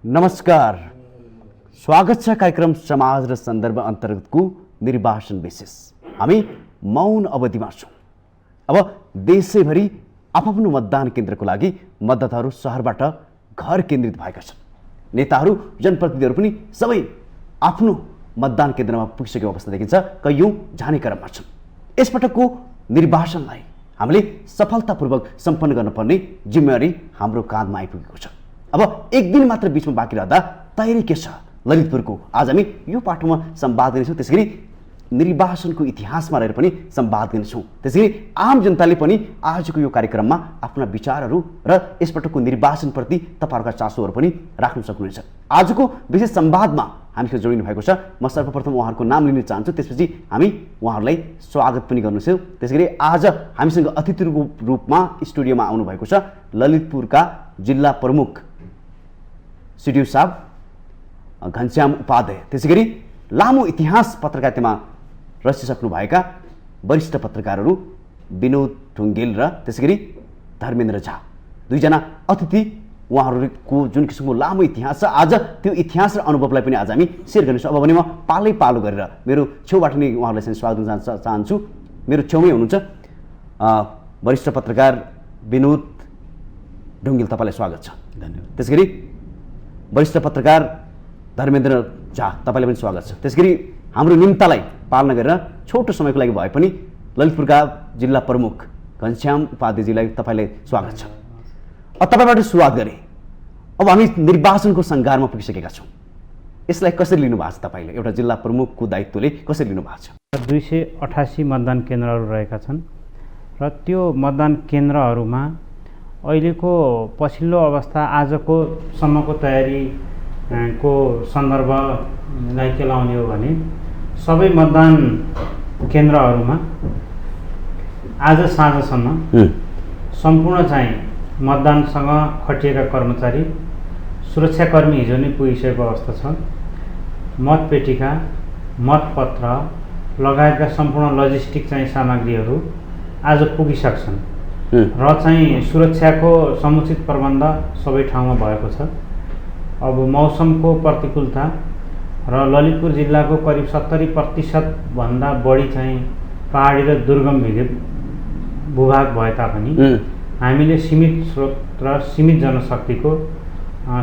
नमस्कार, स्वागत छ कार्यक्रम समाज र सन्दर्भ अन्तर्गतको निर्वाचन विशेष। हामी मौन अवधिमा छौँ। अब देशैभरि आफ्नो मतदान केन्द्रको लागि मतदाताहरू सहरबाट घर केन्द्रित भएका छन्। नेताहरू, जनप्रतिनिधिहरू पनि सबै आफ्नो मतदान केन्द्रमा पुगिसकेको अवस्था देखिन्छ, कैयौँ जाने क्रममा छन्। यसपटकको निर्वाचनलाई हामीले सफलतापूर्वक सम्पन्न गर्नुपर्ने जिम्मेवारी हाम्रो काँधमा आइपुगेको छ। अब एक दिन मात्र बीचमा बाँकी रहँदा तयारी के छ ललितपुरको? आज हामी यो पाठोमा संवाद गर्नेछौँ। त्यसैगरी निर्वाचनको इतिहासमा रहेर पनि संवाद गर्नेछौँ। त्यसैगरी आम जनताले पनि आजको यो कार्यक्रममा आफ्ना विचारहरू र यसपटकको निर्वाचनप्रति तपाईँहरूका चासोहरू पनि राख्न सक्नुहुनेछ। आजको विशेष संवादमा हामीसँग जोडिनु भएको छ। म सर्वप्रथम उहाँहरूको नाम लिन चाहन्छु, त्यसपछि हामी उहाँहरूलाई स्वागत पनि गर्नेछौँ। त्यसैगरी आज हामीसँग अतिथिको रूपमा स्टुडियोमा आउनुभएको छ ललितपुरका जिल्ला प्रमुख सिडिओ साहब घनश्याम उपाध्याय, त्यसैगरी लामो इतिहास पत्रकारितामा रचिसक्नुभएका वरिष्ठ पत्रकारहरू विनोद ढुङ्गेल र त्यसैगरी धर्मेन्द्र झा, दुईजना अतिथि। उहाँहरूको जुन किसिमको लामो इतिहास छ, आज त्यो इतिहास र अनुभवलाई पनि आज हामी सेयर गर्नेछौँ। अब भने म पालै पालो गरेर मेरो छेउबाट नै उहाँहरूलाई चाहिँ स्वागत गर्न चाहन्छु। मेरो छेउमै हुनुहुन्छ वरिष्ठ पत्रकार विनोद ढुङ्गेल, तपाईँलाई स्वागत छ। धन्यवाद। त्यसैगरी वरिष्ठ पत्रकार धर्मेन्द्र झा, तपाईँलाई पनि स्वागत छ। त्यसैगरी हाम्रो निम्तालाई पालना गरेर छोटो समयको लागि भए पनि ललितपुरका जिल्ला प्रमुख घनश्याम उपाध्यायजीलाई तपाईँलाई स्वागत छ। तपाईँबाट सुरुवात गरेँ। अब हामी निर्वाचनको सङ्घारमा पुगिसकेका छौँ। यसलाई कसरी लिनुभएको छ तपाईँले? एउटा जिल्ला प्रमुखको दायित्वले कसरी लिनुभएको छ? 288 मतदान केन्द्रहरू रहेका छन् र त्यो मतदान केन्द्रहरूमा अहिलेको पछिल्लो अवस्था आजको सम्मको तयारीको सन्दर्भलाई के लाउने हो भने सबै मतदान केन्द्रहरूमा आज साँझसम्म सम्पूर्ण चाहिँ मतदानसँग खटिएका कर्मचारी, सुरक्षाकर्मी हिजो नै पुगिसकेको अवस्था छ। मतपेटिका, मतपत्र लगायतका सम्पूर्ण लजिस्टिक चाहिँ सामग्रीहरू आज पुगिसक्छन् र चाहिँ सुरक्षाको समुचित प्रबन्ध सबै ठाउँमा भएको छ। अब मौसमको प्रतिकूलता र ललितपुर जिल्लाको करिब 70% भन्दा बढी चाहिँ पहाडी र दुर्गम भूभाग भए तापनि हामीले सीमित स्रोत र सीमित जनशक्तिको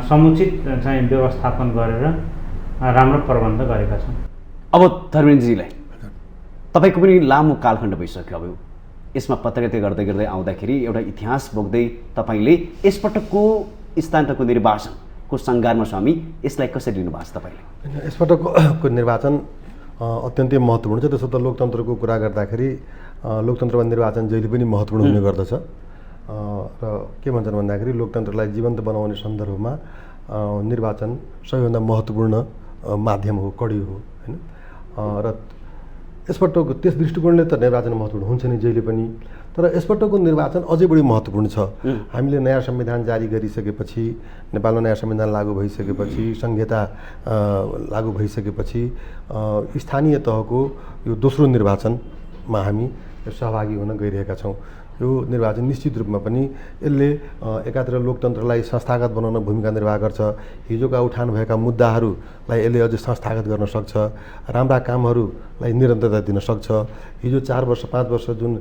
समुचित चाहिँ व्यवस्थापन गरेर राम्रो प्रबन्ध गरेका छौँ। अब धर्मेन्द्रजीलाई, तपाईँको पनि लामो कालखण्ड भइसक्यो। अब यसमा पत्रकारिता गर्दै गर्दै आउँदाखेरि एउटा इतिहास बोक्दै तपाईँले यसपटकको स्थानीय तहको निर्वाचनको सङ्घारमा छ, हामी यसलाई कसरी लिनुभएको छ तपाईँले? यसपटकको निर्वाचन अत्यन्तै महत्त्वपूर्ण छ। त्यसो त लोकतन्त्रको कुरा गर्दाखेरि लोकतन्त्रमा निर्वाचन जहिले पनि महत्त्वपूर्ण हुने गर्दछ र के भन्छन् भन्दाखेरि लोकतन्त्रलाई जीवन्त बनाउने सन्दर्भमा निर्वाचन सबैभन्दा महत्त्वपूर्ण माध्यम हो, कडी हो, होइन? र यसपटकको त्यस दृष्टिकोणले त निर्वाचन महत्त्वपूर्ण हुन्छ नि जहिले पनि, तर यसपटकको निर्वाचन अझै बढी महत्त्वपूर्ण छ। हामीले नयाँ संविधान जारी गरिसकेपछि, नेपालमा नयाँ संविधान लागू भइसकेपछि, संहिता लागू भइसकेपछि स्थानीय तहको यो दोस्रो निर्वाचनमा हामी सहभागी हुन गइरहेका छौँ। यो निर्वाचन निश्चित रूपमा पनि यसले एकातिर लोकतन्त्रलाई संस्थागत बनाउन भूमिका निर्वाह गर्छ। हिजोका उठान भएका मुद्दाहरूलाई यसले अझै संस्थागत गर्न सक्छ, राम्रा कामहरूलाई निरन्तरता दिन सक्छ। हिजो 4 वर्ष 5 वर्ष जुन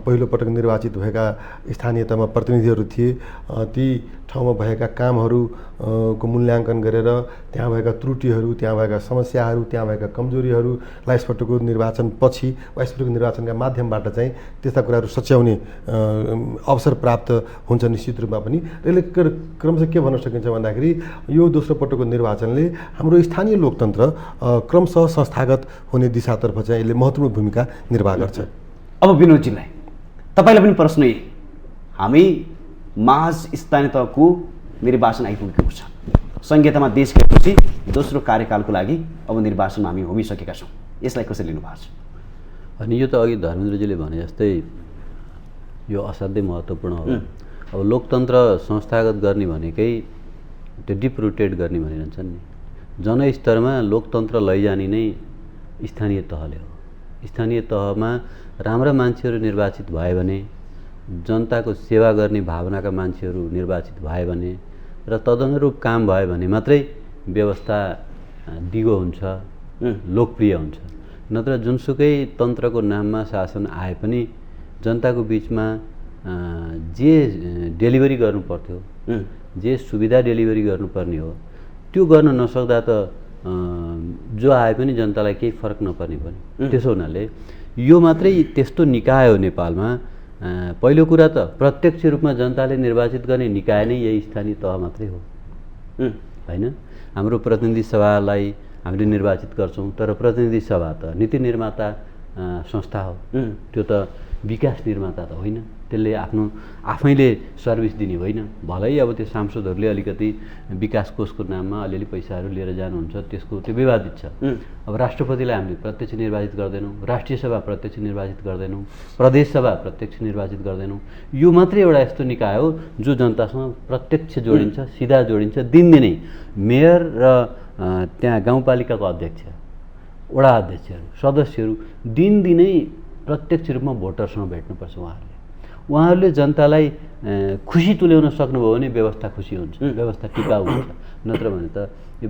पहिलोपटक निर्वाचित भएका स्थानीय तहमा प्रतिनिधिहरू थिए, ती ठाउँमा भएका कामहरूको मूल्याङ्कन गरेर त्यहाँ भएका त्रुटिहरू, त्यहाँ भएका समस्याहरू, त्यहाँ भएका कमजोरीहरूलाई यसपटकको निर्वाचनपछि वा यसपटकको निर्वाचनका माध्यमबाट चाहिँ त्यस्ता कुराहरू सच्याउने अवसर प्राप्त हुन्छ निश्चित रूपमा पनि। यसले क्रमशः के भन्न सकिन्छ भन्दाखेरि यो दोस्रो पटकको निर्वाचनले हाम्रो स्थानीय लोकतन्त्र क्रमशः संस्थागत हुने दिशातर्फ चाहिँ यसले महत्त्वपूर्ण भूमिका निर्वाह गर्छ। अब विनोदजीलाई, तपाईँलाई पनि प्रश्न यही, हामी माझ स्थानीय तहको निर्वाचन आइपुगेको छ। संहितामा देश गएपछि दोस्रो कार्यकालको लागि अब निर्वाचनमा हामी होमिसकेका छौँ। यसलाई कसरी लिनुभएको छ? अनि यो त अघि धर्मेन्द्रजीले भने जस्तै यो असाध्यै महत्त्वपूर्ण हो। अब लोकतन्त्र संस्थागत गर्ने भनेकै त्यो डिप रुटेड गर्ने भनिरहन्छन् नि, जनस्तरमा लोकतन्त्र लैजाने नै स्थानीय तहले हो। स्थानीय तहमा राम्रा मान्छेहरू निर्वाचित भए भने, जनताको सेवा गर्ने भावनाका मान्छेहरू निर्वाचित भए भने र तदनुरूप काम भयो भने मात्रै व्यवस्था दिगो हुन्छ, लोकप्रिय हुन्छ। नत्र जुनसुकै तन्त्रको नाममा शासन आए पनि जनताको बिचमा जे डेलिभरी गर्नु पर्थ्यो, जे सुविधा डेलिभरी गर्नुपर्ने हो त्यो गर्न नसक्दा त जो आए पनि जनतालाई केही फरक नपर्ने पनि। त्यसो हुनाले यो मात्रै त्यस्तो निकाय हो नेपालमा। पहिलो कुरा त प्रत्यक्ष रूपमा जनताले निर्वाचित गर्ने निकाय नै यही स्थानीय तह मात्रै हो होइन। हाम्रो प्रतिनिधि सभालाई हामीले निर्वाचित गर्छौँ, तर प्रतिनिधि सभा त नीति निर्माता संस्था हो, त्यो त विकास निर्माता त होइन। त्यसले आफैले सर्भिस दिने होइन। भलै अब त्यो सांसदहरूले अलिकति विकास कोषको नाममा अलिअलि पैसाहरू लिएर जानुहुन्छ, त्यो विवादित छ। अब राष्ट्रपतिलाई हामीले प्रत्यक्ष निर्वाचित गर्दैनौँ, राष्ट्रिय सभा प्रत्यक्ष निर्वाचित गर्दैनौँ, प्रदेश सभा प्रत्यक्ष निर्वाचित गर्दैनौँ। यो मात्रै एउटा यस्तो निकाय हो जो जनतासँग प्रत्यक्ष जोडिन्छ, सिधा जोडिन्छ। दिनदिनै मेयर र त्यहाँ गाउँपालिकाको अध्यक्ष, वडा अध्यक्षहरू, सदस्यहरू दिनदिनै प्रत्यक्ष रूपमा भोटरसँग भेट्नुपर्छ। उहाँहरूले जनतालाई खुसी तुल्याउन सक्नुभयो भने व्यवस्था खुसी हुन्छ, व्यवस्था टिकाउ हुन्छ। नत्र भने त यो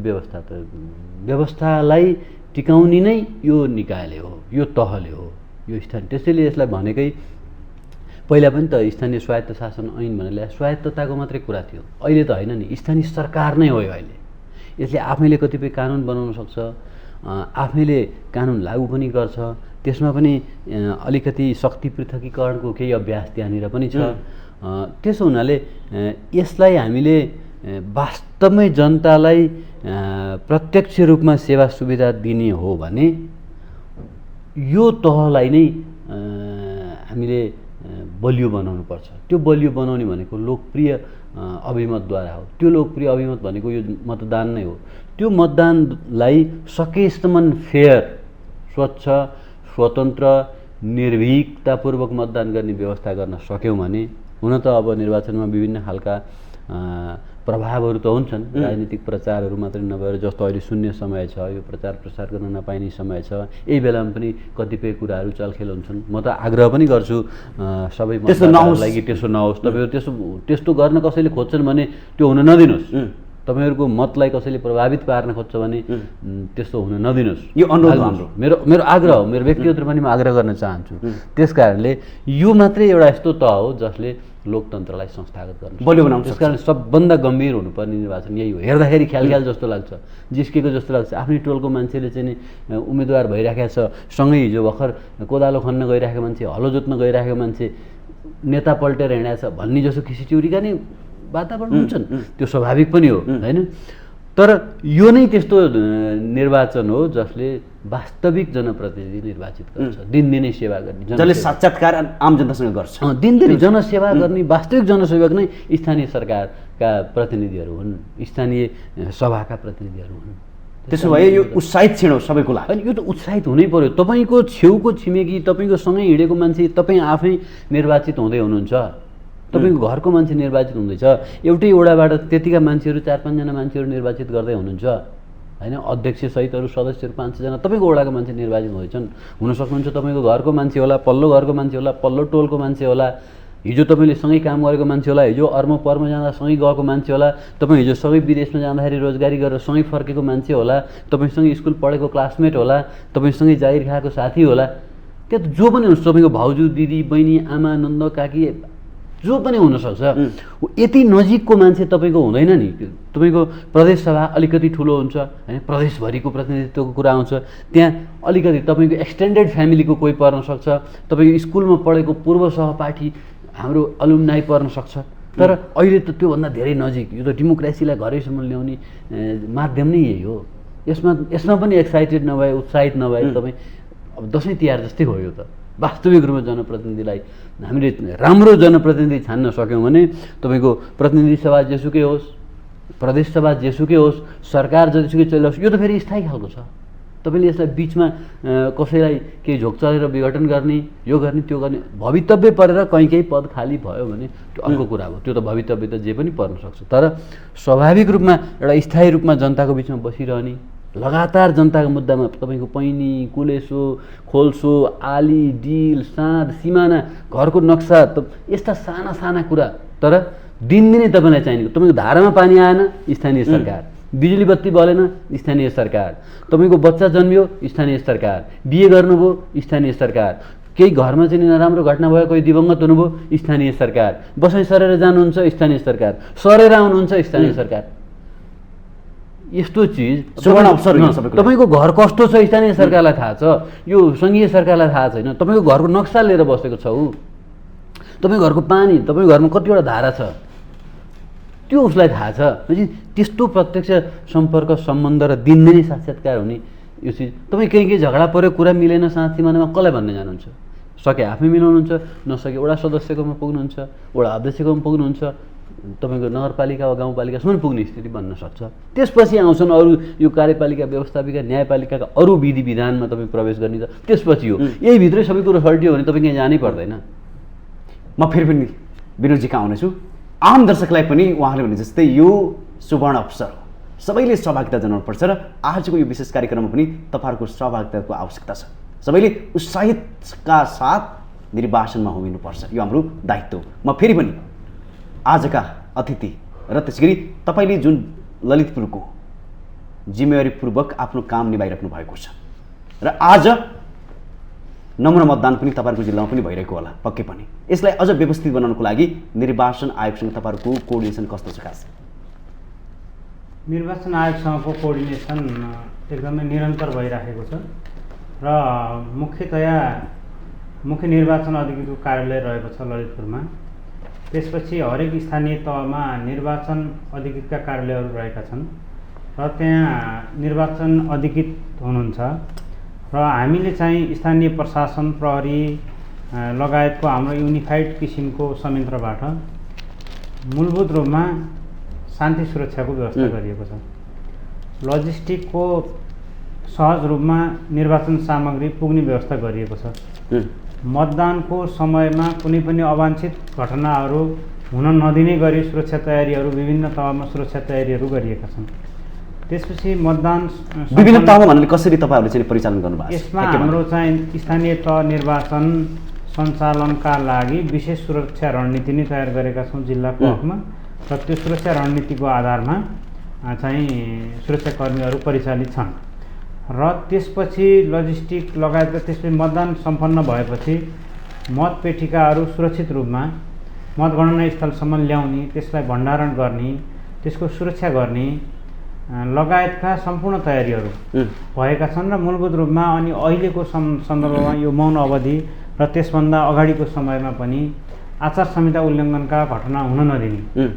व्यवस्थालाई टिकाउने नै यो निकायले हो, यो तहले हो, यो स्थानीय। त्यसैले यसलाई भनेकै पहिला पनि त स्थानीय स्वायत्त शासन ऐन भनेर स्वायत्तताको मात्रै कुरा थियो, अहिले त होइन नि, स्थानीय सरकार नै हो यो अहिले। यसले आफैले कतिपय कानुन बनाउन सक्छ, आफैले कानुन लागू पनि गर्छ। त्यसमा पनि अलिकति शक्ति पृथकीकरणको केही अभ्यास त्यहाँनिर पनि छ। त्यसो हुनाले यसलाई हामीले वास्तवमै जनतालाई प्रत्यक्ष रूपमा सेवा सुविधा दिने हो भने यो तहलाई नै हामीले बलियो बनाउनु पर्छ। त्यो बलियो बनाउने भनेको लोकप्रिय अभिमतद्वारा हो। त्यो लोकप्रिय अभिमत भनेको यो मतदान नै हो। त्यो मतदानलाई सकेसम्म फेयर, स्वच्छ, स्वतन्त्र, निर्भीकतापूर्वक मतदान गर्ने व्यवस्था गर्न सक्यौँ भने, हुन त अब निर्वाचनमा विभिन्न खालका प्रभावहरू त हुन्छन्। राजनीतिक प्रचारहरू मात्रै नभएर जस्तो अहिले शून्य समय छ, यो प्रचार प्रसार गर्न नपाइने समय छ, यही बेलामा पनि कतिपय कुराहरू चलखेल हुन्छन्। म त आग्रह पनि गर्छु सबै मतदाताहरूलाई कि त्यसो नहोस्। तपाईँहरू त्यस्तो गर्न कसैले खोज्छन् भने त्यो हुन नदिनुहोस्। तपाईँहरूको मतलाई कसैले प्रभावित पार्न खोज्छ भने त्यस्तो हुन नदिनुहोस्। यो अनुरोध हाम्रो, मेरो आग्रह हो, मेरो व्यक्तिगत रूपमा म आग्रह गर्न चाहन्छु। त्यस कारणले यो मात्रै एउटा यस्तो तह हो जसले लोकतन्त्रलाई संस्थागत गर्न बलियो बनाउँछ। त्यस कारण सबभन्दा गम्भीर हुनुपर्ने निर्वाचन यही हो। हेर्दाखेरि ख्याल जस्तो लाग्छ, जिस्केको जस्तो लाग्छ। आफ्नै टोलको मान्छेले चाहिँ उम्मेदवार भइराखेको छ, सँगै हिजो भर्खर कोदालो खन्न गइरहेको मान्छे, हलो जोत्न गइरहेको मान्छे नेता पल्टेर हिँडेको छ भन्ने जस्तो खिसीचिउरीका नै वातावरण हुन्छन्। त्यो स्वाभाविक पनि हो होइन। तर यो नै त्यस्तो निर्वाचन हो जसले वास्तविक जनप्रतिनिधि निर्वाचित गर्छ, दिनदिनै सेवा गर्ने, जसले साक्षात्कार आम जनतासँग गर्छ। दिनदिनै जनसेवा गर्ने वास्तविक जनसेवक नै स्थानीय सरकारका प्रतिनिधिहरू हुन्, स्थानीय सभाका प्रतिनिधिहरू हुन्। त्यसो भए यो उत्साहित क्षण हो सबैको लागि। अनि यो त उत्साहित हुनै पर्यो। तपाईँको छेउको छिमेकी, तपाईँको सँगै हिँडेको मान्छे तपाईँ आफै निर्वाचित हुँदै हुनुहुन्छ, तपाईँको घरको मान्छे निर्वाचित हुँदैछ, एउटै वडाबाट त्यतिका मान्छेहरू 4-5 जना मान्छेहरू निर्वाचित गर्दै हुनुहुन्छ होइन। अध्यक्षसहित अरू सदस्यहरू 5-6 जना तपाईँको वडाको मान्छे निर्वाचित हुँदैछन्। हुन सक्नुहुन्छ तपाईँको घरको मान्छे होला, पल्लो घरको मान्छे होला, पल्लो टोलको मान्छे होला, हिजो तपाईँले सँगै काम गरेको मान्छे होला, हिजो अर्म पर्म जाँदा सँगै गएको मान्छे होला, तपाईँ हिजो सँगै विदेशमा जाँदाखेरि रोजगारी गरेर सँगै फर्केको मान्छे होला, तपाईँसँगै स्कुल पढेको क्लासमेट होला, तपाईँसँगै जागिर खाएको साथी होला। त्यो जो पनि हुन्छ, तपाईँको भाउजू, दिदी, बहिनी, आमा, नन्द, काकी, जो पनि हुनसक्छ। यति नजिकको मान्छे तपाईँको हुँदैन नि। तपाईँको प्रदेश सभा अलिकति ठुलो हुन्छ होइन, प्रदेशभरिको प्रतिनिधित्वको कुरा आउँछ, त्यहाँ अलिकति तपाईँको एक्सटेन्डेड फ्यामिलीको कोही पर्न सक्छ, तपाईँको स्कुलमा पढेको पूर्व सहपाठी हाम्रो अलुम्नाई पर्न सक्छ। तर अहिले त त्योभन्दा धेरै नजिक, यो त डेमोक्रेसीलाई घरैसम्म ल्याउने माध्यम नै यही हो। यसमा पनि एक्साइटेड नभए, उत्साहित नभए तपाईँ अब दसैँ तिहार जस्तै हो। यो त वास्तविक रूपमा जनप्रतिनिधिलाई हामीले राम्रो जनप्रतिनिधि छान्न सक्यौँ भने तपाईँको प्रतिनिधि सभा जेसुकै होस्, प्रदेश सभा जेसुकै होस्, सरकार जतिसुकै चलिरहोस्, यो त फेरि स्थायी खालको छ। तपाईँले यसलाई बिचमा कसैलाई केही झोक चलेर विघटन गर्ने, यो गर्ने, त्यो गर्ने, भवितव्य परेर केही पद खाली भयो भने त्यो अर्को कुरा हो। त्यो त भवितव्य त जे पनि पर्न सक्छ। तर स्वाभाविक रूपमा एउटा स्थायी रूपमा जनताको बिचमा बसिरहने, लगातार जनताको मुद्दामा तपाईँको पैनी, कुलेसो, खोल्सो, आली, डिल, साँध, सिमाना, घरको नक्सा, यस्ता साना साना कुरा, तर दिनदिनै तपाईँलाई चाहिने तपाईँको धारामा पानी आएन स्थानीय सरकार, बिजुली बत्ती बलेन स्थानीय सरकार, तपाईँको बच्चा जन्मियो स्थानीय सरकार, बिहे गर्नुभयो स्थानीय सरकार, केही घरमा चाहिँ नराम्रो घटना भयो, कोही दिवंगत हुनुभयो स्थानीय सरकार, बसाइ सरेर जानुहुन्छ स्थानीय सरकार, सरेर आउनुहुन्छ स्थानीय सरकार। यस्तो चिज सुवर्ण अवसर हो सबैको लागि। तपाईँको घर कस्तो छ स्थानीय सरकारलाई थाहा छ, यो सङ्घीय सरकारलाई थाहा छैन। तपाईँको घरको नक्सा लिएर बसेको छ ऊ, तपाईँको घरको पानी, तपाईँको घरमा कतिवटा धारा छ त्यो उसलाई थाहा छ। भनेपछि त्यस्तो प्रत्यक्ष सम्पर्क सम्बन्ध र दिनदिनै साक्षात्कार हुने यो चिज। तपाईँ केही झगडा पऱ्यो, कुरा मिलेन साँझ सिमानामा, कसलाई भन्ने जानुहुन्छ? सके आफै मिलाउनुहुन्छ, नसके वडा सदस्यकोमा पुग्नुहुन्छ, वडा अध्यक्षकोमा पुग्नुहुन्छ, तपाईँको नगरपालिका वा गाउँपालिकासम्म पुग्ने स्थिति बन्न सक्छ। त्यसपछि आउँछन् अरू यो कार्यपालिका व्यवस्थापिका न्यायपालिकाका अरू विधि विधानमा तपाईँ प्रवेश गर्ने, त्यसपछि हो। यही भित्रै सबै कुरो सल्टियो भने तपाईँ कहीँ जानै पर्दैन। म फेरि पनि विनोदजी कहाँ आउनेछु। आम दर्शकलाई पनि उहाँले भने जस्तै यो सुवर्ण अवसर हो, सबैले सहभागिता जनाउनुपर्छ र आजको यो विशेष कार्यक्रममा पनि तपाईँहरूको सहभागिताको आवश्यकता छ। सबैले उत्साहितका साथ निर्वाचनमा होमिनुपर्छ, यो हाम्रो दायित्व हो। म फेरि पनि आजका अतिथि र त्यसै गरी तपाईँले जुन ललितपुरको जिम्मेवारीपूर्वक आफ्नो काम निभाइराख्नु भएको छ र आज नमुना मतदान पनि तपाईँहरूको जिल्लामा पनि भइरहेको होला पक्कै पनि, यसलाई अझ व्यवस्थित बनाउनको लागि निर्वाचन आयोगसँग तपाईँहरूको कोअर्डिनेसन कस्तो छ? खास निर्वाचन आयोगसँगको कोअर्डिनेसन एकदमै निरन्तर भइराखेको छ र मुख्यतया मुख्य निर्वाचन अधिकारीको कार्यालय रहेको छ ललितपुरमा। त्यसपछि हरेक स्थानीय तहमा निर्वाचन अधिकृतका कार्यालयहरू रहेका छन् र त्यहाँ निर्वाचन अधिकृत हुनुहुन्छ र हामीले चाहिँ स्थानीय प्रशासन, प्रहरी लगायतको हाम्रो युनिफाइड किसिमको संयन्त्रबाट मूलभूत रूपमा शान्ति सुरक्षाको व्यवस्था गरिएको छ। लजिस्टिकको सहज रूपमा निर्वाचन सामग्री पुग्ने व्यवस्था गरिएको छ। मतदानको समयमा कुनै पनि अवांछित घटनाहरू हुन नदिने गरी सुरक्षा तयारीहरू विभिन्न तहमा सुरक्षा तयारीहरू गरिएका छन्। त्यसपछि मतदान विभिन्न तहमा भन्नाले कसरी तपाईँहरूले चाहिँ परिचालन गर्नुभएको छ? यसमा हाम्रो चाहिँ स्थानीय तह निर्वाचन सञ्चालनका लागि विशेष सुरक्षा रणनीति नै तयार गरेका छौँ जिल्लाको हकमा र त्यो सुरक्षा रणनीतिको आधारमा चाहिँ सुरक्षाकर्मीहरू परिचालित छन् र त्यसपछि लजिस्टिक लगायतका त्यसपछि मतदान सम्पन्न भएपछि मतपेटिकाहरू सुरक्षित रूपमा मतगणना स्थलसम्म ल्याउने, त्यसलाई भण्डारण गर्ने, त्यसको सुरक्षा गर्ने लगायतका सम्पूर्ण तयारीहरू भएका छन् र मूलभूत रूपमा अनि अहिलेको सन्दर्भमा यो मौन अवधि र त्यसभन्दा अगाडिको समयमा पनि आचार संहिता उल्लङ्घनका घटना हुन नदिने,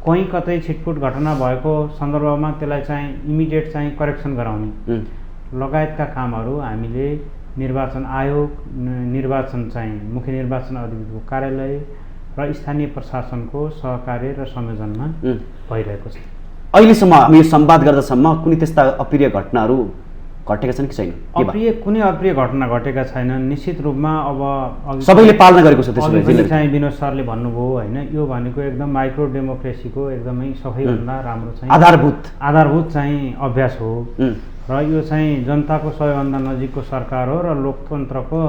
कहीँ कतै छिटपुट घटना भएको सन्दर्भमा त्यसलाई चाहिँ इमिडिएट चाहिँ करेक्सन गराउने लगायतका कामहरू हामीले निर्वाचन आयोग, निर्वाचन चाहिँ मुख्य निर्वाचन अधिकारीको कार्यालय र स्थानीय प्रशासनको सहकार्य र संयोजनमा भइरहेको छ। अहिलेसम्म हामी यो संवाद गर्दासम्म कुनै त्यस्ता अप्रिय घटनाहरू घटेका छन् कि छैन? कुनै अप्रिय घटना घटेका छैनन् निश्चित रूपमा। अब सबैले पालना गरेको छ त्यसो चाहिँ विनोद सरले भन्नुभयो होइन, यो भनेको एकदम माइक्रो डेमोक्रेसीको एकदमै सबैभन्दा राम्रो चाहिँ आधारभूत चाहिँ अभ्यास हो र यो चाहिँ जनताको सबैभन्दा नजिकको सरकार हो र लोकतन्त्रको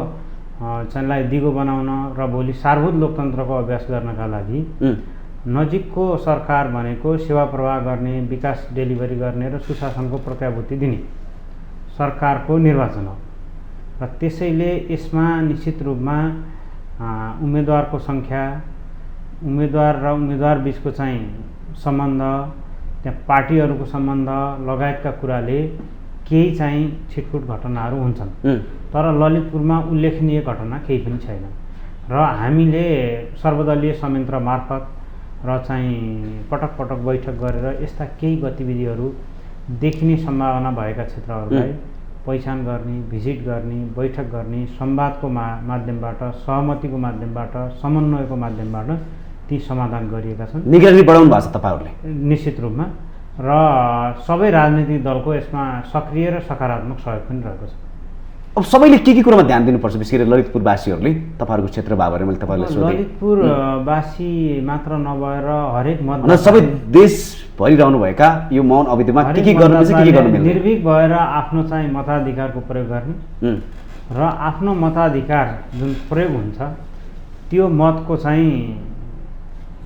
चाहिँलाई दिगो बनाउन र भोलि सार्वभौत लोकतन्त्रको अभ्यास गर्नका लागि नजिकको सरकार भनेको सेवा प्रवाह गर्ने, विकास डेलिभरी गर्ने र सुशासनको प्रत्याभूति दिने सरकारको निर्वाचन हो र त्यसैले यसमा निश्चित रूपमा उम्मेदवारको सङ्ख्या, उम्मेदवार र उम्मेदवार बिचको चाहिँ सम्बन्ध, त्यहाँ पार्टीहरूको सम्बन्ध लगायतका कुराले केही चाहिँ छिटफुट घटनाहरू हुन्छन् तर ललितपुरमा उल्लेखनीय घटना केही पनि छैन र हामीले सर्वदलीय संयन्त्र मार्फत र चाहिँ पटक पटक बैठक गरेर यस्ता केही गतिविधिहरू देखिने सम्भावना भएका क्षेत्रहरूलाई पहिचान गर्ने, भिजिट गर्ने, बैठक गर्ने, संवादको माध्यमबाट, सहमतिको माध्यमबाट, समन्वयको माध्यमबाट ती समाधान गरिएका छन्। निगरानी बढाउनु भएको छ तपाईँहरूले? निश्चित रूपमा र सबै राजनीतिक दलको यसमा सक्रिय र सकारात्मक सहयोग पनि रहेको छ। अब सबैले के कुरामा ध्यान दिनुपर्छ विशेष गरी ललितपुरवासीहरूले? तपाईँहरूको क्षेत्र बारे मैले तपाईँलाई सोधेँ। ललितपुरवासी मात्र नभएर हरेक सबै देशभरि रहनुभएका यो मौन अवधिमा के गर्नुपर्छ, के गर्नु मिल्दैन? निर्भीक भएर आफ्नो चाहिँ मताधिकारको प्रयोग गर्ने र आफ्नो मताधिकार जुन प्रयोग हुन्छ त्यो मतको चाहिँ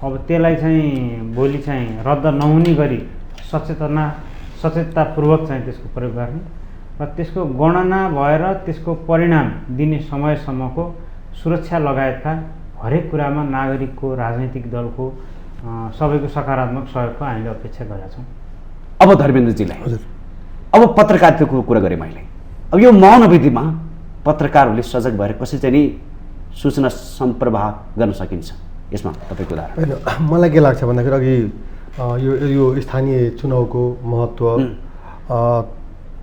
अब त्यसलाई चाहिँ भोलि चाहिँ रद्द नहुने गरी सचेततापूर्वक चाहिँ त्यसको प्रयोग गर्ने र त्यसको गणना भएर त्यसको परिणाम दिने समयसम्मको सुरक्षा लगायतका हरेक कुरामा नागरिकको राजनैतिक दलको सबैको सकारात्मक सहयोगको हामीले अपेक्षा गरेका छौँ। अब धर्मेन्द्रजीलाई अब पत्रकारिताको कुरा गरेँ मैले। अब यो मौन अवधिमा पत्रकारहरूले सजग भएर कसरी चाहिँ नि सूचना सम्प्रवाह गर्न सकिन्छ, यसमा तपाईँको उदाहरण? होइन, मलाई के लाग्छ भन्दाखेरि अघि यो स्थानीय चुनावको महत्त्व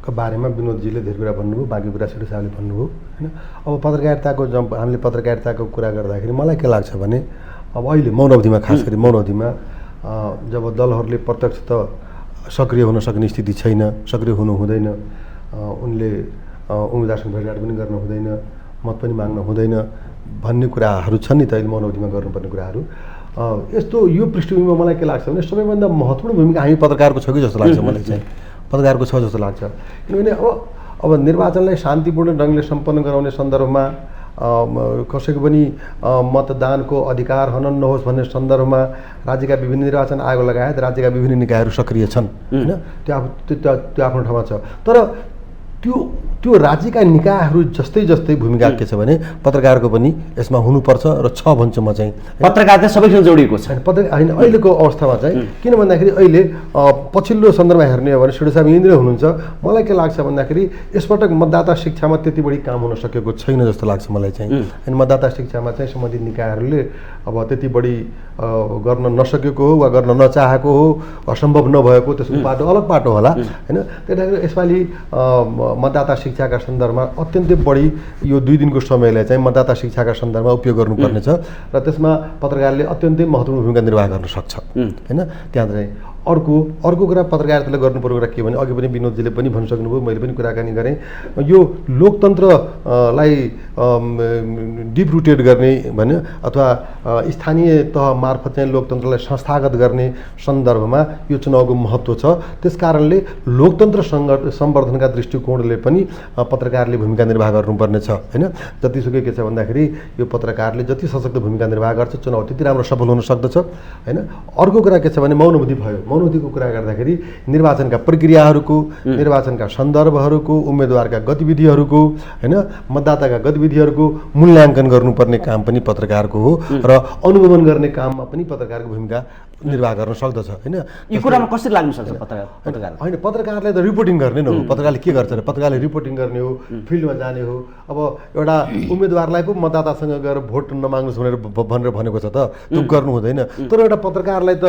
को बारेमा विनोदजीले धेरै कुरा भन्नुभयो, बाँकी कुरा सिडु साहबले भन्नुभयो होइन। अब पत्रकारिताको हामीले पत्रकारिताको कुरा गर्दाखेरि मलाई के लाग्छ भने अब अहिले मौन अवधिमा, खास गरी मौन अवधिमा जब दलहरूले प्रत्यक्ष त सक्रिय हुन सक्ने स्थिति छैन, सक्रिय हुनु हुँदैन, उनले उम्मेदवारसँग भेटघाट पनि गर्न हुँदैन, मत पनि माग्न हुँदैन भन्ने कुराहरू छन् नि त अहिले मौन अवधिमा गर्नुपर्ने कुराहरू। यस्तो यो पृष्ठभूमिमा मलाई के लाग्छ भने सबैभन्दा महत्त्वपूर्ण भूमिका हामी पत्रकारको छ कि जस्तो लाग्छ मलाई चाहिँ, पत्रकारको छ जस्तो लाग्छ। किनभने अब निर्वाचनलाई शान्तिपूर्ण ढङ्गले सम्पन्न गराउने सन्दर्भमा कसैको पनि मतदानको अधिकार हनन नहोस् भन्ने सन्दर्भमा राज्यका विभिन्न निर्वाचन आयोग लगायत राज्यका विभिन्न निकायहरू सक्रिय छन् होइन। त्यो आफ्नो ठाउँमा छ, तर त्यो राज्यका निकायहरू जस्तै भूमिका के छ भने पत्रकारको पनि यसमा हुनुपर्छ र छ भन्छु म चाहिँ। पत्रकारिता सबैसँग जोडिएको छ होइन अहिलेको अवस्थामा चाहिँ। किन भन्दाखेरि अहिले पछिल्लो सन्दर्भमा हेर्ने हो भने सिडु साहब यहीँनिर हुनुहुन्छ, मलाई के लाग्छ भन्दाखेरि यसपटक मतदाता शिक्षामा त्यति बढी काम हुन सकेको छैन जस्तो लाग्छ मलाई चाहिँ। अनि मतदाता शिक्षामा चाहिँ सम्बन्धित निकायहरूले अब त्यति बढी गर्न नसकेको हो वा गर्न नचाहेको हो, असम्भव नभएको, त्यसको पाटो अलग पाटो होला होइन। त्यही यसपालि मतदाता शिक्षाका सन्दर्भमा अत्यन्तै बढी यो 2 दिनको समयलाई चाहिँ मतदाता शिक्षाका सन्दर्भमा उपयोग गर्नुपर्ने छ र त्यसमा पत्रकारले अत्यन्तै महत्त्वपूर्ण भूमिका निर्वाह गर्न सक्छ होइन। त्यहाँ चाहिँ अर्को कुरा पत्रकारिताले गर्नुपर्ने कुरा के भने अघि पनि विनोदजीले पनि भनिसक्नुभयो, मैले पनि कुराकानी गरेँ, यो लोकतन्त्रलाई डिप रुटेड गर्ने भने अथवा स्थानीय तह मार्फत चाहिँ लोकतन्त्रलाई संस्थागत गर्ने सन्दर्भमा यो चुनावको महत्त्व छ। त्यस कारणले लोकतन्त्र सम्वर्धनका दृष्टिकोणले पनि पत्रकारले भूमिका निर्वाह गर्नुपर्ने छ होइन। जतिसुकै के छ भन्दाखेरि यो पत्रकारले जति सशक्त भूमिका निर्वाह गर्छ चुनाव त्यति राम्रो सफल हुन सक्दछ होइन। अर्को कुरा के छ भने मौन अवधि भयो। मौन अवधिको कुरा गर्दाखेरि निर्वाचनका प्रक्रियाहरूको, निर्वाचनका सन्दर्भहरूको, उम्मेदवारका गतिविधिहरूको होइन, मतदाताका गतिविधिहरूको मूल्याङ्कन गर्नुपर्ने काम पनि पत्रकारको हो र अनुगमन गर्ने काममा पनि पत्रकारको भूमिका निर्वाह गर्न सक्दछ होइन। यो कुरामा कसरी लाग्न सक्छ पत्रकार? होइन, पत्रकारले त रिपोर्टिङ गर्ने न हो। पत्रकारले के गर्छ र पत्रकारले रिपोर्टिङ गर्ने हो, फिल्डमा जाने हो। अब एउटा उम्मेदवारलाई पो मतदातासँग गएर भोट नमाग्नुहोस् भनेर भनेको छ त, त्यो गर्नु हुँदैन। तर एउटा पत्रकारलाई त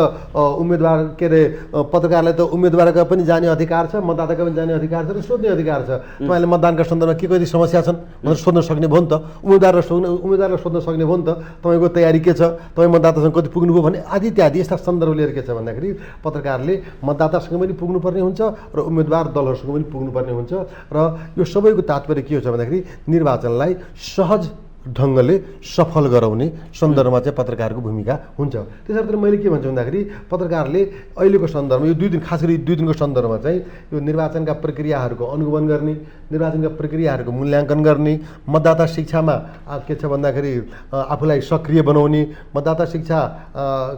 पत्रकारलाई त उम्मेदवारका पनि जाने अधिकार छ, मतदाताका पनि जाने अधिकार छ र सोध्ने अधिकार छ। तपाईँले मतदानका सन्दर्भमा के कति समस्या छन् भनेर सोध्न सक्ने भयो नि त, उम्मेदवारलाई सोध्न सक्ने भयो नि त, तपाईँको तयारी के छ, तपाईँ मतदातासँग कति पुग्नुभयो भने आदि इत्यादि यस्ता सन्दर्भ लिएर के छ भन्दाखेरि पत्रकारले मतदातासँग पनि पुग्नुपर्ने हुन्छ र उम्मेदवार दलहरूसँग पनि पुग्नुपर्ने हुन्छ। र यो सबैको तात्पर्य के हो भन्दाखेरि निर्वाचनलाई सहज ढङ्गले सफल गराउने सन्दर्भमा चाहिँ पत्रकारको भूमिका हुन्छ। त्यसर्थ मैले के भन्छु भन्दाखेरि पत्रकारले अहिलेको सन्दर्भमा यो 2 दिन, खास गरी 2 दिनको सन्दर्भमा चाहिँ यो निर्वाचनका प्रक्रियाहरूको अनुगमन गर्ने, निर्वाचनका प्रक्रियाहरूको मूल्याङ्कन गर्ने, मतदाता शिक्षामा के छ भन्दाखेरि आफूलाई सक्रिय बनाउने, मतदाता शिक्षा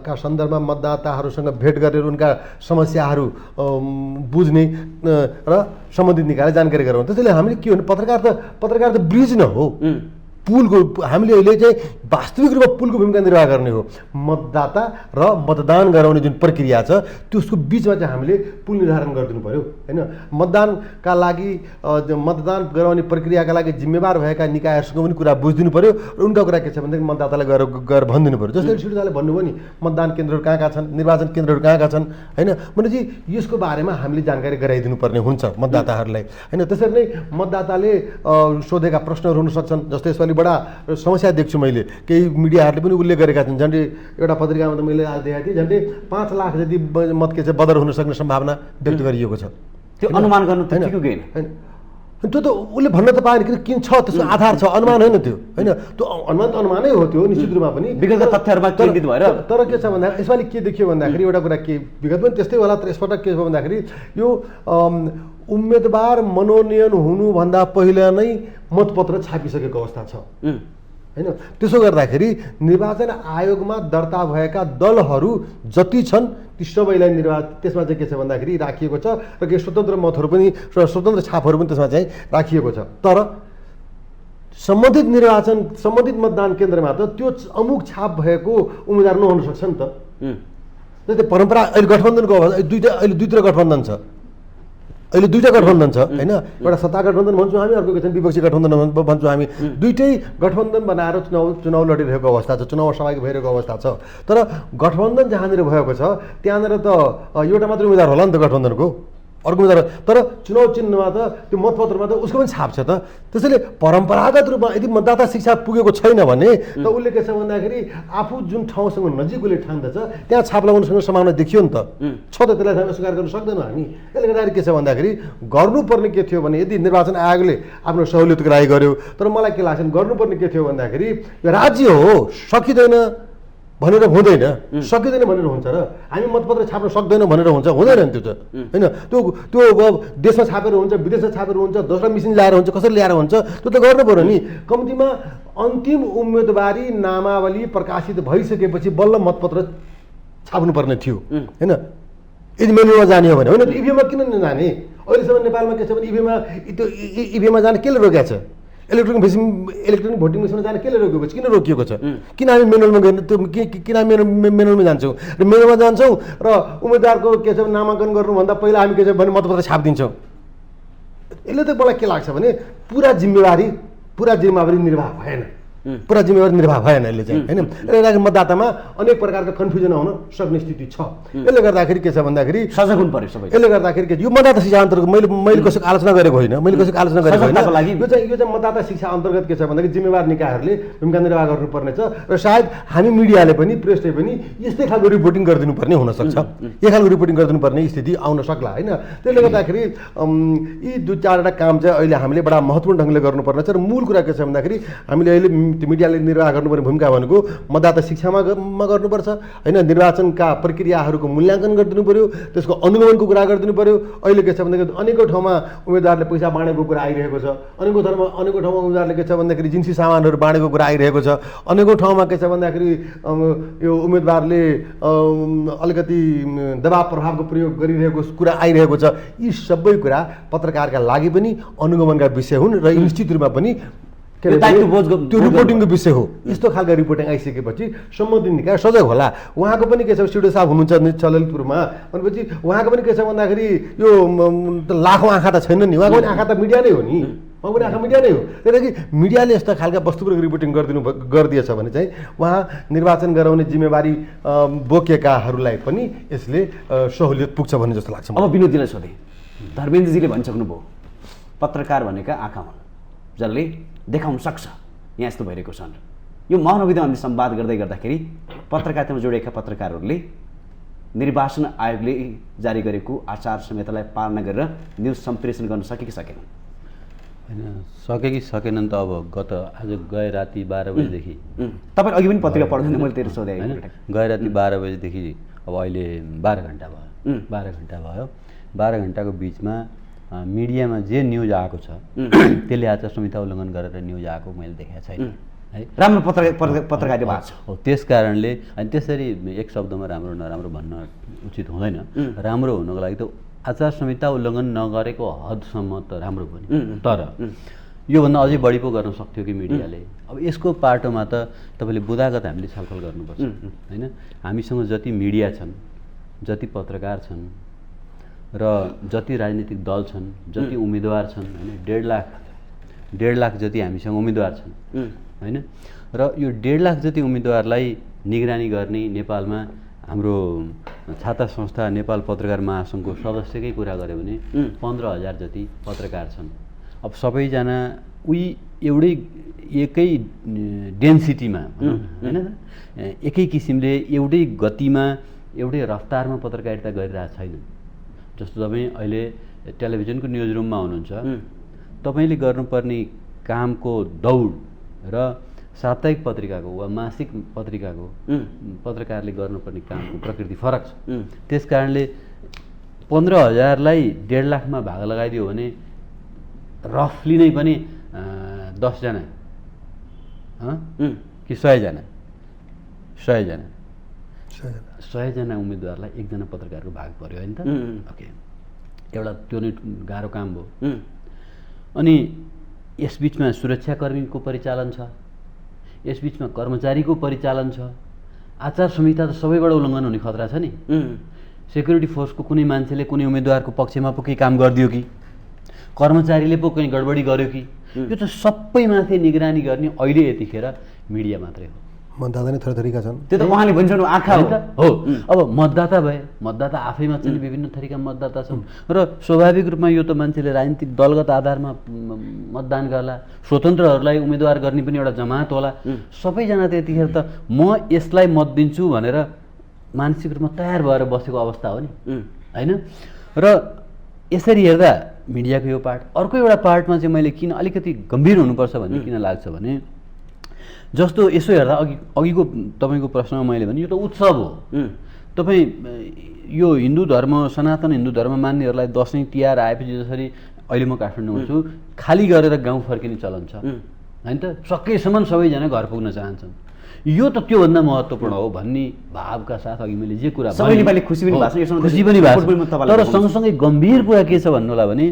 का सन्दर्भमा मतदाताहरूसँग भेट गरेर उनका समस्याहरू बुझ्ने र सम्बन्धित निकायलाई जानकारी गराउने। त्यसैले हामीले के भने पत्रकार त ब्रिज न हो, पुलको हामीले अहिले चाहिँ वास्तविक रूपमा पुलको भूमिका निर्वाह गर्ने हो। मतदाता र मतदान गराउने जुन प्रक्रिया छ त्यसको बिचमा चाहिँ हामीले पुल निर्धारण गरिदिनु पऱ्यो होइन। मतदानका लागि मतदान गराउने प्रक्रियाका लागि जिम्मेवार भएका निकायहरूसँग पनि कुरा बुझिदिनु पऱ्यो र उनका कुरा के छ भनेदेखि मतदातालाई गएर भनिदिनु पऱ्यो। जस्तै सिडुसाले भन्नुभयो नि मतदान केन्द्रहरू कहाँ छन्, निर्वाचन केन्द्रहरू कहाँ छन् होइन। भनेपछि यसको बारेमा हामीले जानकारी गराइदिनु पर्ने हुन्छ मतदाताहरूलाई होइन। त्यसरी नै मतदाताले सोधेका प्रश्नहरू हुन सक्छन्। जस्तै यसपालि बडा समस्या देख्छु मैले, केही मिडियाहरूले पनि उल्लेख गरेका छन्। झन्डै एउटा पत्रिकामा त मैले आज देखाएको थिएँ, झन्डै 5 लाख जति मत के चाहिँ बदर हुन सक्ने सम्भावना व्यक्त गरिएको छ। त्यो अनुमान गर्नु त ठिक होइन होइन, त्यो त उसले भन्न त पाएन किन छ, त्यसको आधार छ, अनुमान होइन त्यो होइन। त्यो अनुमानै हो त्यो निश्चित रूपमा पनि विगतका तथ्यहरूमा केन्द्रित भएर। तर के छ भन्दा यसपालि के देखियो भन्दाखेरि एउटा कुरा के विगत पनि त्यस्तै होला, तर यसपटक के छ भन्दाखेरि यो उम्मेदवार मनोनयन हुनुभन्दा पहिला नै मतपत्र छापिसकेको अवस्था छ। होइन। त्यसो गर्दाखेरि निर्वाचन आयोगमा दर्ता भएका दलहरू जति छन् ती सबैलाई त्यसमा चाहिँ के छ भन्दाखेरि राखिएको छ र केही स्वतन्त्र मतहरू पनि स्वतन्त्र छापहरू पनि त्यसमा चाहिँ राखिएको छ। तर सम्बन्धित मतदान केन्द्रमा त त्यो अमुक छाप भएको उम्मेदवार नहुन सक्छ नि त। जस्तै परम्परा अहिले गठबन्धनको अवस्था अहिले दुईवटा गठबन्धन छ, अहिले दुईवटा गठबन्धन छ होइन। एउटा सत्ता गठबन्धन भन्छौँ हामी, अर्को चाहिँ विपक्षी गठबन्धन भन्छौँ हामी। दुइटै गठबन्धन बनाएर चुनाव लडिरहेको अवस्था छ, चुनाव सहभागी भइरहेको अवस्था छ। तर गठबन्धन जहाँनिर भएको छ त्यहाँनिर त एउटा मात्रै उम्मेदवार होला नि त गठबन्धनको, अर्को उम्मेदवार। तर चुनाव चिन्हमा त त्यो मतपत्रमा त उसको पनि छाप छ त। त्यसैले परम्परागत रूपमा यदि मतदाता शिक्षा पुगेको छैन भने त उसले के छ भन्दाखेरि आफू जुन ठाउँसँग नजिक उसले ठान्दछ त्यहाँ छाप लगाउनुसँग सम्भावना देखियो नि त, छ त। त्यसलाई हामी स्वीकार गर्न सक्दैनौँ हामी। त्यसले गर्दाखेरि के छ भन्दाखेरि गर्नुपर्ने के थियो भने यदि निर्वाचन आयोगले आफ्नो सहुलियतको लागि गर्यो, तर मलाई के लाग्छ गर्नुपर्ने के थियो भन्दाखेरि यो राज्य हो, सकिँदैन भनेर हुँदैन, सकिँदैन भनेर हुन्छ र हामी मतपत्र छाप्न सक्दैनौँ भनेर हुँदैन नि त्यो त होइन। त्यो देशमा छापेर हुन्छ, विदेशमा छापेर हुन्छ, दोस्रो मिसिन ल्याएर हुन्छ, कसरी ल्याएर हुन्छ, त्यो त गर्नु पऱ्यो नि। कम्तीमा अन्तिम उम्मेदवारी नामावली प्रकाशित भइसकेपछि बल्ल मतपत्र छाप्नुपर्ने थियो होइन। यदि मेनुमा जाने हो भने होइन, त्यो इभिएममा किन नजाने? अहिलेसम्म नेपालमा के छ भने इभिएममा जाने केले रोकेको छ? इलेक्ट्रोनिक भोटिङ मेसिनमा जान केले रोकेको छ? किन रोकिएको छ? किन हामी मेनुअलमा गएर त्यो किन हामी मेनुअलमा जान्छौँ र मेनुमा जान्छौँ र उम्मेदवारको के छ नामाङ्कन गर्नुभन्दा पहिला हामी के छ भने मतपत्र छापिदिन्छौँ। यसले त मलाई के लाग्छ भने पुरा जिम्मेवारी निर्वाह भएन, पुरा जिम्मेवारी निर्वाह भएन यसले चाहिँ होइन। यसले गर्दाखेरि मतदातामा अनेक प्रकारका कन्फ्युजन आउन सक्ने स्थिति छ। यसले गर्दाखेरि के छ भन्दाखेरि सजग हुनु पर्यो सबै। यसले गर्दाखेरि के यो मतदाता शिक्षा अन्तर्गत मैले कसैको आलोचना गरेको होइन, यो चाहिँ मतदाता शिक्षा अन्तर्गत के छ भन्दाखेरि जिम्मेवार निकायहरूले भूमिका निर्वाह गर्नुपर्ने छ। र सायद हामी मिडियाले पनि प्रेसले पनि यस्तै खालको रिपोर्टिङ गरिदिनु पर्ने हुनसक्छ, यही खालको रिपोर्टिङ गरिदिनु पर्ने स्थिति आउन सक्ला होइन। त्यसले गर्दाखेरि यी दुई चारवटा काम चाहिँ अहिले हामीले बडा महत्त्वपूर्ण ढङ्गले गर्नुपर्ने छ। र मूल कुरा के छ भन्दाखेरि हामीले अहिले मिडियाले निर्वाह गर्नुपर्ने भूमिका भनेको मतदाता शिक्षामा गर्नुपर्छ होइन। निर्वाचनका प्रक्रियाहरूको मूल्याङ्कन गरिदिनु पर्यो, त्यसको अनुगमनको कुरा गरिदिनु पर्यो। अहिले के छ भन्दाखेरि अनेकौँ ठाउँमा उम्मेदवारले पैसा बाँडेको कुरा आइरहेको छ, अनेकौँ ठाउँमा उम्मेदवारले के छ भन्दाखेरि जिन्सी सामानहरू बाँडेको कुरा आइरहेको छ, अनेकौँ ठाउँमा के छ भन्दाखेरि यो उम्मेदवारले अलिकति दबाव प्रभावको प्रयोग गरिरहेको कुरा आइरहेको छ। यी सबै कुरा पत्रकारका लागि पनि अनुगमनका विषय हुन् र निश्चित रूपमा पनि त्यो रिपोर्टिङको विषय हो। यस्तो खालको रिपोर्टिङ आइसकेपछि सम्बन्धित निकाय सजग होला। उहाँको पनि के छ सिडिओ साहब हुनुहुन्छ ललितपुरमा भनेपछि उहाँको पनि के छ भन्दाखेरि यो लाखौँ आँखा त छैन नि, उहाँको पनि आँखा त मिडिया नै हो नि, उहाँको पनि आँखा मिडिया नै हो। त्यसले मिडियाले यस्ता खालका वस्तुपूर्वक रिपोर्टिङ गरिदिएछ भने चाहिँ उहाँ निर्वाचन गराउने जिम्मेवारी बोकेकाहरूलाई पनि यसले सहुलियत पुग्छ भन्ने जस्तो लाग्छ। अब विनोदजीलाई सोधेँ, धर्मेन्द्रजीले भनिसक्नुभयो पत्रकार भनेका आँखा हुन् जसले देखाउन सक्छ यहाँ यस्तो भइरहेको छ। यो महानविधानले संवाद गर्दै गर्दाखेरि पत्रकारितामा जोडिएका पत्रकारहरूले निर्वाचन आयोगले जारी गरेको आचार संहितालाई पालना गरेर न्युज सम्प्रेषण गर्न सके कि सकेनन्? होइन, सके कि सकेनन् त अब आज गए राति 12 बजेदेखि तपाईँ अघि पनि पत्रिका पढ्दैन मैले तेरो सोधेँ होइन, गए राति 12 बजेदेखि अब अहिले 12 घन्टा भयो, 12 घन्टा भयो। 12 घन्टाको बिचमा मिडियामा जे न्युज आएको छ त्यसले आचार संहिता उल्लङ्घन गरेर न्युज आएको मैले देखेको छैन है। राम्रो पत्रकारिता भएको छ हो, त्यस कारणले अनि त्यसरी एक शब्दमा राम्रो नराम्रो भन्न उचित हुँदैन। राम्रो हुनको लागि त आचार संहिता उल्लङ्घन नगरेको हदसम्म त राम्रो पनि, तर योभन्दा अझै बढी पो गर्न सक्थ्यो कि मिडियाले। अब यसको पाटोमा त तपाईँले बुदागत हामीले छलफल गर्नुपर्छ होइन। हामीसँग जति मिडिया छन्, जति पत्रकार छन् र जति राजनीतिक दल छन्, जति उम्मेदवार छन् होइन, 1.5 लाख जति हामीसँग उम्मेदवार छन् होइन। र यो 1.5 लाख जति उम्मेदवारलाई निगरानी गर्ने नेपालमा हाम्रो छाता संस्था नेपाल पत्रकार महासङ्घको सदस्यकै कुरा गऱ्यो भने 15,000 जति पत्रकार छन्। अब सबैजना एकै डेन्सिटीमा होइन, एकै किसिमले एउटै गतिमा एउटै रफ्तारमा पत्रकारिता गरिरहेको छैन। जस्तो तपाईँ अहिले टेलिभिजनको न्युज रुममा हुनुहुन्छ, तपाईँले गर्नुपर्ने कामको दौड र साप्ताहिक पत्रिकाको वा मासिक पत्रिकाको पत्रकारले गर्नुपर्ने कामको प्रकृति फरक छ। त्यस कारणले 15,000लाई 1.5 लाखमा भाग लगाइदियो भने रफली नै पनि 10 जना कि 100जना 100जना सही। 100जना उम्मेदवारलाई एकजना पत्रकारको भाग पर्यो होइन त ओके एउटा त्यो नै गाह्रो काम भयो अनि यसबिचमा सुरक्षाकर्मीको परिचालन छ यसबिचमा कर्मचारीको परिचालन छ आचार संहिता त सबैबाट उल्लङ्घन हुने खतरा छ नि सेक्युरिटी फोर्सको कुनै मान्छेले कुनै उम्मेदवारको पक्षमा पो केही काम गरिदियो कि कर्मचारीले पो कहीँ गडबडी गर्यो कि यो त सबैमाथि निगरानी गर्ने अहिले यतिखेर मिडिया मात्रै हो मतदाता नै थरीथरीका छन् त्यो त उहाँले भन्छन् आँखा हो हो अब मतदाता भए मतदाता आफैमा चाहिँ विभिन्न थरीका मतदाता छन् र स्वाभाविक रूपमा यो त मान्छेले राजनीतिक दलगत आधारमा मतदान गर्ला स्वतन्त्रहरूलाई उम्मेदवार गर्ने पनि एउटा जमात होला सबैजना त यतिखेर त म यसलाई मत दिन्छु भनेर मानसिक रूपमा तयार भएर बसेको अवस्था हो नि होइन र यसरी हेर्दा मिडियाको यो पार्ट अर्को एउटा पार्टमा चाहिँ मैले किन अलिकति गम्भीर हुनुपर्छ भन्ने किन लाग्छ भने जस्तो यसो हेर्दा अघिको तपाईँको प्रश्नमा मैले भने यो त उत्सव हो तपाईँ यो हिन्दू धर्म सनातन हिन्दू धर्म मान्नेहरूलाई दसैँ तिहार आएपछि जसरी अहिले म काठमाडौँ हुन्छु खाली गरेर गाउँ फर्किने चलन छ होइन त सकेसम्म सबैजना घर पुग्न चाहन्छन् यो त त्योभन्दा महत्त्वपूर्ण हो भन्ने भावका साथ अघि मैले जे कुरा खुसी पनि भएको छ तर सँगसँगै गम्भीर कुरा के छ भन्नु होला भने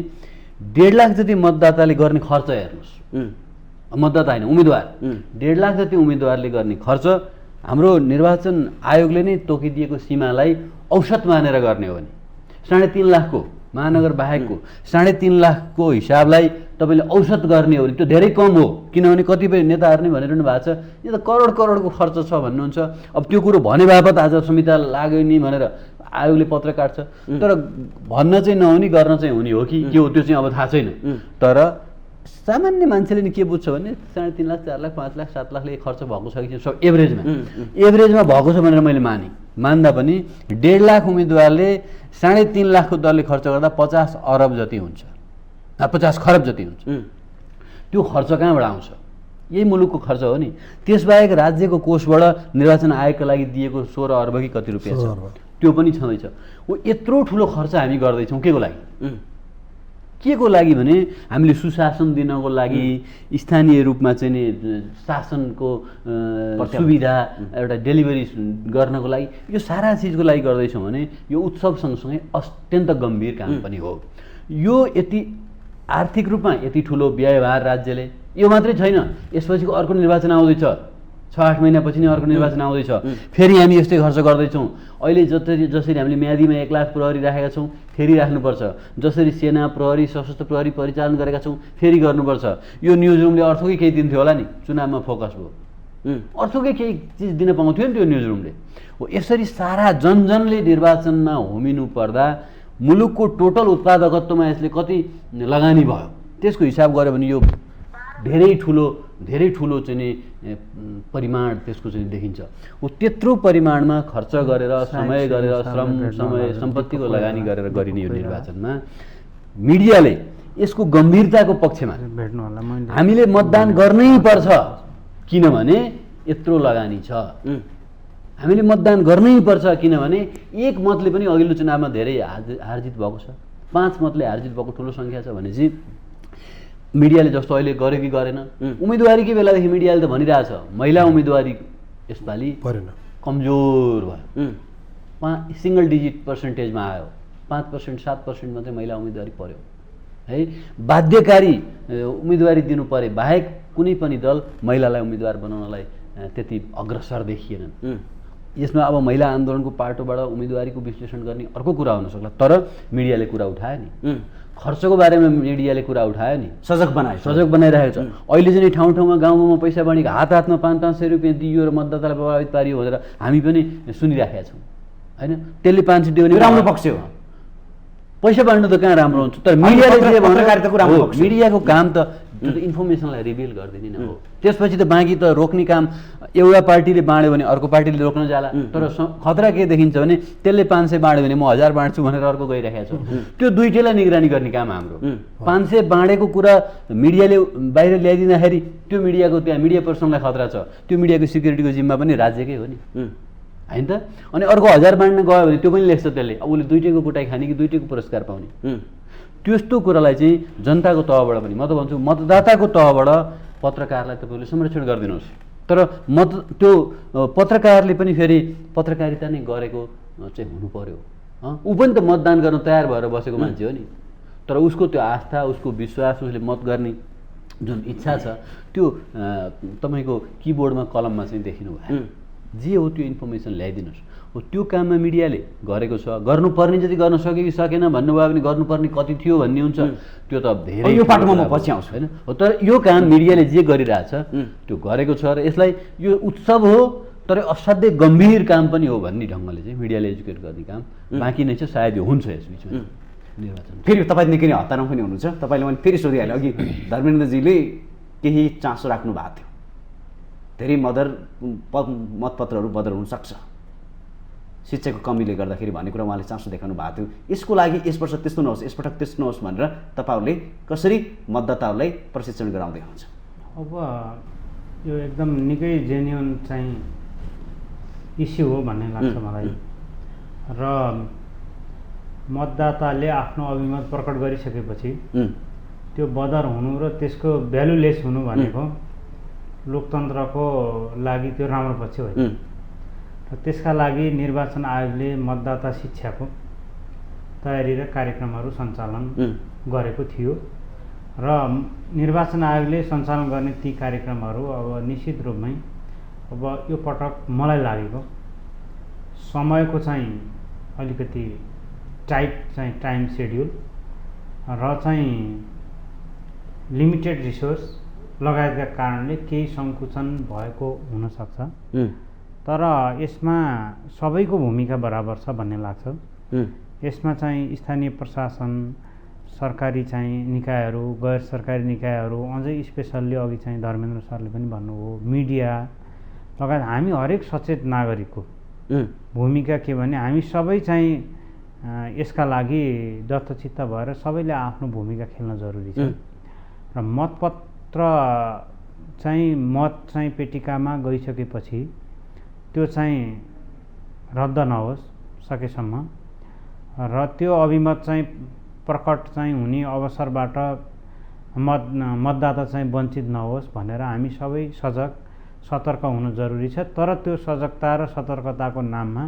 1.5 लाख जति मतदाताले गर्ने खर्च हेर्नुहोस् मतदाता होइन उम्मेदवार 1.5 लाख जति उम्मेदवारले गर्ने खर्च हाम्रो निर्वाचन आयोगले नै तोकिदिएको सीमालाई औसत मानेर गर्ने हो भने 3.5 लाखको महानगर बाहेकको 3.5 लाखको हिसाबलाई तपाईँले औसत गर्ने हो भने त्यो धेरै कम हो किनभने कतिपय नेताहरू नै भनिरहनु भएको छ यो त करोडको खर्च छ भन्नुहुन्छ अब त्यो कुरो भने बापत आचार संहिता लाग्यो नि भनेर आयोगले पत्र काट्छ तर भन्न चाहिँ नहुने गर्न चाहिँ हुने हो कि के हो त्यो चाहिँ अब थाहा छैन तर सामान्य मान्छेले नि के बुझ्छ भने 3.5 लाख 4 लाख 5 लाख 7 लाखले खर्च भएको छ कि सब एभरेजमा भएको छ भनेर मैले मान्दा पनि 1.5 लाख उम्मेदवारले 3.5 लाखको दरले खर्च गर्दा 50 अरब जति हुन्छ 50 खरब जति हुन्छ त्यो खर्च कहाँबाट आउँछ यही मुलुकको खर्च हो नि त्यसबाहेक राज्यको कोषबाट निर्वाचन आयोगका लागि दिएको 16 अर्ब कि कति रुपियाँ छ त्यो पनि छँदैछ हो यत्रो ठुलो खर्च हामी गर्दैछौँ के को लागि भने हामीले सुशासन दिनको लागि स्थानीय रूपमा चाहिँ नि शासनको सुविधा एउटा डेलिभरी गर्नको लागि यो सारा चिजको लागि गर्दैछौँ भने यो उत्सव सँगसँगै अत्यन्त गम्भीर काम पनि हो यो यति आर्थिक रूपमा यति ठुलो व्ययभार राज्यले यो मात्रै छैन यसपछिको अर्को निर्वाचन आउँदैछ 6-8 महिनापछि नै अर्को निर्वाचन आउँदैछ फेरि हामी यस्तै खर्च गर्दैछौँ अहिले जसरी हामीले म्यादीमा 1 लाख प्रहरी राखेका छौँ फेरि राख्नुपर्छ जसरी सेना प्रहरी सशस्त्र प्रहरी परिचालन गरेका छौँ फेरि गर्नुपर्छ यो न्युज रुमले अर्थकै केही दिन्थ्यो होला नि चुनावमा फोकस भयो अर्थकै केही चिज दिन पाउँथ्यो नि त्यो न्युज रुमले हो यसरी सारा जनजनले निर्वाचनमा होमिनु पर्दा मुलुकको टोटल उत्पादकत्वमा यसले कति लगानी भयो त्यसको हिसाब गर्यो भने यो धेरै ठुलो चाहिँ नि परिमाण त्यसको चाहिँ देखिन्छ हो त्यत्रो परिमाणमा खर्च गरेर समय गरेर श्रम समय सम्पत्तिको लगानी गरेर गरिने यो निर्वाचनमा मिडियाले यसको गम्भीरताको पक्षमा हामीले मतदान गर्नै पर्छ किनभने यत्रो लगानी छ हामीले मतदान गर्नै पर्छ किनभने एक मतले पनि अघिल्लो चुनावमा धेरै हारजित भएको छ 5 मतले हारजित भएको ठुलो सङ्ख्या छ भने चाहिँ मिडियाले जस्तो अहिले गर्यो कि गरेन उम्मेदवारीकै बेलादेखि मिडियाले त भनिरहेछ महिला उम्मेदवारी यसपालि कमजोर भयो सिङ्गल डिजिट पर्सेन्टेजमा आयो 5% 7% मात्रै महिला उम्मेदवारी पर्यो है बाध्यकारी उम्मेदवारी दिनु परे बाहेक कुनै पनि दल महिलालाई उम्मेदवार बनाउनलाई त्यति अग्रसर देखिएनन् यसमा अब महिला आन्दोलनको पाटोबाट उम्मेदवारीको विश्लेषण गर्ने अर्को कुरा हुन सक्ला तर मिडियाले कुरा उठायो नि खर्चको बारेमा मिडियाले कुरा उठायो नि सजग बनाइरहेको छ अहिले चाहिँ ठाउँ ठाउँमा गाउँमा पैसा बाँडेको हातमा 500 रुपियाँ दियो र मतदातालाई प्रभावित पारियो भनेर हामी पनि सुनिराखेका छौँ होइन त्यसले 500 दियो भने राम्रो पक्ष हो पैसा बाँड्नु त कहाँ राम्रो हुन्छ तर मिडियाको काम त इन्फर्मेसनलाई रिभिल गरिदिने नै हो त्यसपछि त बाँकी त रोक्ने काम एउटा पार्टीले बाँड्यो भने अर्को पार्टीले रोक्न जाला तर खतरा के देखिन्छ भने त्यसले 500 बाँड्यो भने म 1000 बाँड्छु भनेर अर्को गइरहेको छ त्यो दुईटैलाई निगरानी गर्ने काम हाम्रो 500 बाँडेको कुरा मिडियाले बाहिर ल्याइदिँदाखेरि त्यो मिडियाको त्यहाँ मिडिया पर्सनलाई खतरा छ त्यो मिडियाको सिक्युरिटीको जिम्मा पनि राज्यकै हो नि होइन त अनि अर्को 1000 बाँड्न गयो भने त्यो पनि लेख्छ त्यसले अब उसले दुईटैको कुटाइ खाने कि दुईटैको पुरस्कार पाउने त्यस्तो कुरालाई चाहिँ जनताको तहबाट पनि म त भन्छु मतदाताको तहबाट पत्रकारलाई तपाईँले संरक्षण गरिदिनुहोस्। तर त्यो पत्रकारले पनि फेरि पत्रकारिता नै गरेको चाहिँ हुनु पर्यो। ऊ पनि त मतदान गर्न तयार भएर बसेको मान्छे हो नि, तर उसको त्यो आस्था, उसको विश्वास, उसले मत गर्ने जुन इच्छा छ त्यो तपाईँको किबोर्डमा कलममा चाहिँ देखिनु भयो। जे हो त्यो इन्फर्मेसन ल्याइदिनुहोस्। हो त्यो काममा मिडियाले गरेको छ, गर्नुपर्ने जति गर्न सक्यो कि सकेन भन्नुभयो भने गर्नुपर्ने कति थियो भन्ने हुन्छ, त्यो त धेरै यो पाटोमा म पछि आउँछु होइन। हो तर यो काम मिडियाले जे गरिरहेछ त्यो गरेको छ र यसलाई यो उत्सव हो तर असाध्यै गम्भीर काम पनि हो भन्ने ढङ्गले चाहिँ मिडियाले एजुकेट गर्ने काम बाँकी नै छ। सायद यो हुन्छ यस बिचमा निर्वाचन। फेरि तपाईँ निकै नै हतारमा पनि हुनुहुन्छ। तपाईँले मैले फेरि सोधिहालेँ अघि, धर्मेन्द्रजीले केही चासो राख्नु भएको थियो, धेरै मतपत्रहरू बदर हुनसक्छ शिक्षाको कमीले गर्दाखेरि भन्ने कुरा उहाँले चासो देखाउनु भएको थियो। यसको लागि यस वर्ष त्यस्तो नहोस्, यसपटक त्यस्तो नहोस् भनेर तपाईँहरूले कसरी मतदाताहरूलाई प्रशिक्षण गराउँदै हुनुहुन्छ? अब यो एकदम निकै जेन्युन चाहिँ इस्यु हो भन्ने लाग्छ मलाई। र मतदाताले आफ्नो अभिमत प्रकट गरिसकेपछि त्यो बदर हुनु र त्यसको भ्यालुलेस हुनु भनेको लोकतन्त्रको लागि त्यो राम्रो पक्ष होइन। र त्यसका लागि निर्वाचन आयोगले मतदाता शिक्षाको तयारी र कार्यक्रमहरू सञ्चालन गरेको थियो र निर्वाचन आयोगले सञ्चालन गर्ने ती कार्यक्रमहरू अब निश्चित रूपमै अब यो पटक मलाई लागेको समयको चाहिँ अलिकति टाइट चाहिँ टाइम सेड्युल र चाहिँ लिमिटेड रिसोर्स लगायतका कारणले केही सङ्कुचन भएको हुनसक्छ। तर यसमा सबैको भूमिका बराबर छ भन्ने लाग्छ। यसमा चाहिँ स्थानीय प्रशासन, सरकारी चाहिँ निकायहरू, गैर सरकारी निकायहरू, अझै स्पेसल्ली अघि चाहिँ धर्मेन्द्र सरले पनि भन्नुभयो मिडिया लगायत हामी हरेक सचेत नागरिकको भूमिका के भने हामी सबै चाहिँ यसका लागि दत्तचित्त भएर सबैले आफ्नो भूमिका खेल्न जरुरी छ। र मतपत्र चाहिँ मत चाहिँ पेटिकामा गइसकेपछि त्यो चाहिँ रद्द नहोस् सकेसम्म र त्यो अभिमत चाहिँ प्रकट चाहिँ हुने अवसरबाट मतदाता चाहिँ वञ्चित नहोस् भनेर हामी सबै सजग सतर्क हुनु जरुरी छ। तर त्यो सजगता र सतर्कताको नाममा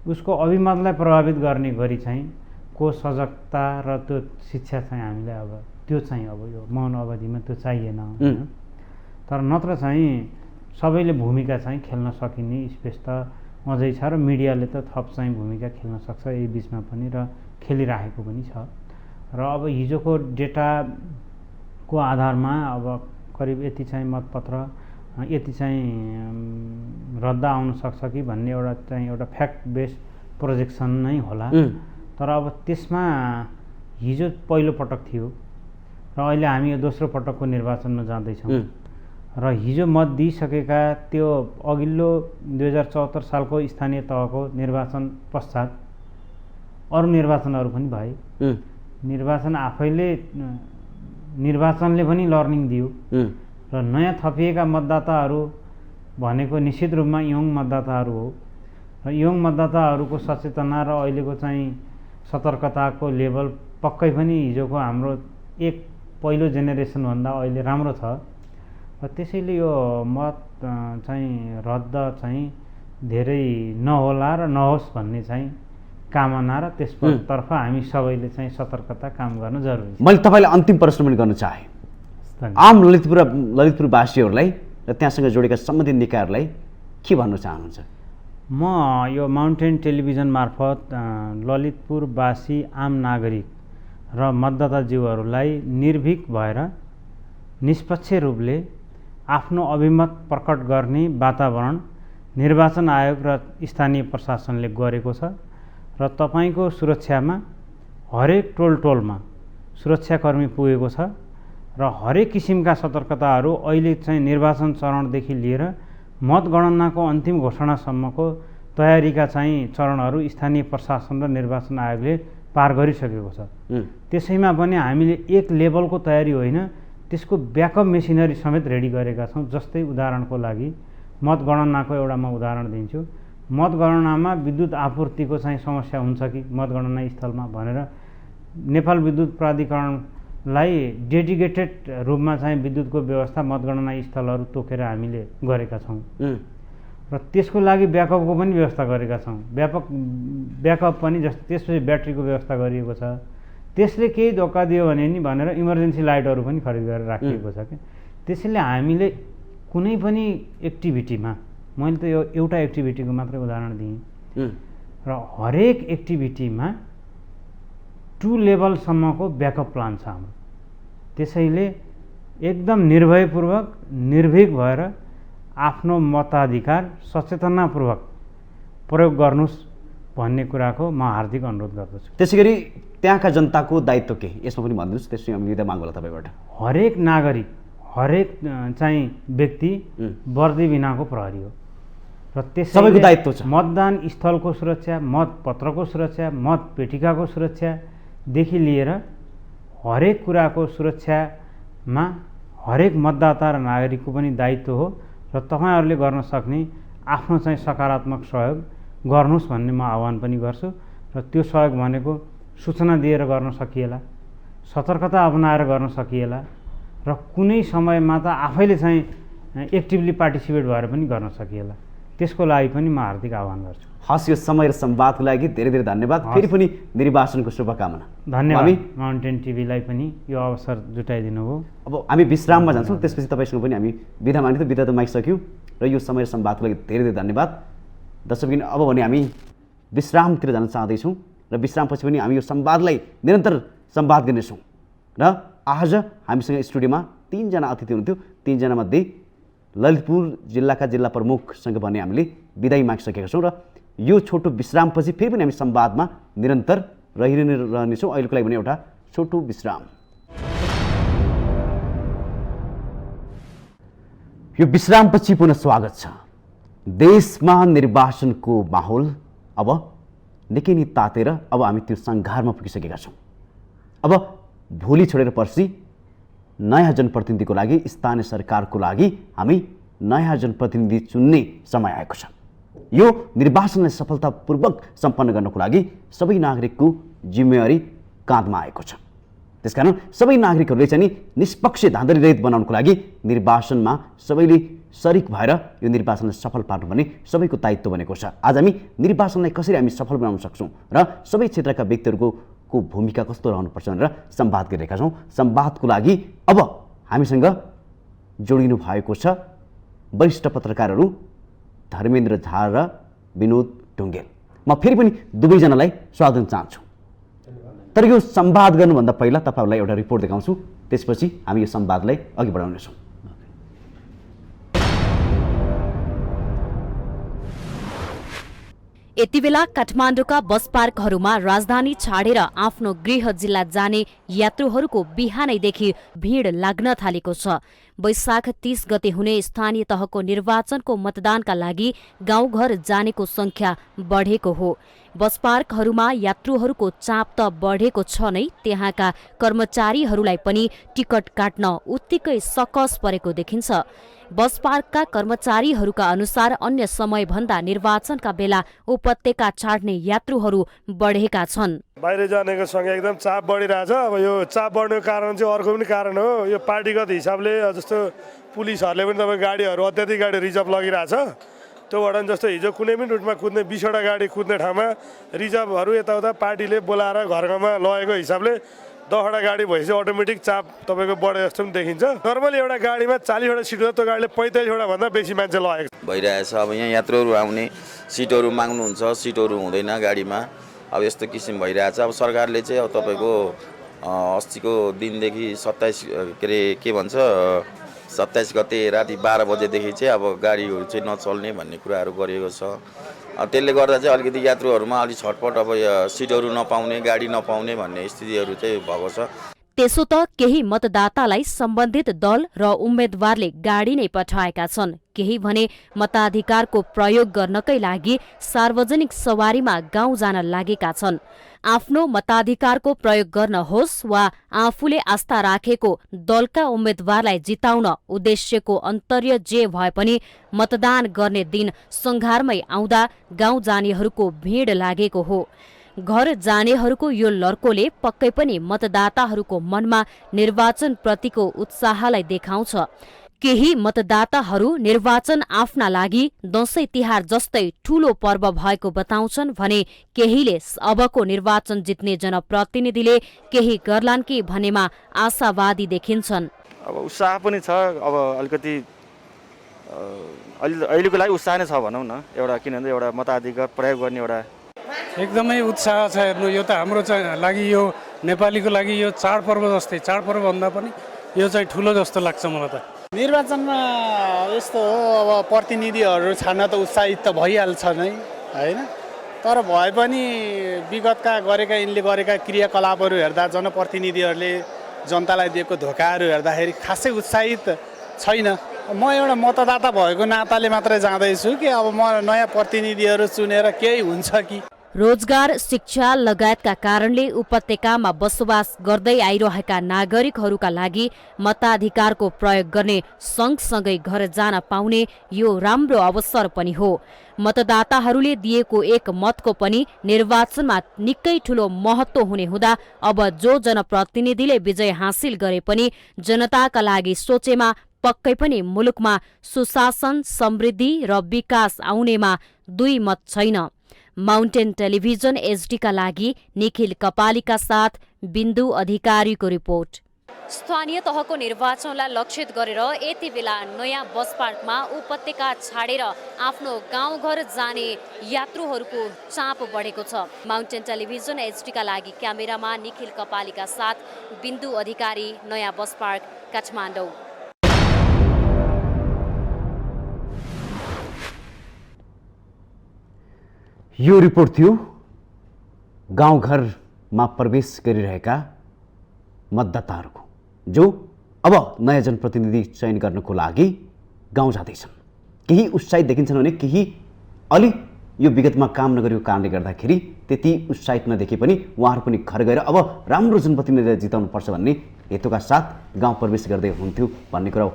उसको अभिमतलाई प्रभावित गर्ने गरी चाहिँ को सजगता र त्यो शिक्षा चाहिँ हामीलाई अब त्यो चाहिँ अब यो मौन अवधिमा त्यो चाहिएन। तर नत्र चाहिँ सबैले भूमिका चाहिँ खेल्न सकिने स्पेस त अझै छ र मिडियाले त थप चाहिँ भूमिका खेल्न सक्छ यही बिचमा पनि र खेलिराखेको पनि छ। र अब हिजोको डेटाको आधारमा अब करिब यति चाहिँ मतपत्र यति चाहिँ रद्द आउन सक्छ कि भन्ने एउटा फ्याक्ट बेस्ड प्रोजेक्सन नै होला। तर अब त्यसमा हिजो पहिलो पटक थियो र अहिले हामी यो दोस्रो पटकको निर्वाचनमा जाँदैछौँ र हिजो मत दिइसकेका त्यो अघिल्लो 2074 सालको स्थानीय तहको निर्वाचन पश्चात अरू निर्वाचनहरू पनि भए। निर्वाचन आफैले निर्वाचनले पनि लर्निङ दियो र नयाँ थपिएका मतदाताहरू भनेको निश्चित रूपमा यङ मतदाताहरू हो र यङ मतदाताहरूको सचेतना र अहिलेको चाहिँ सतर्कताको लेभल पक्कै पनि हिजोको हाम्रो एक पहिलो जेनेरेसनभन्दा अहिले राम्रो छ। र त्यसैले यो मत चाहिँ रद्द चाहिँ धेरै नहोला र नहोस् भन्ने चाहिँ कामना र त्यसतर्फ हामी सबैले चाहिँ सतर्कता काम गर्न जरुरी छ। मैले तपाईँलाई अन्तिम प्रश्न पनि गर्न चाहे। आम ललितपुरवासीहरूलाई र त्यहाँसँग जोडेका सम्बन्धित निकायहरूलाई के भन्न चाहनुहुन्छ? म यो माउन्टेन टेलिभिजन मार्फत ललितपुरवासी आम नागरिक र मतदाताज्यूहरूलाई निर्भीक भएर निष्पक्ष रूपले आफ्नो अभिमत प्रकट गर्ने वातावरण निर्वाचन आयोग र स्थानीय प्रशासनले गरेको छ र तपाईको सुरक्षामा हरेक टोलमा सुरक्षाकर्मी पुगेको छ र हरेक किसिमका सतर्कताहरू अहिले चाहिँ निर्वाचन चरणदेखि लिएर मतगणनाको अन्तिम घोषणासम्मको तयारीका चाहिँ चरणहरू स्थानीय प्रशासन र निर्वाचन आयोगले पार गरिसकेको छ। त्यसैमा पनि हामीले एक लेभलको तयारी होइन त्यसको ब्याकअप मेसिनरी समेत रेडी गरेका छौँ। जस्तै उदाहरणको लागि मतगणनाको एउटा म उदाहरण दिन्छु। मतगणनामा विद्युत आपूर्तिको चाहिँ समस्या हुन्छ कि मतगणना स्थलमा भनेर नेपाल विद्युत प्राधिकरण लाई डेडिकेटेड रूपमा चाहिँ विद्युतको व्यवस्था मतगणना स्थलहरू तोकेर हामीले गरेका छौँ र त्यसको लागि ब्याकअपको पनि व्यवस्था गरेका छौँ। ब्याकअप पनि जस्तो त्यसपछि ब्याट्रीको व्यवस्था गरिएको छ। त्यसले केही धोका दियो भने नि भनेर इमर्जेन्सी लाइटहरू पनि खरिद गरेर राखिएको छ क्या। त्यसैले हामीले कुनै पनि एक्टिभिटीमा, मैले त यो एउटा एक्टिभिटीको मात्रै उदाहरण दिएँ, र हरेक एक्टिभिटीमा 2 लेभलसम्मको ब्याकअप प्लान छ हाम्रो। त्यसैले एकदम निर्भयपूर्वक निर्भीक भएर आफ्नो मताधिकार सचेतनापूर्वक प्रयोग गर्नुहोस् भन्ने कुराको म हार्दिक अनुरोध गर्दछु। त्यसै गरी त्यहाँका जनताको दायित्व के यसमा पनि भनिदिनुहोस्, त्यसरी हामी लिँदा माग होला तपाईँबाट। हरेक नागरिक, हरेक चाहिँ व्यक्ति वर्दी बिनाको प्रहरी हो र सबैको दायित्व छ। मतदान स्थलको सुरक्षा, मतपत्रको सुरक्षा, मत पेटिकाको सुरक्षादेखि लिएर हरेक कुराको सुरक्षामा हरेक मतदाता र नागरिकको पनि दायित्व हो र तपाईँहरूले गर्न सक्ने आफ्नो चाहिँ सकारात्मक सहयोग गर्नुहोस् भन्ने म आह्वान पनि गर्छु। र त्यो सहयोग भनेको सूचना दिएर गर्न सकिएला, सतर्कता अपनाएर गर्न सकिएला र कुनै समयमा त आफैले चाहिँ एक्टिभली पार्टिसिपेट भएर पनि गर्न सकिएला। त्यसको लागि पनि म हार्दिक आह्वान गर्छु। हस्, यो समय र संवादको लागि धेरै धेरै धन्यवाद। फेरि पनि निर्वाचनको शुभकामना। धन्यवाद माउन्टेन टिभीलाई पनि यो अवसर जुटाइदिनु हो। अब हामी विश्राममा जान्छौँ, त्यसपछि तपाईँसँग पनि हामी बिदा माग्ने त बिदा त मागिसक्यौँ र यो समय र संवादको लागि धेरै धेरै धन्यवाद। दर्शकबिन, अब भने हामी विश्रामतिर जान चाहँदैछौँ र विश्रामपछि पनि हामी यो संवादलाई निरन्तर संवाद गर्नेछौँ। र आज हामीसँग स्टुडियोमा 3 जना अतिथि हुनुहुन्थ्यो। 3 जनामध्ये ललितपुर जिल्लाका जिल्ला प्रमुखसँग भने हामीले बिदाई मागिसकेका छौँ र यो छोटो विश्रामपछि फेरि पनि हामी संवादमा निरन्तर रहनेछौँ। अहिलेको लागि भने एउटा छोटो विश्राम। यो विश्रामपछि पुनः स्वागत छ। देशमा निर्वाचनको माहौल अब निकै नै तातेर अब हामी त्यो सङ्घारमा पुगिसकेका छौँ। अब भोलि छोडेर पर्सि नयाँ जनप्रतिनिधिको लागि, स्थानीय सरकारको लागि हामी नयाँ जनप्रतिनिधि चुन्ने समय आएको छ। यो निर्वाचनलाई सफलतापूर्वक सम्पन्न गर्नको लागि सबै नागरिकको जिम्मेवारी काँधमा आएको छ। त्यसकारण सबै नागरिकहरूले चाहिँ निष्पक्ष धाँधलीरहित बनाउनको लागि निर्वाचनमा सबैले सरिक भएर यो निर्वाचनलाई सफल पार्नुपर्ने सबैको दायित्व बनेको छ। आज हामी निर्वाचनलाई कसरी हामी सफल बनाउन सक्छौँ र सबै क्षेत्रका व्यक्तिहरूको भूमिका कस्तो रहनुपर्छ भनेर संवाद गरिरहेका छौँ। संवादको लागि अब हामीसँग जोडिनु भएको छ वरिष्ठ पत्रकारहरू धर्मेन्द्र झा र विनोद ढुङ्गेल। म फेरि पनि दुवैजनालाई स्वागत चाहन्छु। तर यो संवाद गर्नुभन्दा पहिला तपाईँहरूलाई एउटा रिपोर्ट देखाउँछु, त्यसपछि हामी यो संवादलाई अघि बढाउनेछौँ। यति बेला काठमाडौँका बस पार्कहरूमा राजधानी छाडेर आफ्नो गृह जिल्ला जाने यात्रुहरूको बिहानैदेखि भिड लाग्न थालेको छ। वैशाख 30 गते हुने स्थानीय तहको निर्वाचनको मतदानका लागि गाउँघर जानेको संख्या बढेको हो। बस पार्कहरूमा यात्रुहरूको चाप त बढेको छ नै, त्यहाँका कर्मचारीहरूलाई पनि टिकट काट्न उत्तिकै सकस परेको देखिन्छ। बस पार्कका कर्मचारीहरूका अनुसार अन्य समयभन्दा निर्वाचनका बेला उपत्यका छाड्ने यात्रुहरू बढेका छन्। बाहिर जानेको संख्या एकदम चाप बढिरहेछ। अब यो चाप बढ्नुको कारण चाहिँ अर्को पनि कारण हो। यो पार्टीगत हिसाबले जस्तो पुलिसहरूले पनि तपाईँ गाडीहरू अत्याधिक गाडी रिजर्भ लगिरहेछ। त्यो भएर जस्तो हिजो कुनै पनि रुटमा कुद्ने 20वटा गाडी कुद्ने ठाउँमा रिजर्भहरू यताउता पार्टीले बोलाएर घरमा लगेको हिसाबले 10वटा गाडी भएपछि अटोमेटिक चाप तपाईँको बढे जस्तो पनि देखिन्छ। नर्मली एउटा गाडीमा 40वटा सिट हुँदा त्यो गाडीले 45वटा भन्दा बेसी मान्छे लगेको भइरहेछ। अब यहाँ यात्रुहरू आउने सिटहरू माग्नुहुन्छ, सिटहरू हुँदैन गाडीमा। अब यस्तो किसिम भइरहेछ। अब सरकारले चाहिँ अब तपाईँको अस्तिको दिनदेखि 27 गते राति 12 बजेदेखि चाहिँ अब गाडीहरू चाहिँ नचल्ने भन्ने कुराहरू गरिएको छ। त्यसले गर्दा चाहिँ अलिकति यात्रुहरूमा अलिक छटपट, अब सिटहरू नपाउने, गाडी नपाउने भन्ने स्थितिहरू चाहिँ भएको छ। त्यसो त केही मतदातालाई सम्बन्धित दल र उम्मेद्वारले गाडी नै पठाएका छन्। केही भने मताधिकारको प्रयोग गर्नकै लागि सार्वजनिक सवारीमा गाउँ जान लागेका छन्। आफ्नो मताधिकारको प्रयोग गर्न होस् वा आफूले आस्था राखेको दलका उम्मेद्वारलाई जिताउन उद्देश्यको अन्तर्य जे भए पनि मतदान गर्ने दिन सङ्घारमै आउँदा गाउँ जानेहरूको भिड लागेको हो। घर जानेहरूको यो लर्कोले पक्कै पनि मतदाताहरूको मनमा निर्वाचनप्रतिको उत्साहलाई देखाउँछ। केही मतदाताहरू निर्वाचन आफ्ना लागि दशैं तिहार जस्तै ठूलो पर्व भएको बताउँछन् भने केहीले अबको निर्वाचन जित्ने जनप्रतिनिधिले केही गर्लान् कि भन्नेमा आशावादी देखिन्छन्। अब उत्साह पनि छ, अब अलिकति अहिलेको लागि उत्साह नै छ भनौँ न। एउटा किनभने एउटा मताधिकार प्रयोग गर्ने एउटा एकदमै उत्साह छ। हेर्नु, यो त हाम्रो लागि, यो नेपालीको लागि यो चाडपर्व जस्तै, चाडपर्वभन्दा पनि यो चाहिँ ठुलो जस्तो लाग्छ मलाई त। निर्वाचनमा यस्तो हो, अब प्रतिनिधिहरू छान्न त उत्साहित त भइहाल्छ नै होइन, तर भए पनि विगतका यिनले गरेका क्रियाकलापहरू हेर्दा जनप्रतिनिधिहरूले जनतालाई दिएको धोकाहरू हेर्दाखेरि खासै उत्साहित छैन। म एउटा मतदाता भएको नाताले मात्रै जाँदैछु कि अब म नयाँ प्रतिनिधिहरू चुनेर केही हुन्छ कि। रोजगार, शिक्षा लगायतका कारणले उपत्यकामा बसोबास गर्दै आइरहेका नागरिकहरूका लागि मताधिकारको प्रयोग गर्ने सँगसँगै घर जान पाउने यो राम्रो अवसर पनि हो। मतदाताहरूले दिएको एक मतको पनि निर्वाचनमा निकै ठूलो महत्त्व हुने हुँदा अब जो जनप्रतिनिधिले विजय हासिल गरे पनि जनताका लागि सोचेमा पक्कै पनि मुलुकमा सुशासन, समृद्धि र विकास आउनेमा दुई मत छैन। माउन्टेन टेलिभिजन एचडीका लागि निखिल कपालीका साथ बिन्दु अधिकारीको रिपोर्ट। स्थानीय तहको निर्वाचनलाई लक्षित गरेर यति बेला नयाँ बस पार्कमा उपत्यका छाडेर आफ्नो गाउँघर जाने यात्रुहरूको चाप बढेको छ। माउन्टेन टेलिभिजन एचडीका लागि क्यामेरामा निखिल कपालीका साथ बिन्दु अधिकारी, नयाँ बस पार्क, काठमाडौँ। यो रिपोर्ट थियो गाउँघरमा प्रवेश गरिरहेका मतदाताहरूको, जो अब नयाँ जनप्रतिनिधि चयन गर्नको लागि गाउँ जाँदैछन्। केही उत्साहित देखिन्छन् भने केही अलि यो विगतमा काम नगरेको कारणले गर्दाखेरि त्यति उत्साहित नदेखे पनि उहाँहरू पनि घर गएर अब राम्रो जनप्रतिनिधिलाई जिताउनुपर्छ भन्ने हेतुका साथ गाउँ प्रवेश गर्दै हुन्थ्यो भन्ने कुरा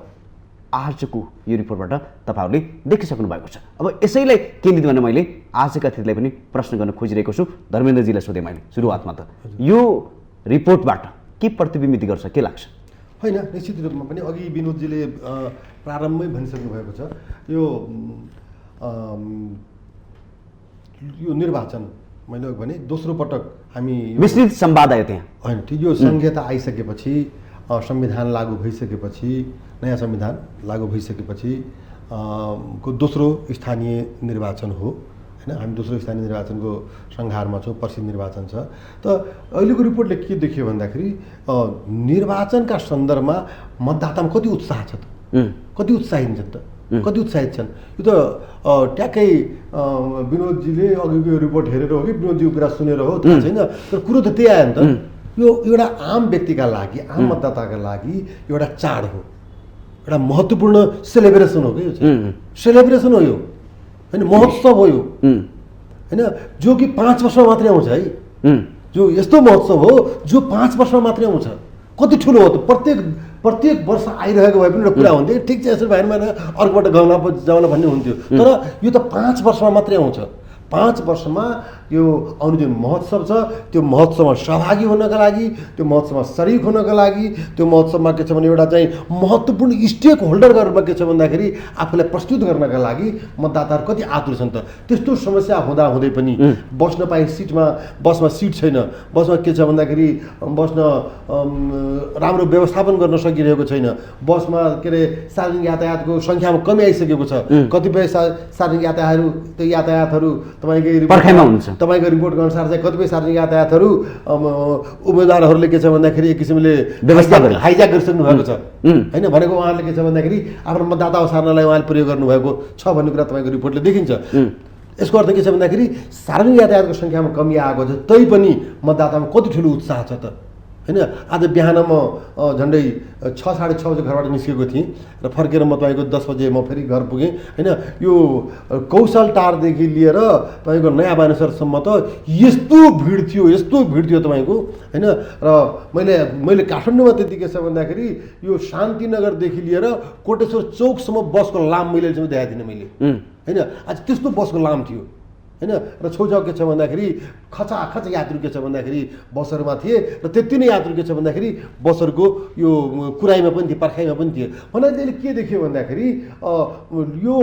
आजको यो रिपोर्टबाट तपाईँहरूले देखिसक्नु भएको छ। अब यसैलाई केन्द्रित गर्न मैले आजका अतिथिलाई पनि प्रश्न गर्न खोजिरहेको छु। धर्मेन्द्रजीलाई सोधेँ मैले सुरुवातमा त यो रिपोर्टबाट के प्रतिबिम्बित गर्छ, के लाग्छ? होइन, निश्चित रूपमा पनि अघि विनोदजीले प्रारम्भमै भनिसक्नु भएको छ। यो निर्वाचन मैले भने दोस्रो पटक हामी विस्तृत संवाद आयो त्यहाँ होइन, ठिक। यो संहिता आइसकेपछि, संविधान लागू भइसकेपछि, नयाँ संविधान लागू भइसकेपछि को दोस्रो स्थानीय निर्वाचन हो होइन। हामी दोस्रो स्थानीय निर्वाचनको संघारमा छौँ, पछि निर्वाचन छ। त अहिलेको रिपोर्टले के देखियो भन्दाखेरि निर्वाचनका सन्दर्भमा मतदातामा कति उत्साह छ त, कति उत्साहित छन् त, कति उत्साहित छन्। यो त ट्याक्कै विनोदजीले अघिको यो रिपोर्ट हेरेर हो कि विनोदजीको कुरा सुनेर हो थाहा छैन, तर कुरो त त्यही आयो नि त। यो एउटा आम व्यक्तिका लागि, आम मतदाताका लागि एउटा चाड हो, एउटा महत्त्वपूर्ण सेलिब्रेसन हो कि यो चाहिँ, सेलिब्रेसन हो यो होइन, महोत्सव हो यो होइन, जो कि 5 वर्षमा मात्रै आउँछ है। जो यस्तो महोत्सव हो जो 5 वर्षमा मात्रै आउँछ। कति ठुलो हो त, प्रत्येक वर्ष आइरहेको भए पनि एउटा कुरा हुन्थ्यो, ठिक छ यसो भएन भने अर्कोबाट जाउँला भन्ने हुन्थ्यो। तर यो त 5 वर्षमा मात्रै आउँछ। 5 वर्षमा यो आउने जुन महोत्सव छ त्यो महोत्सवमा सहभागी हुनका लागि, त्यो महोत्सवमा सरिक हुनका लागि, त्यो महोत्सवमा के छ भने एउटा चाहिँ महत्त्वपूर्ण स्टेक होल्डरका रूपमा के छ भन्दाखेरि आफूलाई प्रस्तुत गर्नका लागि मतदाताहरू कति आतुर छन् त। त्यस्तो समस्या हुँदै पनि बस्न पाए बसमा सिट छैन, बसमा के छ भन्दाखेरि बस्न राम्रो व्यवस्थापन गर्न सकिरहेको छैन, बसमा के अरे सार्वजनिक यातायातको सङ्ख्यामा कमी आइसकेको छ। कतिपय सार्वजनिक यातायातहरू तपाईँको रिपोर्टको अनुसार चाहिँ कतिपय सार्वजनिक यातायातहरू उम्मेदवारहरूले के छ भन्दाखेरि एक किसिमले हाइज्याक गरिसक्नु भएको छ होइन। भनेको उहाँहरूले के छ भन्दाखेरि आफ्नो मतदाता ओसार्नलाई उहाँले प्रयोग गर्नुभएको छ भन्ने कुरा तपाईँको रिपोर्टले देखिन्छ। यसको अर्थ के छ भन्दाखेरि सार्वजनिक यातायातको सङ्ख्यामा कमी आएको छ, तैपनि मतदातामा कति ठुलो उत्साह छ त होइन। आज बिहान म झन्डै 6 साढे 6 बजे घरबाट निस्केको थिएँ र फर्केर म तपाईँको 10 बजे म फेरि घर पुगेँ होइन। यो कौशल टारदेखि लिएर तपाईँको नयाँ बानेश्वरसम्म त यस्तो भिड थियो तपाईँको होइन। र मैले काठमाडौँमा त्यति के छ भन्दाखेरि यो शान्तिनगरदेखि लिएर कोटेश्वर चौकसम्म बसको लाम मैले देखाएको थिइनँ मैले होइन। आज त्यस्तो बसको लाम थियो होइन। र छेउछाउ के छ भन्दाखेरि खचाखच यात्रु के छ भन्दाखेरि बसहरूमा थिए र त्यति नै यात्रु के छ भन्दाखेरि बसहरूको यो कुराइमा पनि थिए, पर्खाइमा पनि थिए। भन्नाले के देखियो भन्दाखेरि यो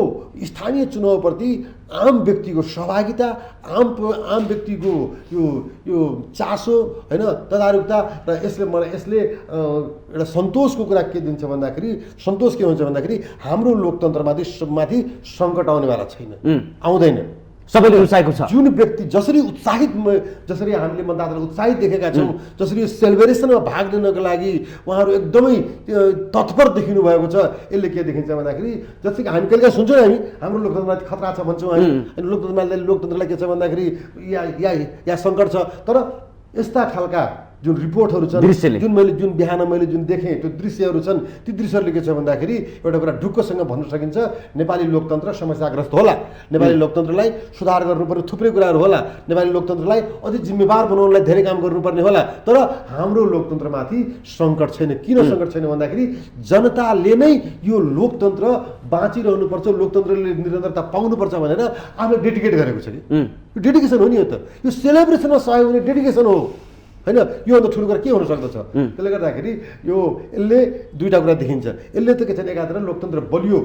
स्थानीय चुनावप्रति आम व्यक्तिको सहभागिता, आम व्यक्तिको यो चासो होइन, तदारुकता र यसले एउटा सन्तोषको कुरा के दिन्छ भन्दाखेरि, सन्तोष के हुन्छ भन्दाखेरि हाम्रो लोकतन्त्रमाथि सङ्कट आउनेवाला छैन, आउँदैन। सबैले रुचाएको छ। जुन व्यक्ति जसरी हामीले मतदातालाई उत्साहित देखेका छौँ, जसरी यो सेलिब्रेसनमा भाग लिनको लागि उहाँहरू एकदमै तत्पर देखिनु भएको छ, यसले के देखिन्छ भन्दाखेरि जस्तै कि हामी कहिलेकाहीँ सुन्छौँ हाम्रो लोकतन्त्रमाथि खतरा छ भन्छौँ हामी, अनि लोकतन्त्रलाई के छ भन्दाखेरि या सङ्कट छ। तर यस्ता खालका जुन रिपोर्टहरू छन्, जुन बिहान मैले जुन देखेँ त्यो दृश्यहरू छन्, ती दृश्यहरूले के छ भन्दाखेरि एउटा कुरा ढुक्कसँग भन्न सकिन्छ, नेपाली लोकतन्त्र समस्याग्रस्त होला, नेपाली लोकतन्त्रलाई सुधार गर्नुपर्ने थुप्रै कुराहरू होला, नेपाली लोकतन्त्रलाई अझै जिम्मेवार बनाउनलाई धेरै काम गर्नुपर्ने होला। तर हाम्रो लोकतन्त्रमाथि सङ्कट छैन। किन सङ्कट छैन भन्दाखेरि जनताले नै यो लोकतन्त्र बाँचिरहनुपर्छ, लोकतन्त्रले निरन्तरता पाउनुपर्छ भनेर आफूले डेडिकेट गरेको छ कि डेडिकेसन हो नि यो त। यो सेलिब्रेसनमा सहयोग हुने डेडिकेसन हो होइन। योभन्दा ठुलो कुरा के हुन सक्दछ? त्यसले गर्दाखेरि यसले दुईवटा कुरा देखिन्छ। यसले त के छ, एकातिर लोकतन्त्र बलियो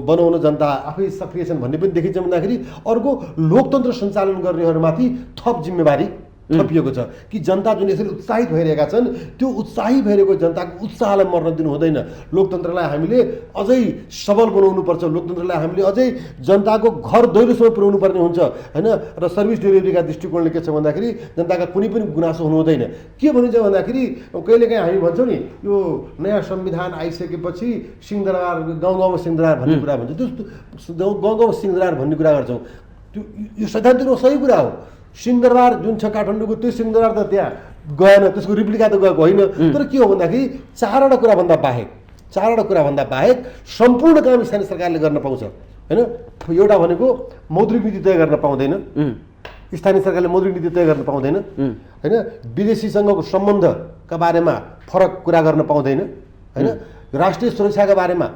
बनाउन जनता आफै सक्रिय छन् भन्ने पनि देखिन्छ भन्दाखेरि अर्को लोकतन्त्र सञ्चालन गर्नेहरूमाथि थप जिम्मेवारी थपिएको छ कि जनता जुन यसरी उत्साहित भइरहेका छन्, त्यो उत्साही भइरहेको जनताको उत्साहलाई मर्न दिनु हुँदैन। लोकतन्त्रलाई हामीले अझै सबल बनाउनुपर्छ, लोकतन्त्रलाई हामीले अझै जनताको घर दैलोसम्म पुर्याउनु पर्ने हुन्छ होइन। र सर्भिस डेलिभरीका दृष्टिकोणले के छ भन्दाखेरि जनताका कुनै पनि गुनासो हुनु हुँदैन। के भनिन्छ भन्दाखेरि कहिलेकाहीँ हामी भन्छौँ नि यो नयाँ संविधान आइसकेपछि सिंहदरबार गाउँ सिंहदरबार भन्ने कुरा भन्छ, त्यो गाउँ सिंहदरबार भन्ने कुरा गर्छौँ। त्यो यो सैद्धान्तिक सही कुरा हो। सिंहदरबार जुन छ काठमाडौँको, त्यो सिंहदरबार त त्यहाँ गएन, त्यसको रिप्लिका त गएको होइन। तर के हो भन्दाखेरि चारवटा कुराभन्दा बाहेक सम्पूर्ण काम स्थानीय सरकारले गर्न पाउँछ होइन। एउटा भनेको मौद्रिक नीति तय गर्न पाउँदैन, स्थानीय सरकारले मौद्रिक नीति तय गर्न पाउँदैन होइन। विदेशीसँगको सम्बन्धका बारेमा फरक कुरा गर्न पाउँदैन होइन। राष्ट्रिय सुरक्षाका बारेमा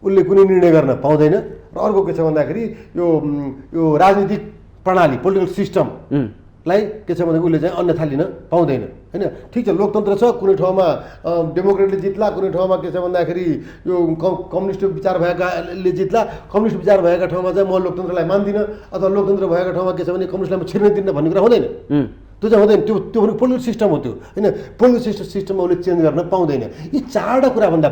उसले कुनै निर्णय गर्न पाउँदैन। र अर्को के छ भन्दाखेरि यो राजनीतिक प्रणाली, पोलिटिकल सिस्टमलाई के छ भने उसले चाहिँ अन्यथा लिन पाउँदैन होइन। ठिक छ, लोकतन्त्र छ, कुनै ठाउँमा डेमोक्रेटले जित्ला, कुनै ठाउँमा के छ भन्दाखेरि यो कम्युनिस्ट विचार भएकाले जित्ला। कम्युनिस्ट विचार भएका ठाउँमा चाहिँ म लोकतन्त्रलाई मान्दिनँ, अथवा लोकतन्त्र भएका ठाउँमा के छ भने कम्युनिस्टलाई छिर्न दिन्न भन्ने कुरा हुँदैन। त्यो चाहिँ हुँदैन। त्यो भनेको पोलिटिकल सिस्टम हो त्यो होइन। पोलिटिकल सिस्टममा उसले चेन्ज गर्न पाउँदैन। यी चारवटा कुराभन्दा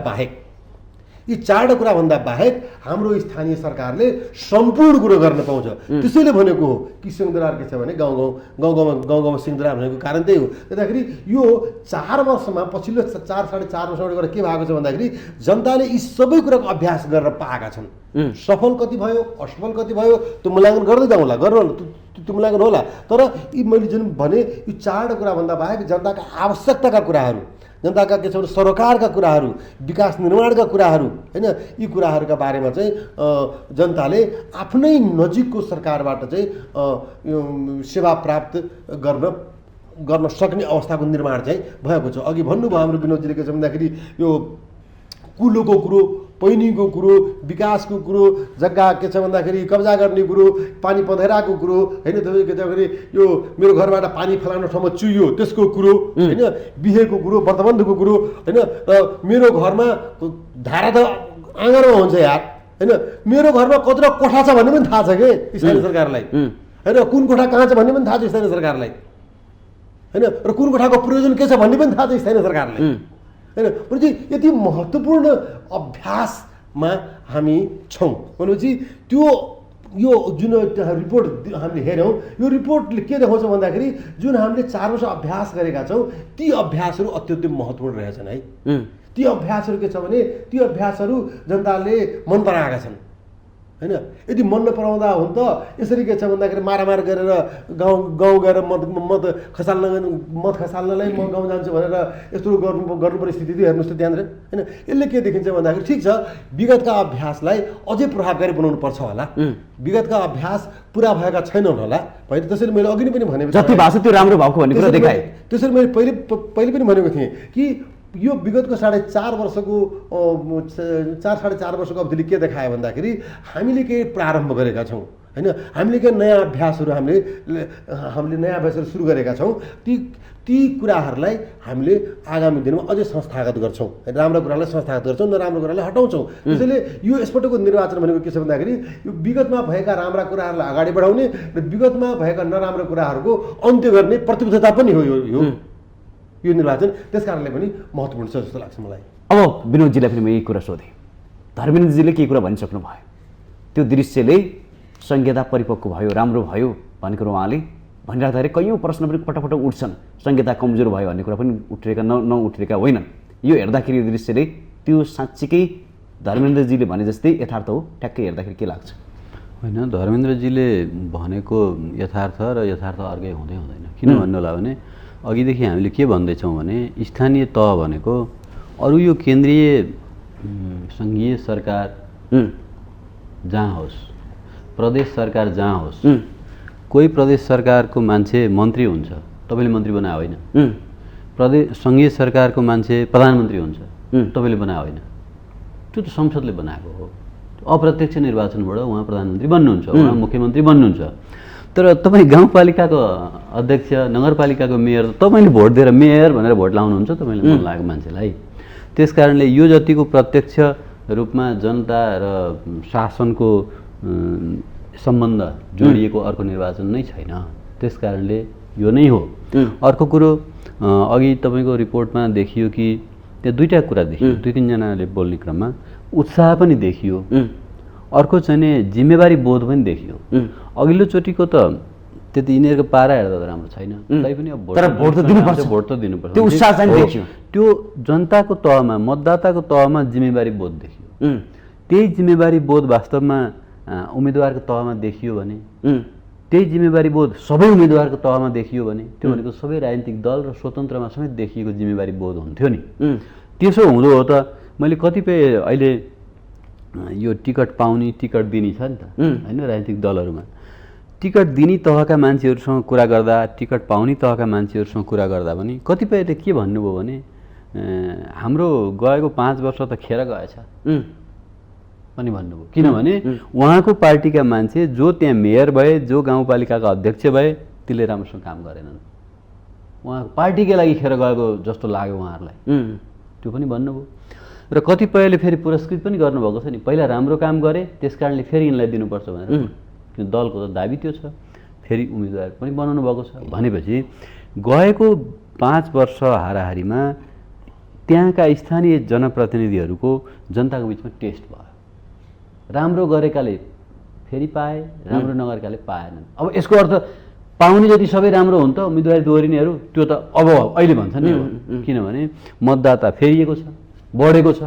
बाहेक हाम्रो स्थानीय सरकारले सम्पूर्ण कुरो गर्न पाउँछ। त्यसैले भनेको हो कि सिंहदरबार के छ भने गाउँमा सिंहदरबार भनेको कारण त्यही हो। त्यसदाखेरि यो 4 वर्षमा, पछिल्लो 4-4.5 वर्षबाट गएर के भएको छ भन्दाखेरि जनताले यी सबै कुराको अभ्यास गरेर पाएका छन्। सफल कति भयो, असफल कति भयो, त्यो मूल्याङ्कन गर्दै जाउँला, त्यो मूल्याङ्कन होला। तर यी मैले जुन भने यो 4 कुराभन्दा बाहेक जनताका आवश्यकताका कुराहरू, जनताका के छ भने सरोकारका कुराहरू, विकास निर्माणका कुराहरू होइन, यी कुराहरूका बारेमा चाहिँ जनताले आफ्नै नजिकको सरकारबाट चाहिँ सेवा प्राप्त गर्न सक्ने अवस्थाको निर्माण चाहिँ भएको छ। अघि भन्नुभयो हाम्रो विनोदजीले के छ भन्दाखेरि यो कुलोको कुरो, पैनीको कुरो, विकासको कुरो, जग्गा के छ भन्दाखेरि कब्जा गर्ने कुरो, पानी पँधेराको कुरो होइन, तपाईँ के छ भने यो मेरो घरबाट पानी फलाउने ठाउँमा चुइयो त्यसको कुरो होइन, बिहेको कुरो, व्रतबन्धको कुरो होइन। र मेरो घरमा धारा त आँगनमा हुन्छ यार होइन। मेरो घरमा कतिवटा कोठा छ भन्ने पनि थाहा छ कि स्थानीय सरकारलाई होइन। कुन कोठा कहाँ छ भन्ने पनि थाहा छ स्थानीय सरकारलाई होइन। र कुन कोठाको प्रयोजन के छ भन्ने पनि थाहा छ स्थानीय सरकारलाई होइन। भनेपछि यति महत्त्वपूर्ण अभ्यासमा हामी छौँ भनेपछि त्यो यो जुन रिपोर्ट हामीले हेऱ्यौँ, यो रिपोर्टले के देखाउँछ भन्दाखेरि जुन हामीले 4 वर्ष अभ्यास गरेका छौँ, ती अभ्यासहरू अत्यन्तै महत्त्वपूर्ण रहेछन् है। ती अभ्यासहरू के छ भने ती अभ्यासहरू जनताले मन पराएका छन् होइन। यदि मन नपराउँदा हो त यसरी के छ भन्दाखेरि मारामार गरेर गाउँ गएर मत खसाल्नलाई म गाउँ जान्छु भनेर यस्तो गर्नुपर्ने स्थिति थियो। हेर्नुहोस् त त्यहाँनिर होइन। यसले के देखिन्छ भन्दाखेरि ठिक छ, विगतका अभ्यासलाई अझै प्रभावकारी बनाउनु पर्छ होला, विगतका अभ्यास पुरा भएका छैनन् होला होइन। त्यसैले मैले अघि नै पनि भनेको जति भाषा त्यो राम्रो भएको भन्ने कुरा देखाएँ। त्यसैले मैले पहिले पनि भनेको थिएँ कि यो विगतको 4.5 वर्षको 4-4.5 वर्षको अवधिले के देखायो भन्दाखेरि हामीले केही प्रारम्भ गरेका छौँ होइन। हामीले के नयाँ अभ्यासहरू हामीले नयाँ अभ्यासहरू सुरु गरेका छौँ, ती कुराहरूलाई हामीले आगामी दिनमा अझै संस्थागत गर्छौँ, राम्रो कुरालाई संस्थागत गर्छौँ, नराम्रो कुरालाई हटाउँछौँ। त्यसैले यो यसपटकको निर्वाचन भनेको के छ भन्दाखेरि यो विगतमा भएका राम्रा कुराहरूलाई अगाडि बढाउने र विगतमा भएका नराम्रो कुराहरूको अन्त्य गर्ने प्रतिबद्धता पनि हो यो निर्वाचन। त्यस कारणले पनि महत्त्वपूर्ण छ जस्तो लाग्छ मलाई। अब विनोदजीलाई पनि म यही कुरा सोधेँ, धर्मेन्द्रजीले केही कुरा भनिसक्नु भयो, त्यो दृश्यले संहिता परिपक्व भयो, राम्रो भयो भन्ने कुरो उहाँले भनिराख्दाखेरि कैयौँ प्रश्न पनि पटक उठ्छन्। संहिता कमजोर भयो भन्ने कुरा पनि उठेका नउठेका होइनन्। यो हेर्दाखेरि यो दृश्यले त्यो साँच्चीकै धर्मेन्द्रजीले भने जस्तै यथार्थ हो, ठ्याक्कै हेर्दाखेरि के लाग्छ? होइन, धर्मेन्द्रजीले भनेको यथार्थ र यथार्थ अर्कै हुँदैन। किन भन्नु होला भने अघिदेखि हामीले के भन्दैछौँ भने स्थानीय तह भनेको अरू यो केन्द्रीय सङ्घीय सरकार जहाँ होस्, प्रदेश सरकार जहाँ होस्, कोही प्रदेश सरकारको मान्छे मन्त्री हुन्छ, तपाईँले मन्त्री बनाए होइन। प्रदेश सङ्घीय सरकारको मान्छे प्रधानमन्त्री हुन्छ, तपाईँले बनाए होइन। त्यो त संसदले बनाएको हो। अप्रत्यक्ष निर्वाचनबाट उहाँ प्रधानमन्त्री बन्नुहुन्छ, उहाँ मुख्यमन्त्री बन्नुहुन्छ। तर तपाईँ गाउँपालिकाको अध्यक्ष, नगरपालिकाको मेयर तपाईँले भोट दिएर मेयर भनेर भोट लाउनुहुन्छ तपाईँले मन लागेको मान्छेलाई। त्यस कारणले यो जतिको प्रत्यक्ष रूपमा जनता र शासनको सम्बन्ध जोडिएको अर्को निर्वाचन नै छैन। त्यस कारणले यो नै हो। अर्को कुरो, अघि तपाईँको रिपोर्टमा देखियो कि त्यहाँ दुईवटा कुरा देखियो, दुई तिनजनाले बोल्ने क्रममा उत्साह पनि देखियो, अर्को चाहिँ नि जिम्मेवारी बोध पनि देखियो। अघिल्लोचोटिको त त्यति यिनीहरूको पारा हेर्दा त राम्रो छैन, तैपनि अब भोट त दिनुपर्छ। त्यो उत्साह चाहिँ देखियो, त्यो जनताको तहमा, मतदाताको तहमा जिम्मेवारी बोध देखियो। त्यही जिम्मेवारी बोध वास्तवमा उम्मेदवारको तहमा देखियो भने, त्यही जिम्मेवारी बोध सबै उम्मेदवारको तहमा देखियो भने त्यो भनेको सबै राजनीतिक दल र स्वतन्त्रमा समेत देखिएको जिम्मेवारी बोध हुन्थ्यो नि। त्यसो हुँदो हो त मैले कतिपय अहिले यो टिकट पाउने टिकट दिने छ नि त होइन, राजनीतिक दलहरूमा टिकट दिने तहका मान्छेहरूसँग कुरा गर्दा, टिकट पाउने तहका मान्छेहरूसँग कुरा गर्दा पनि कतिपयले के भन्नुभयो भने हाम्रो गएको 5 वर्ष त खेर गएछ पनि भन्नुभयो। किनभने उहाँको पार्टीका मान्छे जो त्यहाँ मेयर भए, जो गाउँपालिकाका अध्यक्ष भए, त्यसले राम्रोसँग काम गरेनन्, उहाँको पार्टीकै लागि खेर गएको जस्तो लाग्यो उहाँहरूलाई, त्यो पनि भन्नुभयो। र कतिपयले फेरि पुरस्कृत पनि गर्नुभएको छ नि, पहिला राम्रो काम गरे त्यस कारणले फेरि यिनलाई दिनुपर्छ भनेर, किन दलको त दाबी त्यो छ, फेरि उम्मेदवार पनि बनाउनु भएको छ भनेपछि गएको 5 वर्ष हाराहारीमा त्यहाँका स्थानीय जनप्रतिनिधिहरूको जनताको बिचमा टेस्ट भयो। राम्रो गरेकाले फेरि पाए, राम्रो नगरेकाले पाएनन्। अब यसको अर्थ पाउने जति सबै राम्रो हुन्छ उम्मेदवारी दोहोरिनेहरू, त्यो त अब अहिले भन्छन् नि, किनभने मतदाता फेरिएको छ, बढेको छ।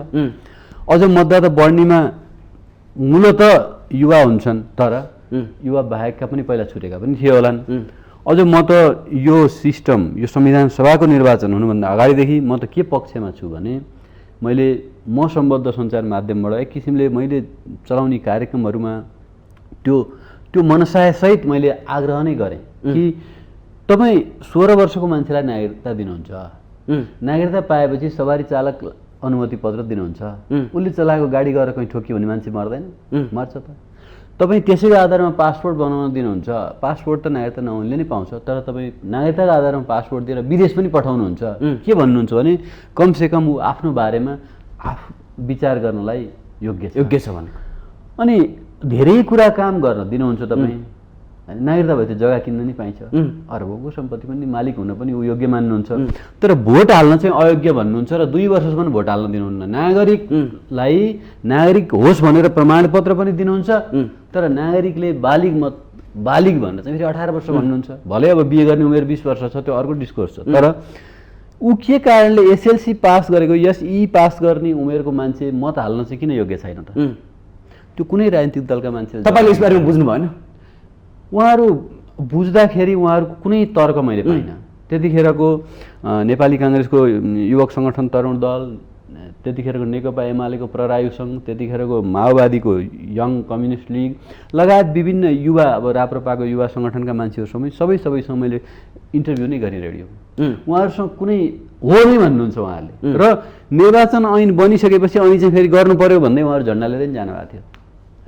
अझ मतदाता बढ्नेमा मूलत युवा हुन्छन्, तर युवा बाहेकका पनि पहिला छुटेका पनि थिए होलान्। अझ म त यो सिस्टम, यो संविधान सभाको निर्वाचन हुनुभन्दा अगाडिदेखि म त के पक्षमा छु भने म सम्बद्ध सञ्चार माध्यमबाट एक किसिमले मैले चलाउने कार्यक्रमहरूमा त्यो मनसायसहित मैले आग्रह नै गरेँ कि तपाईँ 16 वर्षको मान्छेलाई नागरिकता दिनुहुन्छ, नागरिकता पाएपछि सवारी चालक अनुमति पत्र दिनुहुन्छ, उसले चलाएको गाडी गएर कहीँ ठोकियो भने मान्छे मर्दैन? मर्छ त। तपाईँ त्यसैको आधारमा पासपोर्ट बनाउन दिनुहुन्छ, पासपोर्ट त नागरिकता नहुनेले नै पाउँछ, तर तपाईँ नागरिकताको आधारमा पासपोर्ट दिएर विदेश पनि पठाउनुहुन्छ। के भन्नुहुन्छ भने कमसेकम ऊ आफ्नो बारेमा विचार गर्नलाई योग्य छ भने, अनि धेरै कुरा काम गर्न दिनुहुन्छ तपाईँ। नागरिकता भए त्यो जग्गा किन्न नि पाइन्छ, अरबौँको सम्पत्ति पनि मालिक हुन पनि ऊ योग्य मान्नुहुन्छ, तर भोट हाल्न चाहिँ अयोग्य भन्नुहुन्छ र 2 वर्षसम्म भोट हाल्न दिनुहुन्न। नागरिकलाई नागरिक होस् भनेर प्रमाणपत्र पनि दिनुहुन्छ, तर नागरिकले बालिग भनेर चाहिँ फेरि 18 वर्ष भन्नुहुन्छ। भलै अब बिहे गर्ने उमेर 20 वर्ष छ, त्यो अर्को डिस्कोर्स छ, तर ऊ के कारणले एसएलसी पास गरेको, एसई पास गर्ने उमेरको मान्छे मत हाल्न चाहिँ किन योग्य छैन त? त्यो कुनै राजनीतिक दलका मान्छे, तपाईँले यस बारेमा बुझ्नु भएन? उहाँहरू बुझ्दाखेरि उहाँहरूको कुनै तर्क मैले पाइनँ। त्यतिखेरको नेपाली काङ्ग्रेसको युवक सङ्गठन तरुण दल, त्यतिखेरको नेकपा एमालेको प्ररायु सङ्घ, त्यतिखेरको माओवादीको यङ कम्युनिस्ट लिग लगायत विभिन्न युवा, अब राप्रपाको युवा सङ्गठनका मान्छेहरूसँग सबैसँग मैले इन्टरभ्यू नै गरेँ रेडियो। उहाँहरूसँग कुनै हो नै भन्नुहुन्छ उहाँहरूले, र निर्वाचन ऐन बनिसकेपछि ऐन चाहिँ फेरि गर्नु पर्यो भन्दै उहाँहरू झन्डा लिएर जानुभएको थियो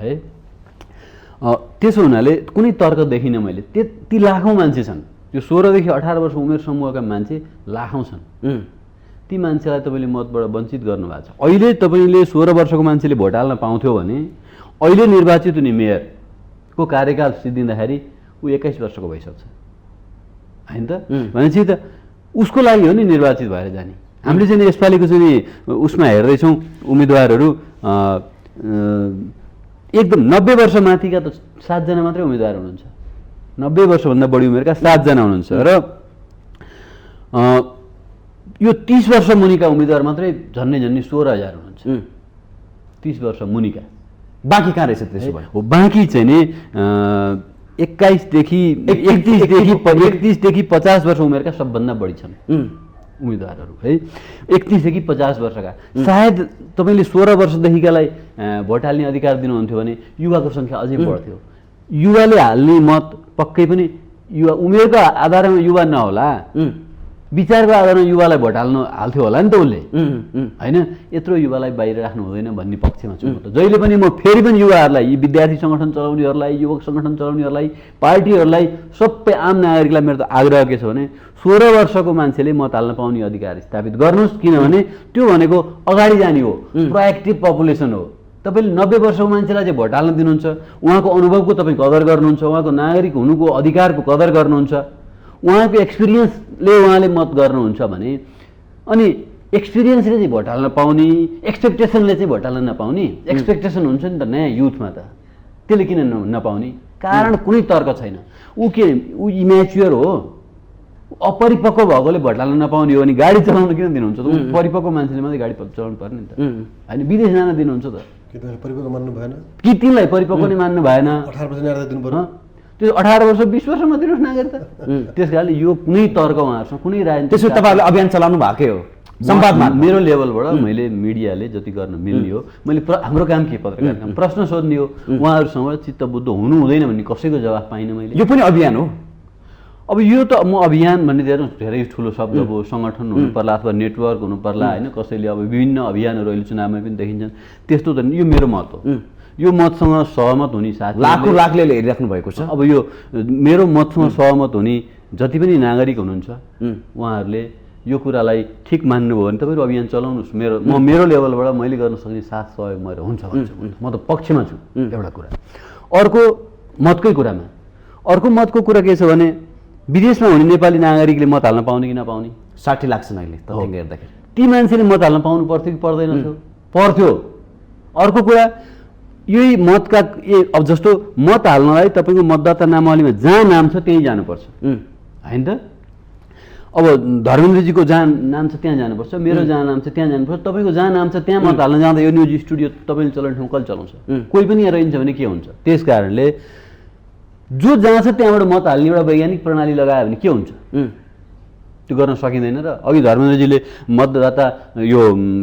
है। त्यसो हुनाले कुनै तर्क देखिनँ मैले। ती लाखौँ मान्छे छन्, त्यो 16 देखि 18 वर्ष उमेर समूहका मान्छे लाखौँ छन्। ती मान्छेलाई तपाईँले मतबाट वञ्चित गर्नुभएको छ। अहिले तपाईँले 16 वर्षको मान्छेले भोट हाल्न पाउँथ्यो भने अहिले निर्वाचित हुने मेयरको कार्यकाल सिद्धिँदाखेरि ऊ 21 वर्षको भइसक्छ होइन त। भनेपछि त उसको लागि हो नि निर्वाचित भएर जाने। हामीले चाहिँ यसपालिको चाहिँ उसमा हेर्दैछौँ उम्मेदवारहरू एकदम 90 वर्ष माथिका त 7 जना मात्रै उम्मेदवार हुनुहुन्छ। 90 वर्षभन्दा बढी उमेरका 7 जना हुनुहुन्छ र यो 30 वर्ष मुनिका उम्मेदवार मात्रै झन्नै 16,000 हुनुहुन्छ। 30 वर्ष मुनिका। बाँकी कहाँ रहेछ त्यसो भए? हो, बाँकी चाहिँ नि 31 देखि 50 वर्ष उमेरका सबभन्दा बढी छन् उम्मेदवारहरू है। 31 देखि 50 वर्षका। सायद तपाईँले 16 वर्षदेखिकालाई भोट हाल्ने अधिकार दिनुहुन्थ्यो भने युवाको सङ्ख्या अझै बढ्थ्यो। युवाले हाल्ने मत पक्कै पनि युवा उमेरको आधारमा युवा नहोला, विचारको आधारमा युवालाई भोट हाल्थ्यो होला नि त उसले होइन। यत्रो युवालाई बाहिर राख्नु हुँदैन भन्ने पक्षमा छु म त। जहिले पनि म फेरि पनि युवाहरूलाई, यी विद्यार्थी सङ्गठन चलाउनेहरूलाई, युवक सङ्गठन चलाउनेहरूलाई, पार्टीहरूलाई, सबै आम नागरिकलाई मेरो त आग्रह के छ भने 16 वर्षको मान्छेले मत हाल्न पाउने अधिकार स्थापित गर्नुहोस्। किनभने त्यो भनेको अगाडि जाने हो, प्रोएक्टिभ पपुलेसन हो। तपाईँले 90 वर्षको मान्छेलाई चाहिँ भोट हाल्न दिनुहुन्छ, उहाँको अनुभवको तपाईँ कदर गर्नुहुन्छ, उहाँको नागरिक हुनुको अधिकारको कदर गर्नुहुन्छ, उहाँको एक्सपिरियन्सले उहाँले मत गर्नुहुन्छ भने, अनि एक्सपिरियन्सले चाहिँ भोट हाल्न पाउने, एक्सपेक्टेसनले चाहिँ भोट हाल्न नपाउने। एक्सपेक्टेसन हुन्छ नि त नयाँ युथमा त, त्यसले किन नपाउने? कारण कुनै तर्क छैन। ऊ इम्याच्योर हो, अपरिपक्व भएकोले भोट हाल्न नपाउने हो भने गाडी चलाउन किन दिनुहुन्छ त? परिपक्व मान्छेले मात्रै गाडी चलाउनु पर्ने नि त होइन। विदेश जान दिनुहुन्छ त? परिपक्व मान्नु भएन कि तिनलाई परिपक्व नै मान्नु भएन? 18 वर्ष नागरिकता दिनु पर्यो। त्यो 18 वर्ष 20 वर्षमा दिनुहोस् नागरिकता। त्यस कारणले यो कुनै तर्क उहाँहरूसँग कुनै राजनीति। त्यसो तपाईँहरूले अभियान चलाउनु भएकै हो संवादमा? मेरो लेभलबाट मैले मिडियाले जति गर्न मिल्ने हो मैले हाम्रो काम के पत्रकार काम प्रश्न सोध्ने हो। उहाँहरूसँग चित्तबुद्ध हुनु हुँदैन भन्ने कसैको जवाफ पाइनँ मैले। यो पनि अभियान हो। अब यो त म अभियान भन्ने धेरै ठुलो शब्द हो। सङ्गठन हुनु पर्ला अथवा नेटवर्क हुनु पर्ला होइन। कसैले अब विभिन्न अभियानहरू अहिले चुनावमा पनि देखिन्छन्, त्यस्तो त यो मेरो मत हो। यो मतसँग सहमत हुने साथी लाखले हेरिराख्नु भएको छ। अब यो मेरो मतसँग सहमत हुने जति पनि नागरिक हुनुहुन्छ उहाँहरूले यो कुरालाई ठिक मान्नुभयो भने तपाईँहरू अभियान चलाउनुहोस्। मेरो लेभलबाट मैले गर्न सक्ने साथ सहयोग मेरो हुन्छ भन्छु। म त पक्षमा छु। एउटा कुरा। अर्को मतकै कुरामा अर्को मतको कुरा के छ भने विदेशमा हुने नेपाली नागरिकले मत हाल्न पाउने कि नपाउने? 60 लाख छन् अहिले तथ्याङ्क हेर्दाखेरि। ती मान्छेले मत हाल्न पाउनु पर्थ्यो कि पर्दैन थियो? पर्थ्यो। अर्को कुरा यही मतका अब जस्तो मत हाल्नलाई तपाईँको मतदाता नामावलीमा जहाँ नाम छ त्यहीँ जानुपर्छ होइन त? अब धर्मेन्द्रजीको जहाँ नाम छ त्यहाँ जानुपर्छ, मेरो जहाँ नाम छ त्यहाँ जानुपर्छ। तपाईँको जहाँ नाम छ त्यहाँ मत हाल्न जाँदा यो न्युज स्टुडियो तपाईँले चलाउने ठाउँ कसले चलाउँछ? कोही पनि यहाँ रहन्छ भने के हुन्छ? त्यस कारणले जो जहाँ छ त्यहाँबाट मत हाल्ने एउटा वैज्ञानिक प्रणाली लगायो भने के हुन्छ? त्यो गर्न सकिँदैन। र अघि धर्मेन्द्रजीले मतदाता यो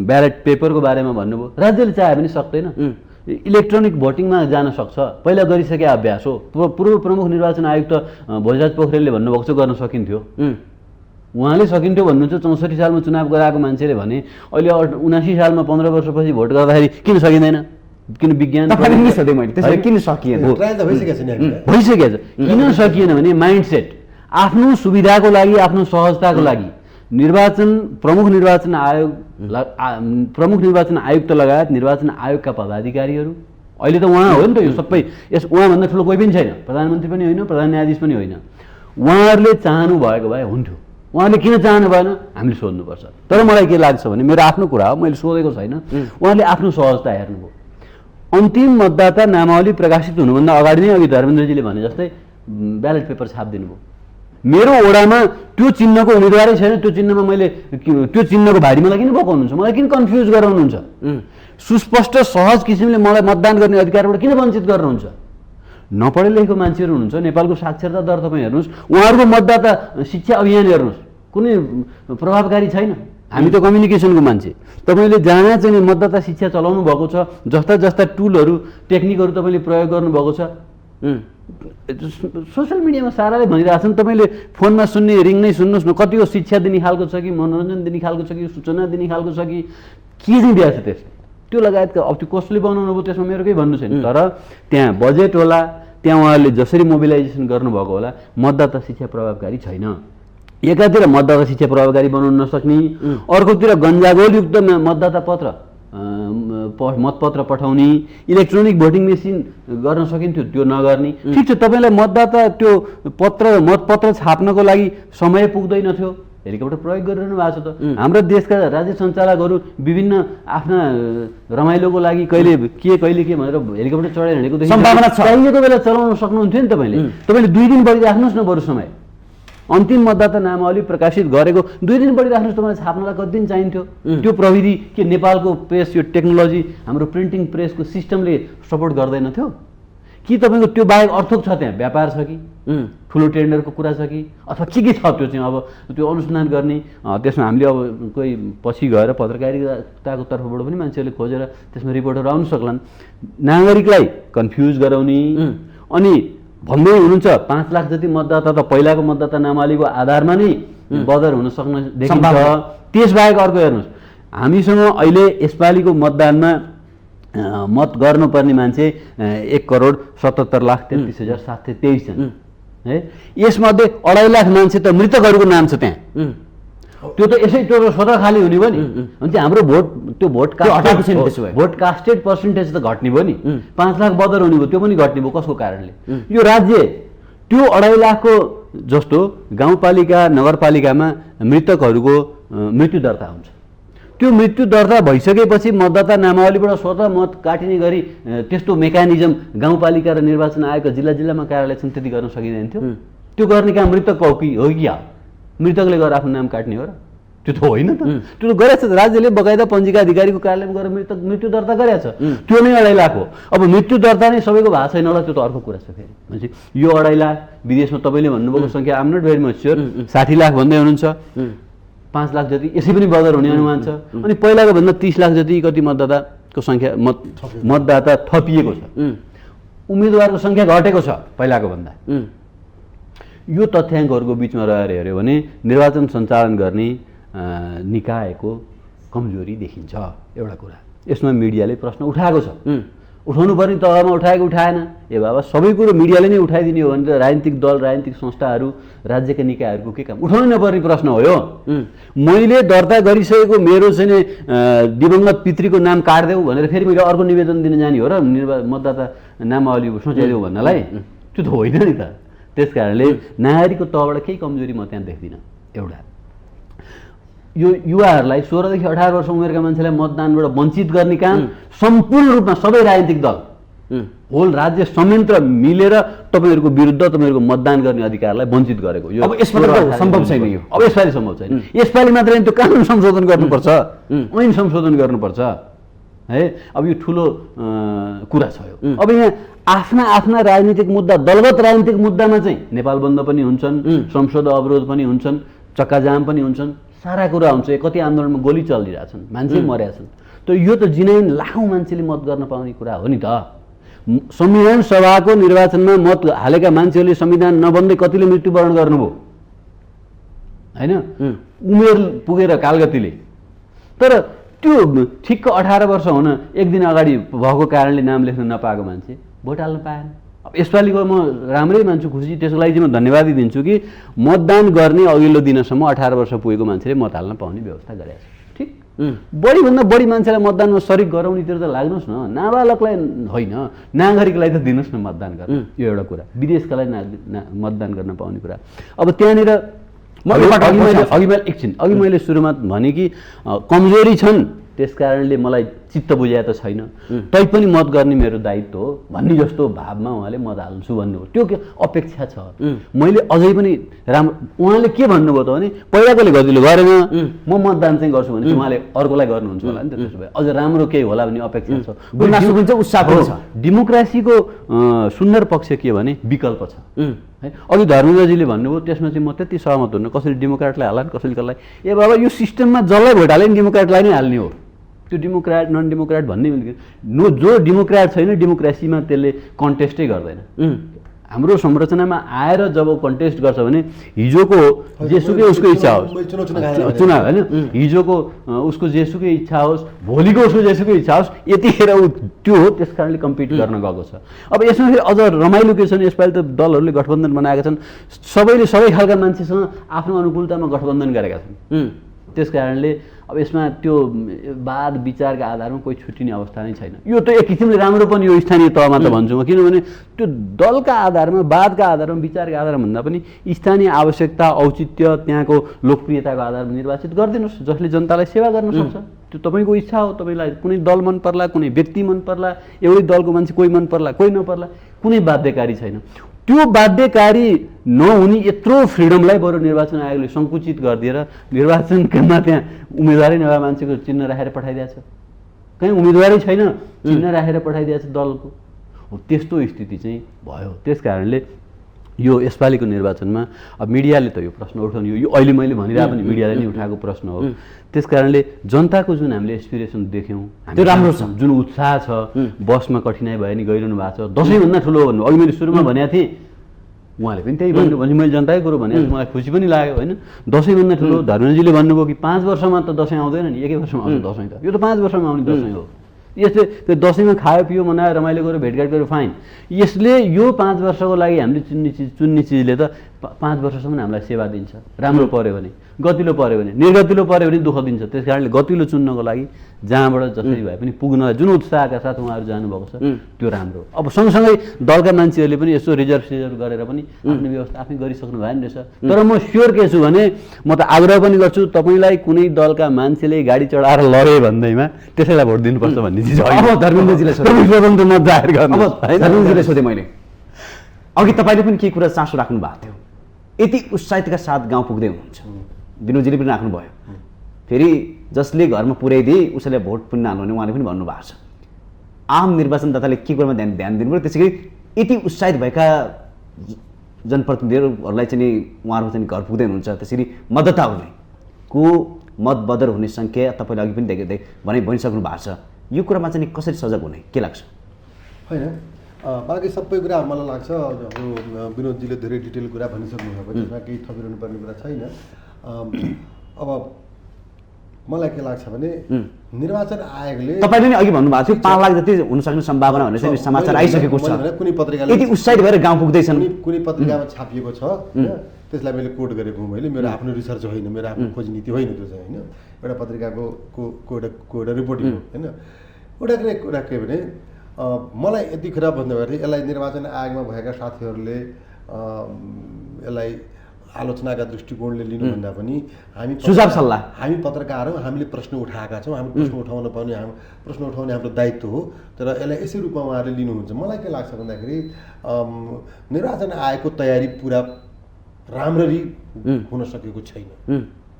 ब्यालेट पेपरको बारेमा भन्नुभयो। राज्यले चाह्यो भने सक्दैन। इलेक्ट्रोनिक भोटिङमा जान सक्छ, पहिला गरिसके अभ्यास हो। पूर्व प्रमुख निर्वाचन आयुक्त भोजराज पोखरेलले भन्नुभएको छ गर्न सकिन्थ्यो। उहाँले सकिन्थ्यो भन्नुहुन्छ। 64 सालमा चुनाव गराएको मान्छेले भने अहिले 79 सालमा 15 वर्षपछि भोट गर्दाखेरि किन सकिँदैन? किन विज्ञान किन सकिएन? भइसकेको छ। किन सकिएन भने माइन्डसेट आफ्नो सुविधाको लागि, आफ्नो सहजताको लागि प्रमुख निर्वाचन आयुक्त लगायत निर्वाचन आयोगका पदाधिकारीहरू, अहिले त उहाँ हो नि त यो सबै, उहाँभन्दा ठुलो कोही पनि छैन, प्रधानमन्त्री पनि होइन, प्रधान न्यायाधीश पनि होइन। उहाँहरूले चाहनु भएको भए हुन्थ्यो। उहाँले किन चाहनु भएन हामीले सोध्नुपर्छ। तर मलाई के लाग्छ भने मेरो आफ्नो कुरा हो, मैले सोधेको छैन। उहाँले आफ्नो सहजता हेर्नुभयो। अन्तिम मतदाता नामावली प्रकाशित हुनुभन्दा अगाडि नै अघि धर्मेन्द्रजीले भने जस्तै ब्यालेट पेपर छापिदिनु भयो। मेरो वडामा त्यो चिन्हको उम्मेदवारै छैन, त्यो चिन्हमा मैले त्यो चिन्हको भारी मलाई किन बोकाउनुहुन्छ? मलाई किन कन्फ्युज गराउनुहुन्छ? सुस्पष्ट सहज किसिमले मलाई मतदान गर्ने अधिकारबाट किन वञ्चित गर्नुहुन्छ? नपढे लेखेको मान्छेहरू हुनुहुन्छ। नेपालको साक्षरता दर तपाईँ हेर्नुहोस्, उहाँहरूको मतदाता शिक्षा अभियान हेर्नुहोस्, कुनै प्रभावकारी छैन। हामी त कम्युनिकेसनको मान्छे। तपाईँले जहाँ चाहिँ मतदाता शिक्षा चलाउनु भएको छ, जस्ता जस्ता टुलहरू टेक्निकहरू तपाईँले प्रयोग गर्नुभएको छ, सोसियल मिडियामा साराले भनिरहेछन्। तपाईँले फोनमा सुन्ने रिङ नै सुन्नुहोस् न, कतिको शिक्षा दिने खालको छ कि मनोरञ्जन दिने खालको छ कि सूचना दिने खालको छ कि के चाहिँ दिएको छ त्यसले? त्यो लगायतका अब त्यो कसले बनाउनु भयो त्यसमा मेरो केही भन्नु छैन। तर त्यहाँ बजेट होला, त्यहाँ उहाँहरूले जसरी मोबिलाइजेसन गर्नुभएको होला मतदाता शिक्षा प्रभावकारी छैन। एकातिर मतदाता शिक्षा प्रभावकारी बनाउन नसक्ने, अर्कोतिर गन्जागोलयुक्त मतदाता पत्र मतपत्र पठाउने, इलेक्ट्रोनिक भोटिङ मेसिन गर्न सकिन्थ्यो त्यो नगर्ने। ठिक छ, तपाईँलाई मतदाता त्यो मतपत्र छाप्नको लागि समय पुग्दैन थियो, हेलिकप्टर प्रयोग गरिरहनु भएको छ त। हाम्रो देशका राज्य सञ्चालकहरू विभिन्न आफ्ना रमाइलोको लागि कहिले के भनेर हेलिकप्टर चढेर हिँडेको सम्भावना छ। चाहिएको बेला चलाउन सक्नुहुन्थ्यो नि तपाईँले 2 दिन बढी राख्नुहोस् न बरु समय। अन्तिम मतदाता नामावली प्रकाशित गरेको 2 दिन बढी राख्नुहोस्, तपाईँलाई छाप्नलाई कति दिन चाहिन्थ्यो? त्यो प्रविधि के नेपालको प्रेस, यो टेक्नोलोजी, हाम्रो प्रिन्टिङ प्रेसको सिस्टमले सपोर्ट गर्दैन थियो कि? तपाईँको त्यो बाहेक अर्थक छ, त्यहाँ व्यापार छ कि, ठुलो टेन्डरको कुरा छ कि, अथवा के छ त्यो चाहिँ अब त्यो अनुसन्धान गर्ने? त्यसमा हामीले अब कोही पछि गएर पत्रकारिताको तर्फबाट पनि मान्छेहरूले खोजेर त्यसमा रिपोर्टहरू आउनु सक्लान्। नागरिकलाई कन्फ्युज गराउने अनि भन्दै हुनुहुन्छ 5 लाख जति मतदाता त पहिलाको मतदाता नामावलीको आधारमा नै बदर हुन सक्न देखिन्छ। त्यसबाहेक अर्को हेर्नुहोस्, हामीसँग अहिले यसपालिको मतदानमा मत गर्नुपर्ने मान्छे 1,77,33,723 छन् है। यसमध्ये 2.5 लाख मान्छे त मृतकहरूको नाम छ त्यहाँ। त्यो त यसै टोटल स्वतः खाली हुने भयो नि। अनि चाहिँ हाम्रो भोट कास्टेड पर्सेन्टेज त घट्ने भयो नि। 5 लाख बदर हुने भयो, त्यो पनि घट्ने भयो। कसको कारणले? यो राज्य त्यो 2.5 लाखको जस्तो गाउँपालिका नगरपालिकामा मृतकहरूको मृत्यु दर्ता हुन्छ। त्यो मृत्यु दर्ता भइसकेपछि मतदाता नामावलीबाट स्वतः मत काटिने गरी त्यस्तो मेकानिजम गाउँपालिका र निर्वाचन आयोगका जिल्लामा कार्यालय छन्, त्यति गर्न सकिँदैन थियो। त्यो गर्ने काम मृतक हो कि मृतकले गएर आफ्नो नाम काट्ने हो र? त्यो त होइन त। त्यो त गरेछ राज्यले, बकाइदा पञ्जिका अधिकारीको कार्यालयमा गएर मृत्यु दर्ता गरेछ। त्यो नै 2.5 लाख हो। अब मृत्यु दर्ता नै सबैको भएको छैन होला, त्यो त अर्को कुरा छ फेरि। भनेपछि यो 2.5 लाख, विदेशमा तपाईँले भन्नुभएको सङ्ख्या I'm not very much sure 60 lakh भन्दै हुनुहुन्छ। 5 लाख जति यसै पनि बदर हुने अनुमान छ। अनि पहिलाको भन्दा 30 लाख जति कति मतदाताको सङ्ख्या मतदाता थपिएको छ। उम्मेदवारको सङ्ख्या घटेको छ पहिलाको भन्दा। यो तथ्याङ्कहरूको बिचमा रहेर हेऱ्यो भने निर्वाचन सञ्चालन गर्ने निकायको कमजोरी देखिन्छ। एउटा कुरा यसमा मिडियाले प्रश्न उठाएको छ। उठाउनु पर्ने तहमा उठाएन। ए बाबा, सबै कुरो मिडियाले नै उठाइदिने हो भने त राजनीतिक दल, राजनीतिक संस्थाहरू, राज्यका निकायहरूको के काम? उठाउनु नपर्ने प्रश्न हो यो। मैले दर्ता गरिसकेको मेरो चाहिँ दिवंगत पितृको नाम काट्देऊ भनेर फेरि मैले अर्को निवेदन दिन जाने हो र मतदाता नामावली सोचाइदेऊ भन्नलाई? त्यो त होइन नि त। त्यस कारणले नागरिकको तहबाट केही कमजोरी म त्यहाँ देख्दिनँ। एउटा यो युवाहरूलाई 16 देखि 18 वर्ष उमेरका मान्छेलाई मतदानबाट वञ्चित गर्ने काम सम्पूर्ण रूपमा सबै राजनीतिक दल, होल राज्य संयन्त्र मिलेर तपाईँहरूको विरुद्ध तपाईँहरूको मतदान गर्ने अधिकारलाई वञ्चित गरेको। यो अब यसपालि सम्भव छैन। यो अब यसपालि सम्भव छैन। यसपालि मात्र त्यो कानुन संशोधन गर्नुपर्छ, ऐन संशोधन गर्नुपर्छ है। अब यो ठुलो कुरा छ यो। अब यहाँ आफ्ना राजनीतिक मुद्दा, दलगत राजनीतिक मुद्दामा चाहिँ नेपाल बन्द पनि हुन्छन्, संसद अवरोध पनि हुन्छन्, चक्काजाम पनि हुन्छन्, सारा कुरा हुन्छ। कति आन्दोलनमा गोली चलिरहेछन्, मान्छे मरेका छन्। त यो त जिनाइन लाखौँ मान्छेले मत गर्न पाउने कुरा हो नि त। संविधान सभाको निर्वाचनमा मत हालेका मान्छेहरूले संविधान नबन्दै कतिले मृत्युवरण गर्नुभयो होइन? उमेर पुगेर कालगतिले। तर त्यो ठिक्क 18 वर्ष हुन 1 दिन अगाडि भएको कारणले नाम लेख्न नपाएको मान्छे भोट हाल्न पाएन। अब यसपालिको म राम्रै मान्छु, खुसी। त्यसको लागि चाहिँ म धन्यवाद दिन्छु कि मतदान गर्ने अघिल्लो दिनसम्म 18 वर्ष पुगेको मान्छेले मत हाल्न पाउने व्यवस्था गरेको छ। ठिक, बढीभन्दा बढी मान्छेलाई मतदानमा सरिक गराउनेतिर त लाग्नुहोस् न। नाबालकलाई होइन, नागरिकलाई त दिनुहोस् न मतदान गर्न। यो एउटा कुरा। विदेशकालाई मतदान गर्न पाउने कुरा। अब त्यहाँनिर अघि मैले सुरुमा भने कि कमजोरी छन्, त्यस कारणले मलाई चित्त बुझाए त छैन, तैपनि मत गर्ने मेरो दायित्व हो भन्ने जस्तो भावमा उहाँले मत हाल्छु भन्नु हो। त्यो अपेक्षा छ। मैले अझै पनि उहाँले के भन्नुभयो त भने पहिलाकोले गतिलो गरेन, म मतदान चाहिँ गर्छु भने उहाँले अर्कोलाई गर्नुहुन्छ होला नि त। त्यसो भए अझ राम्रो केही होला भन्ने अपेक्षा छ, उत्साह पनि छ। डेमोक्रेसीको सुन्दर पक्ष के भने विकल्प छ है। अघि धर्मेन्द्रजीले भन्नुभयो, त्यसमा चाहिँ म त्यति सहमत हुन्न। कसैले डेमोक्रेटलाई हाल्ला, कसैले कसलाई। ए बाबा, यो सिस्टममा जसलाई भोट हाले नि डेमोक्रेटलाई नै हाल्ने हो। त्यो डेमोक्रेट नन डेमोक्रेट भन्ने जो डेमोक्रेट छैन डेमोक्रेसीमा त्यसले कन्टेस्टै गर्दैन। हाम्रो संरचनामा आएर जब कन्टेस्ट गर्छ भने हिजोको जेसुकै उसको इच्छा होस् चुनाव होइन हिजोको उसको जेसुकै इच्छा होस् भोलिको उसको जेसुकै इच्छा होस् यतिखेर ऊ त्यो हो त्यस कारणले कम्पिट गर्न गएको छ। अब यसमा फेरि अझ रमाइलो के छ भने यसपालि त दलहरूले गठबन्धन बनाएका छन् सबैले सबै खालका मान्छेसँग आफ्नो अनुकूलतामा गठबन्धन गरेका छन् त्यस कारणले अब यसमा त्यो वाद विचारका आधारमा कोही छुट्टिने अवस्था नै छैन। यो त एक किसिमले राम्रो पनि यो स्थानीय तहमा त भन्छु म किनभने त्यो दलका आधारमा वादका आधारमा विचारका आधारमा भन्दा पनि स्थानीय आवश्यकता औचित्य त्यहाँको लोकप्रियताको आधारमा निर्वाचित गरिदिनुहोस् जसले जनतालाई सेवा गर्न सक्छ। त्यो तपाईँको इच्छा हो तपाईँलाई कुनै दल मन पर्ला कुनै व्यक्ति मन पर्ला एउटै दलको मान्छे कोही मन पर्ला कोही नपर्ला कुनै बाध्यकारी छैन। त्यो बाध्यकारी नहुने यत्रो फ्रिडमलाई बरु निर्वाचन आयोगले सङ्कुचित गरिदिएर निर्वाचनमा त्यहाँ उम्मेदवारै नभए मान्छेको चिन्ह राखेर पठाइदिएको छ कहीँ उम्मेदवारै छैन चिन्ह राखेर पठाइदिएको छ दलको हो त्यस्तो स्थिति चाहिँ भयो। त्यस कारणले यो यसपालिको निर्वाचनमा अब मिडियाले त यो प्रश्न उठाउने यो अहिले मैले भनिरहेको पनि मिडियाले नै उठाएको प्रश्न हो। त्यस कारणले जनताको जुन हामीले एस्पिरेसन देख्यौँ त्यो राम्रो छ जुन उत्साह छ बसमा कठिनाइ भयो नि गइरहनु भएको छ दसैँभन्दा ठुलो भन्नु अघि मैले सुरुमा भनेको थिएँ उहाँले पनि त्यही भन्नु भने मैले जनताकै कुरो भने मलाई खुसी पनि लाग्यो होइन दसैँभन्दा ठुलो धर्मेन्द्रजीले भन्नुभयो कि 5 वर्षमा त दसैँ आउँदैन नि एकै वर्षमा आउँछ दसैँ त यो त 5 वर्षमा आउने दसैँ हो। यसले त्यो दसैँमा खायो पियो मनायो रमाइलो गऱ्यो भेटघाट गऱ्यो फाइन यसले यो 5 वर्षको लागि हामीले चुन्ने चिजले त 5 वर्षसम्म हामीलाई सेवा दिन्छ राम्रो पऱ्यो भने गतिलो पऱ्यो भने निर्गतिलो पऱ्यो भने दुःख दिन्छ। त्यस कारणले गतिलो चुन्नको लागि जहाँबाट जसरी भए पनि पुग्नलाई जुन उत्साहका साथ उहाँहरू जानुभएको छ त्यो राम्रो। अब सँगसँगै दलका मान्छेहरूले पनि यसो रिजर्भ गरेर पनि आफ्नो व्यवस्था आफै गरिसक्नु भएन रहेछ। तर म स्योर के छु भने म त आग्रह पनि गर्छु तपाईँलाई कुनै दलका मान्छेले गाडी चढाएर लगे भन्दैमा त्यसैलाई भोट दिनुपर्छ भन्ने चिज अब धर्मेन्द्रजीलाई स्वतन्त्र मत जाहेर गर्नु धर्मेन्द्रजीलाई सोधेँ मैले अघि तपाईँले पनि केही कुरा चासो राख्नु भएको थियो यति उत्साहितका साथ गाउँ पुग्दै हुनुहुन्छ विनोदजीले पनि राख्नुभयो फेरि जसले घरमा पुर्याइदिए उसैलाई भोट पुग्न हाल्नु भने उहाँले पनि भन्नुभएको छ आम निर्वाचनदाताले के कुरामा ध्यान दिनु पर्यो त्यसै गरी यति उत्साहित भएका जनप्रतिनिधिहरूलाई चाहिँ उहाँहरू चाहिँ घर पुग्दै हुनुहुन्छ त्यसरी मतदाताहरूले को मतबदर हुने सङ्ख्या तपाईँले अघि पनि भनिसक्नु भएको छ यो कुरामा चाहिँ कसरी सजग हुने के लाग्छ? होइन बाँकी सबै कुरा मलाई लाग्छ विनोदजीले धेरै डिटेल कुरा भनिसक्नु भएको त्यसमा केही थपिरहनु पर्ने कुरा छैन। अब मलाई के लाग्छ भने निर्वाचन आयोगले तपाईँले नि अघि भन्नुभएको थियो 5 लाख जति हुन सक्ने सम्भावना भन्ने चाहिँ समाचार आइसकेको छ कुनै पत्रिकाले यति उत्साहित भएर गाउँ पुग्दैछन् कुनै पत्रिकामा छापिएको छ त्यसलाई मैले कोट गरेको हुँ मैले मेरो आफ्नो रिसर्च होइन मेरो आफ्नो खोज नीति होइन त्यो चाहिँ होइन एउटा पत्रिकाको एउटा रिपोर्टिङ हो होइन एउटा कुरा के भने मलाई यति कुरा भन्दाखेरि यसलाई निर्वाचन आयोगमा भएका साथीहरूले यसलाई आलोचनाका दृष्टिकोणले लिनुभन्दा पनि हामी सुझाव सल्लाह हामी पत्रकार हौँ हामीले प्रश्न उठाएका छौँ हामी प्रश्न उठाउने हाम्रो दायित्व हो तर यसलाई यसै रूपमा उहाँहरूले लिनुहुन्छ। मलाई के लाग्छ भन्दाखेरि निर्वाचन आयोगको तयारी पुरा राम्ररी हुन सकेको छैन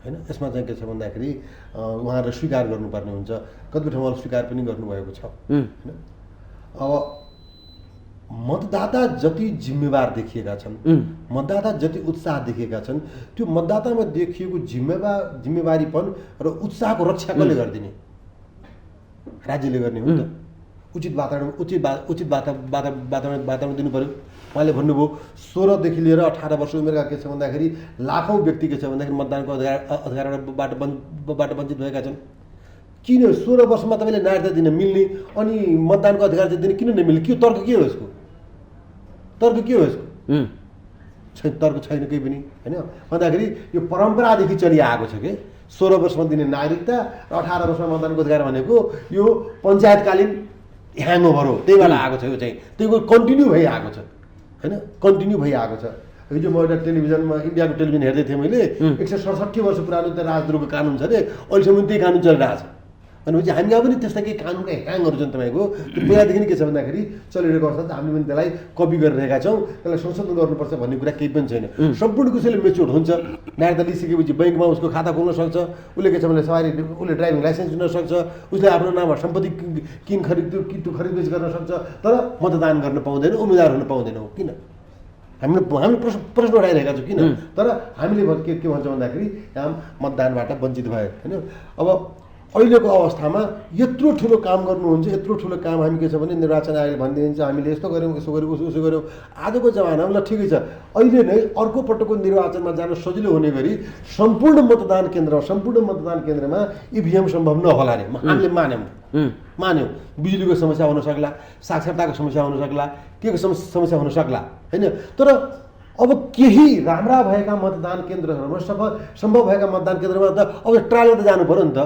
होइन। यसमा चाहिँ के छ भन्दाखेरि उहाँहरूले स्वीकार गर्नुपर्ने हुन्छ कतिपय ठाउँमा स्वीकार पनि गर्नुभएको छ होइन। अब मतदाता जति जिम्मेवार देखिएका छन् मतदाता जति उत्साह देखिएका छन् त्यो मतदातामा देखिएको जिम्मेवारीपन र उत्साहको रक्षा कसले गरिदिने राज्यले गर्ने हो नि त। उचित वातावरण दिनु पर्यो। उहाँले भन्नुभयो 16 देखि लिएर 18 वर्ष उमेरका के छ भन्दाखेरि लाखौँ व्यक्ति के छ भन्दाखेरि मतदानको अधिकारबाट वञ्चित भएका छन्। किन 16 वर्षमा तपाईँले नागरिकता दिन मिल्ने अनि मतदानको अधिकार चाहिँ दिने किन नमिल्ने के तर्क के हो यसको तर्क छैन केही पनि होइन। भन्दाखेरि यो परम्परादेखि चलिआएको छ कि 16 वर्षमा दिने नागरिकता र 18 वर्षमा मतदानको अधिकार भनेको यो पञ्चायतकालीन ह्याङओभर हो त्यहीबाट आएको छ। यो चाहिँ त्यो कन्टिन्यू भइआएको छ होइन कन्टिन्यू भइआएको छ। हिजो म एउटा टेलिभिजनमा इन्डियाको टेलिभिजन हेर्दै थिएँ मैले 167 वर्ष पुरानो त्यो राजद्रोहको कानुन छ अरे अहिलेसम्म त्यही कानुन चलिरहेको छ भनेपछि हामीमा पनि त्यस्ता केही कानुनका ह्याङहरू छन् तपाईँको त्यो पहिलादेखि के छ भन्दाखेरि चलिरहेको अवस्था हामीले पनि त्यसलाई कपी गरिरहेका छौँ त्यसलाई संशोधन गर्नुपर्छ भन्ने कुरा केही पनि छैन। सम्पूर्ण कसैले मेच्योर हुन्छ नागरिकता लिइसकेपछि बैङ्कमा उसको खाता खोल्न सक्छ उसले के छ भने सवारी उसले ड्राइभिङ लाइसेन्स लिन सक्छ उसले आफ्नो नाममा सम्पत्ति खरिदबेच गर्न सक्छ तर मतदान गर्न पाउँदैन उम्मेदवार हुन पाउँदैनौँ किन हामीले प्रश्न उठाइरहेका छौँ किन तर हामीले के भन्छौँ भन्दाखेरि यहाँ मतदानबाट वञ्चित भयो होइन। अब अहिलेको अवस्थामा यत्रो ठुलो काम गर्नुहुन्छ, यत्रो ठुलो काम हामी के छ भने निर्वाचन आयोगले भनिदिन्छ हामीले यस्तो गऱ्यौँ, यसो गऱ्यौँ, उसो गऱ्यौँ। आजको जमानामा ल ठिकै छ, अहिले नै अर्को पटकको निर्वाचनमा जान सजिलो हुने गरी सम्पूर्ण मतदान केन्द्रमा इभिएम सम्भव नहोला अरे हामीले मान्यौँ। बिजुलीको समस्या हुन सक्ला, साक्षरताको समस्या हुन सक्ला, के को समस्या हुन सक्ला होइन। तर अब केही राम्रा भएका मतदान केन्द्रहरूमा सम्भव भएका मतदान केन्द्रमा त अब ट्रायलमा त जानु पऱ्यो नि त।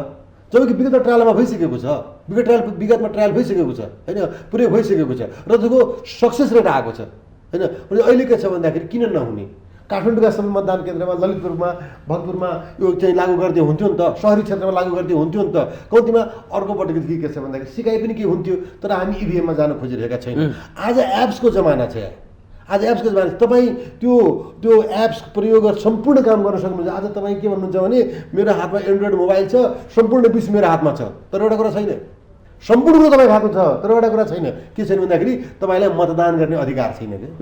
जबकि विगतमा ट्रायलमा भइसकेको छ, विगतमा ट्रायल भइसकेको छ होइन, पुरै भइसकेको छ र त्यसको सक्सेस रेट आएको छ होइन। अहिले के छ भन्दाखेरि किन नहुने, काठमाडौँका सबै मतदान केन्द्रमा, ललितपुरमा, भक्तपुरमा यो चाहिँ लागू गरिदिए हुन्थ्यो नि त, शहरी क्षेत्रमा लागू गरिदिए हुन्थ्यो नि त। कम्तीमा अर्कोपट्टिदेखि के छ भन्दाखेरि सिकाइ पनि के हुन्थ्यो, तर हामी इभिएममा जान खोजिरहेका छैनौँ। आज एप्सको जमाना छ, तपाईँ त्यो एप्स प्रयोग गरेर सम्पूर्ण काम गर्न सक्नुहुन्छ। आज तपाईँ के भन्नुहुन्छ भने मेरो हातमा एन्ड्रोइड मोबाइल छ, सम्पूर्ण विश्व मेरो हातमा छ, तर एउटा कुरा छैन, सम्पूर्ण कुरो तपाईँको हातमा छ, तर एउटा कुरा छैन, के छैन भन्दाखेरि तपाईँलाई मतदान गर्ने अधिकार छैन क्या।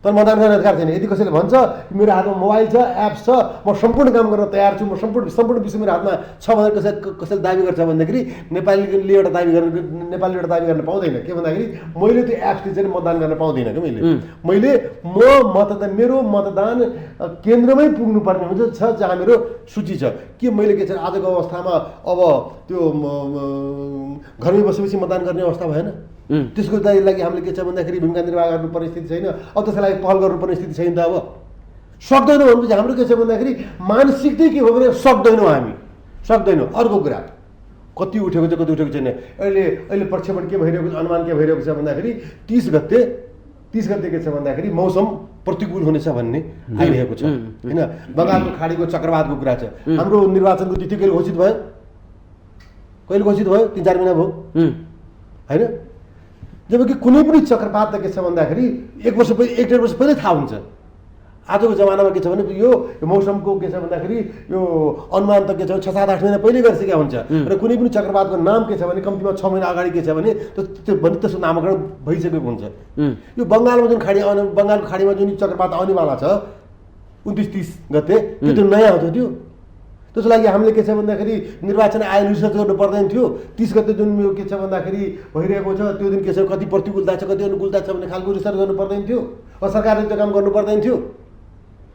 तर मतदान गर्ने अधिकार छैन। यदि कसैले भन्छ मेरो हातमा मोबाइल छ, एप्स छ, म सम्पूर्ण काम गर्न तयार छु, म सम्पूर्ण विषय मेरो हातमा छ भनेर कसैले दाबी गर्छ भन्दाखेरि नेपालीले एउटा दाबी गर्न पाउँदैन। के भन्दाखेरि मैले त्यो एप्सले चाहिँ मतदान गर्न पाउँदिनँ क्या। मेरो मतदान केन्द्रमै पुग्नुपर्ने हुन्छ जहाँ मेरो सूची छ। के मैले के छ आजको अवस्थामा अब त्यो घरमै बसेपछि मतदान गर्ने अवस्था भएन। त्यसको लागि हामीले के छ भन्दाखेरि भूमिका निर्वाह गर्नुपर्ने स्थिति छैन। अब त्यसको लागि पहल गर्नुपर्ने स्थिति छैन त। अब सक्दैनौँ भनेपछि हाम्रो के छ भन्दाखेरि मानसिकता के भयो भने सक्दैनौँ। अर्को कुरा कति उठेको छ कति उठेको छैन। अहिले प्रक्षेपण के भइरहेको छ, अनुमान के भइरहेको छ भन्दाखेरि 30 गते के छ भन्दाखेरि मौसम प्रतिकूल हुनेछ भन्ने आइरहेको छ होइन। बङ्गालको खाडीको चक्रवातको कुरा छ। हाम्रो निर्वाचनको तिथि कहिले घोषित भयो? 3-4 महिना भयो होइन। जबकि कुनै पनि चक्रवात त के छ भन्दाखेरि 1-1.5 वर्ष पहिल्यै थाहा हुन्छ। आजको जमानामा के छ भने यो मौसमको के छ भन्दाखेरि यो अनुमान त के छ 6-7-8 महिना पहिले गरिसकेका हुन्छ। र कुनै पनि चक्रवातको नाम के छ भने कम्तीमा 6 महिना अगाडि के छ भने त्यसको नामकरण भइसकेको हुन्छ। यो बङ्गालको खाडीमा जुन चक्रवात आउनेवाला छ 29-30 गते त्यो नयाँ हो त्यो। त्यसको लागि हामीले के छ भन्दाखेरि निर्वाचन आयोग रिसर्च गर्नु पर्दैन थियो। 30 गते जुन यो के छ भन्दाखेरि भइरहेको छ त्यो दिन के छ, कति प्रतिकूलता छ कति अनुकूलता छ भन्ने खालको रिसर्च गर्नु पर्दैन थियो। सरकारले त्यो काम गर्नु पर्दैन थियो।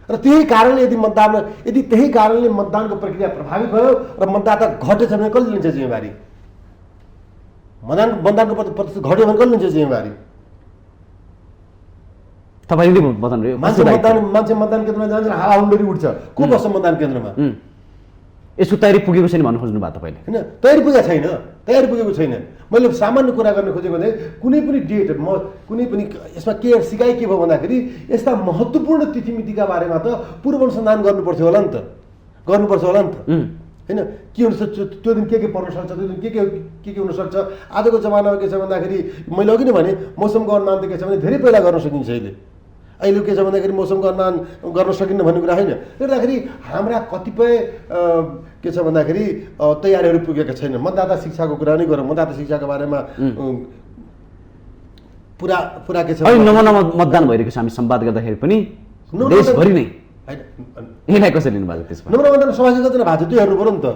र त्यही कारणले मतदानको प्रक्रिया प्रभावित भयो र मतदाता घटेछ भने कसले लिन्छ जिम्मेवारी? मतदानको प्रतिशत घट्यो भने कसले लिन्छ जिम्मेवारी? तपाईँले बताउनु मान्छे मतदान केन्द्रमा जान्छ, हावा हुन्डरी उठ्छ, को बस्छ मतदान केन्द्रमा? यसको तयारी पुगेको छैन भन्नु खोज्नु भयो तपाईँले? होइन, तयारी पुगेको छैन। मैले सामान्य कुरा गर्न खोजेको भने कुनै पनि डेट कुनै पनि यसमा के सिकाइ के भयो भन्दाखेरि यस्ता महत्त्वपूर्ण तिथिमितिका बारेमा त पूर्व अनुसन्धान गर्नुपर्छ होला नि त होइन। के हुनसक्छ त्यो दिन के पर्न सक्छ, त्यो दिन के हुनसक्छ। आजको जमानामा के छ भन्दाखेरि मैले अघि नै भने मौसमको अनुमान त के छ भने धेरै पहिला गर्न सकिन्छ। अहिले के छ भन्दाखेरि मौसमको अनुमान गर्न सकिन्न भन्ने कुरा होइन। गर्दाखेरि हाम्रा कतिपय के छ भन्दाखेरि तयारीहरू पुगेका छैनन्। मतदाता शिक्षाको कुरा नै गरौँ। मतदाता शिक्षाको बारेमा पुरा के छ नमूना मतदान भइरहेको छ। हामी संवाद गर्दाखेरि पनि देशभरि नै यसलाई कसरी लिनु भएको? त्यसमा नमूना मतदान सहभागी कतिजना भएको छ त्यो हेर्नु पऱ्यो नि त।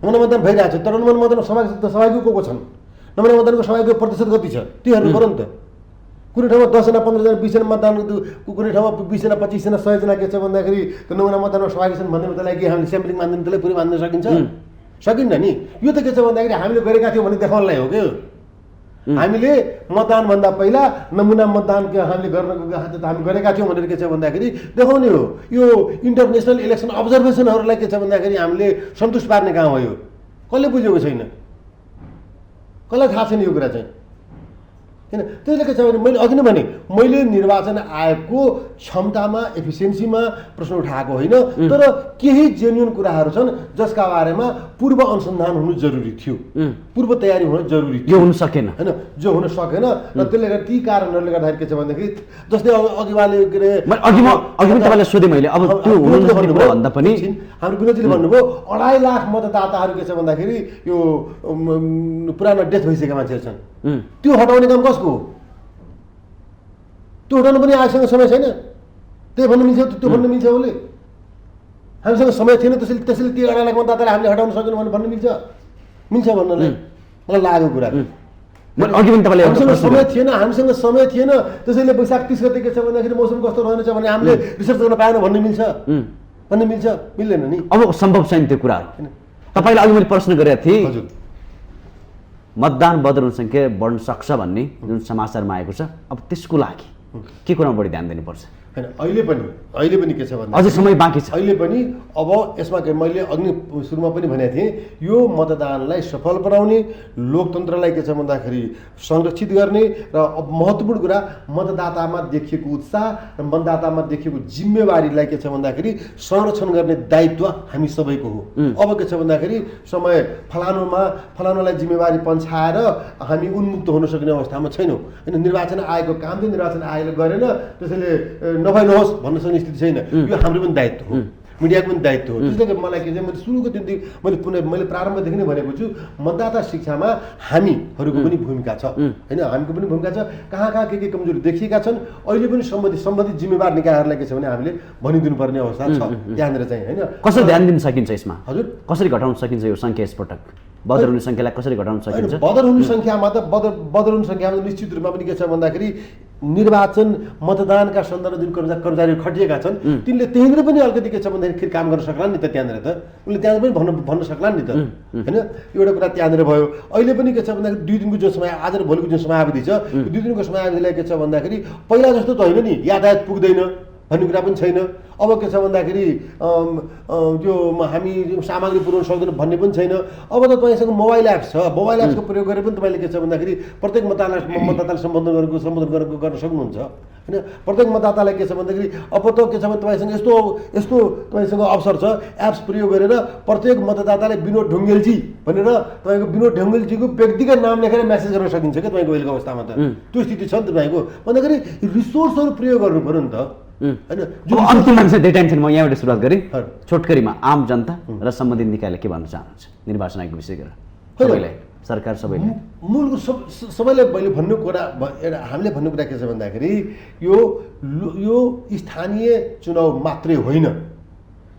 नमूना मतदान भइरहेको छ, तर नमूना मतदान सहभागी को छन्, नमूना मतदानको सहभागीको प्रतिशत कति छ त्यो हेर्नु पऱ्यो नि त। कुनै ठाउँमा 10 जना 15 जना 20 जना मतदान, कुनै ठाउँमा 20 जना 25 जना 100 जना के छ भन्दाखेरि त्यो नमुना मतदानमा सहभागी छन् भन्ने बेलालाई के हामीले स्याम्पलिङ मान्दैन, त्यसलाई पुरै मान्न सकिन्न नि। यो त के छ भन्दाखेरि हामीले गरेका थियौँ भन्ने देखाउनलाई हो क्या। हामीले मतदानभन्दा पहिला नमुना मतदान हामीले हामी गरेका थियौँ भनेर के छ भन्दाखेरि देखाउने हो। यो इन्टरनेसनल इलेक्सन अब्जर्भेसनहरूलाई के छ भन्दाखेरि हामीले सन्तुष्ट पार्ने काम हो। यो कसले बुझेको छैन, कसलाई थाहा छैन यो कुरा चाहिँ होइन। त्यसले के छ भने मैले अघि नै भने मैले निर्वाचन आयोगको क्षमतामा एफिसियन्सीमा प्रश्न उठाएको होइन, तर केही जेन्युन कुराहरू छन् जसका बारेमा पूर्व अनुसन्धान हुनु जरुरी थियो, पूर्व तयारी हुनु जरुरी थियो, हुन सकेन होइन, जो हुन सकेन। र त्यसले गर्दा ती कारणहरूले गर्दाखेरि के छ भनेदेखि जस्तै अघिवाले के अरे अघि तपाईँलाई सोधेँ मैले, अब त्यो भन्दा पनि हाम्रो विनोदजीले भन्नुभयो 2.5 लाख मतदाताहरू के छ भन्दाखेरि यो पुरानो डेथ भइसकेका मान्छेहरू छन्। त्यो हटाउने काम कसको हो? त्यो हटाउनु पनि आयोगसँग समय छैन। त्यही भन्नु मिल्छ, त्यो भन्नु मिल्छ उसले हामीसँग समय थिएन, त्यसैले ती 18 लाख मतदातालाई हामीले हटाउन सकेनौँ भन्नु मिल्छ भन्नलाई मलाई लागेको कुरा। अघि पनि तपाईँले हामीसँग समय थिएन त्यसैले वैशाख 30 गते के छ भन्दाखेरि मौसम कस्तो रहनेछ भने हामीले रिसर्च गर्न पाएन भन्ने मिल्छ मिल्दैन नि। अब सम्भव छैन त्यो कुराहरू। तपाईँले अघि मैले प्रश्न गरेको थिएँ, हजुर मतदान बदल सङ्ख्या बढ्न सक्छ भन्ने जुन समाचारमा आएको छ, अब त्यसको लागि के कुरामा बढी ध्यान दिनुपर्छ? होइन अहिले पनि के छ भन्दा अझै समय बाँकी छ। अहिले पनि अब यसमा मैले अघि सुरुमा पनि भनेको थिएँ, यो मतदानलाई सफल बनाउने, लोकतन्त्रलाई के छ भन्दाखेरि संरक्षित गर्ने र अब महत्त्वपूर्ण कुरा मतदातामा देखिएको उत्साह र मतदातामा देखिएको जिम्मेवारीलाई के छ भन्दाखेरि संरक्षण गर्ने दायित्व हामी सबैको हो। अब के छ भन्दाखेरि समय फलानुलाई जिम्मेवारी पन्छाएर हामी उन्मुक्त हुन सक्ने अवस्थामा छैनौँ। होइन, निर्वाचन आयोगको काम चाहिँ निर्वाचन आयोगले गरेन, त्यसैले नभए नहोस् भन्न सक्ने स्थिति छैन। यो हाम्रो पनि दायित्व हो, मिडियाको पनि दायित्व हो। त्यसले गर्दा मलाई के चाहिँ मैले सुरुको दिनदेखि मैले प्रारम्भदेखि नै भनेको छु, मतदाता शिक्षामा हामीहरूको पनि भूमिका छ। होइन, हामीको पनि भूमिका छ। कहाँ के कमजोरी देखिएका छन्, अहिले पनि सम्बन्धित जिम्मेवार निकायहरूलाई के छ भने हामीले भनिदिनु पर्ने अवस्था छ त्यहाँनिर चाहिँ। होइन, कसरी ध्यान दिन सकिन्छ यसमा? हजुर, कसरी घटाउन सकिन्छ यो सङ्ख्या यसपटक? बदर हुने सङ्ख्यालाई कसरी घटाउन सकिन्छ? बदर हुने सङ्ख्यामा निश्चित रूपमा पनि के छ भन्दाखेरि निर्वाचन मतदानका सन्दर्भमा जुन कर्मचारीहरू खटिएका छन् तिनले त्यहीँनिर पनि अलिकति के छ भन्दाखेरि काम गर्न सक्लान् नि त। त्यहाँनिर त उनले त्यहाँनिर पनि भन्न सक्लान् नि त। होइन, एउटा कुरा त्यहाँनिर भयो। अहिले पनि के छ भन्दाखेरि 2 दिनको जो समय, आज र भोलिको जुन समयावधि छ, 2 दिनको समयावधिलाई के छ भन्दाखेरि पहिला जस्तो त होइन नि, यातायात पुग्दैन भन्ने कुरा पनि छैन। अब के छ भन्दाखेरि त्यो हामी सामग्री पुर्याउन सक्दैन भन्ने पनि छैन। अब त तपाईँसँग मोबाइल एप्स छ, मोबाइल एप्सको प्रयोग गरेर पनि तपाईँले के छ भन्दाखेरि प्रत्येक मतदातालाई सम्बोधन गर्न सक्नुहुन्छ। होइन, प्रत्येक मतदातालाई के छ भन्दाखेरि अब त के छ भने तपाईँसँग यस्तो तपाईँसँग अवसर छ, एप्स प्रयोग गरेर प्रत्येक मतदातालाई विनोद ढुङ्गेलजी भनेर तपाईँको विनोद ढुङ्गेलजीको व्यक्तिगत नाम लेखेर मेसेज गर्न सकिन्छ क्या तपाईँको अहिलेको अवस्थामा। त त्यो स्थिति छ नि तपाईँको भन्दाखेरि रिसोर्सहरू प्रयोग गर्नु पऱ्यो नि त। अन्तिम मान्छे धेरै टाइम छैन, म यहाँबाट सुरुवात गरेँ। छोटकरीमा आम जनता र सम्बन्धित निकायले के भन्न चाहनुहुन्छ निर्वाचन आयोगको विषय गरेर? सबैलाई, सरकार सबैलाई, मूलको सबैलाई मैले भन्नु कुरा हामीले भन्नु कुरा के छ भन्दाखेरि यो स्थानीय चुनाव मात्रै होइन,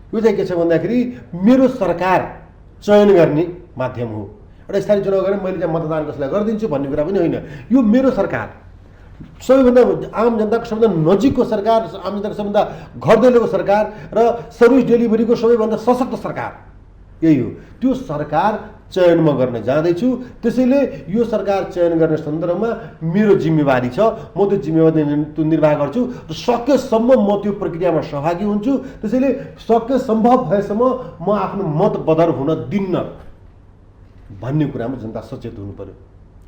यो चाहिँ के छ भन्दाखेरि मेरो सरकार चयन गर्ने माध्यम हो। एउटा स्थानीय चुनाव गरेर मैले चाहिँ मतदान कसैलाई गरिदिन्छु भन्ने कुरा पनि होइन। यो मेरो सरकार, सबैभन्दा आम जनताको सबभन्दा नजिकको सरकार, आम जनताको सबभन्दा घर दैलोको सरकार र सर्भिस डेलिभरीको सबैभन्दा सशक्त सरकार यही हो। त्यो सरकार चयन म गर्न जाँदैछु। त्यसैले यो सरकार चयन गर्ने सन्दर्भमा मेरो जिम्मेवारी छ, म त्यो जिम्मेवारी निर्वाह गर्छु र सकेसम्म म त्यो प्रक्रियामा सहभागी हुन्छु। त्यसैले सके सम्भव भएसम्म म आफ्नो मत बदर हुन दिन्न भन्ने कुरामा जनता सचेत हुनु पर्यो।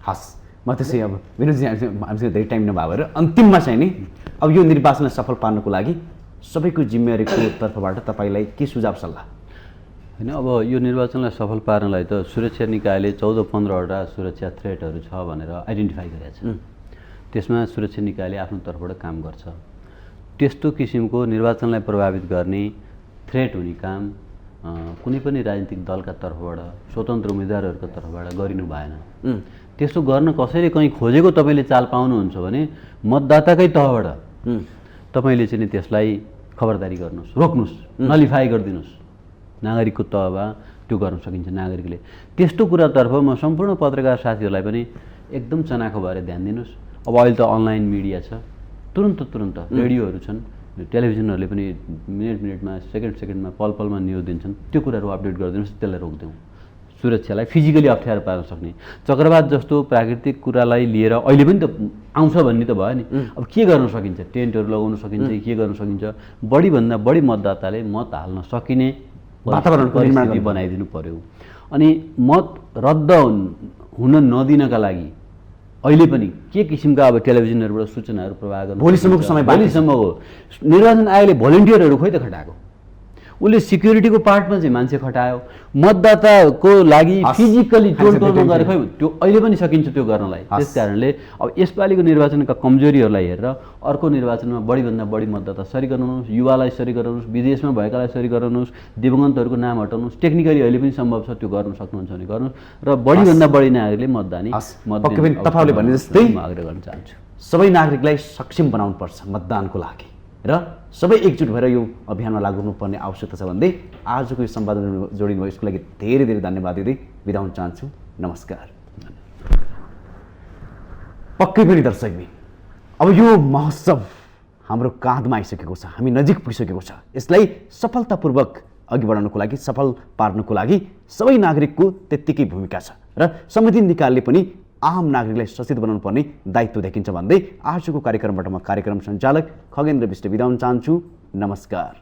हस्, म त्यसै अब विनोदजी हामीसँग धेरै टाइम नभए भएर अन्तिममा चाहिँ नि अब यो निर्वाचनलाई सफल पार्नको लागि सबैको जिम्मेवारीको तर्फबाट तपाईँलाई के सुझाव सल्लाह? होइन, अब यो निर्वाचनलाई सफल पार्नलाई त सुरक्षा निकायले 14-15वटा सुरक्षा थ्रेटहरू छ भनेर आइडेन्टिफाई गरेका छ। त्यसमा सुरक्षा निकायले आफ्नो तर्फबाट काम गर्छ। त्यस्तो किसिमको निर्वाचनलाई प्रभावित गर्ने थ्रेट हुने काम कुनै पनि राजनीतिक दलका तर्फबाट, स्वतन्त्र उम्मेदवारहरूको तर्फबाट गरिनु भएन। त्यस्तो गर्न कसैले कहीँ खोजेको तपाईँले चाल पाउनुहुन्छ भने मतदाताकै तहबाट तपाईँले चाहिँ त्यसलाई खबरदारी गर्नुहोस्, रोक्नुहोस्, नलिफाई गरिदिनुहोस्। नागरिकको तहमा त्यो गर्न सकिन्छ नागरिकले। त्यस्तो कुरातर्फ म सम्पूर्ण पत्रकार साथीहरूलाई पनि एकदम चनाखो भएर ध्यान दिनुहोस्। अब अहिले त अनलाइन मिडिया छ, तुरन्त रेडियोहरू छन्, टेलिभिजनहरूले पनि मिनेटमा सेकेन्डमा पलमा न्युज दिन्छन्। त्यो कुराहरू अपडेट गरिदिनुहोस्, त्यसलाई रोकिदिउँ। सुरक्षालाई फिजिकली अप्ठ्यारो पार्न सक्ने चक्रवात जस्तो प्राकृतिक कुरालाई लिएर अहिले पनि त आउँछ भन्ने त भयो नि। अब के गर्न सकिन्छ? टेन्टहरू लगाउन सकिन्छ, के गर्न सकिन्छ? बढीभन्दा बढी मतदाताले मत हाल्न सकिने वातावरण परिस्थिति बनाइदिनु पर्यो। अनि मत रद्द हुन नदिनका लागि अहिले पनि के किसिमका अब टेलिभिजनहरूबाट सूचनाहरू प्रवाह गर्नु, भोलिसम्मको निर्वाचन आयोगले भोलिन्टियरहरू खोइ त खटाएको, उसले सिक्युरिटीको पार्टमा चाहिँ मान्छे खटायो, मतदाताको लागि फिजिकली टोलटोलमा गरे खै त्यो अहिले पनि सकिन्छ त्यो गर्नलाई। त्यस कारणले अब यसपालिको निर्वाचनका कमजोरीहरूलाई हेरेर अर्को निर्वाचनमा बढीभन्दा बढी मतदाता सरी गराउनुहोस्, युवालाई सरी गराउनुहोस्, विदेशमा भएकालाई सरी गराउनुहोस्, दिवंगतहरूको नाम हटाउनुहोस्। टेक्निकली अहिले पनि सम्भव छ, त्यो गर्न सक्नुहुन्छ भने गर्नुहोस् र बढीभन्दा बढी नागरिकले तपाईँले भने जस्तै आग्रह गर्न चाहन्छु। सबै नागरिकलाई सक्षम बनाउनुपर्छ मतदानको लागि। र सबै एकजुट भएर यो अभियानमा लागु हुनुपर्ने आवश्यकता छ भन्दै आजको यो संवादमा जोडिनु भयो। यसको लागि धेरै धेरै धन्यवाद दिँदै बिदा हुन चाहन्छु। नमस्कार। पक्कै पनि दर्शकबिन, अब यो महोत्सव हाम्रो काँधमा आइसकेको छ, हामी नजिक पुगिसकेको छ। यसलाई सफलतापूर्वक अघि बढाउनको लागि, सफल पार्नको लागि सबै नागरिकको त्यत्तिकै भूमिका छ र संविधान निकालले पनि आम नागरिकलाई सचेत बनाउनु पर्ने दायित्व देखिन्छ भन्दै आजको कार्यक्रमबाट म कार्यक्रम सञ्चालक खगेन्द्र विष्ट बिदा हुन चाहन्छु। नमस्कार।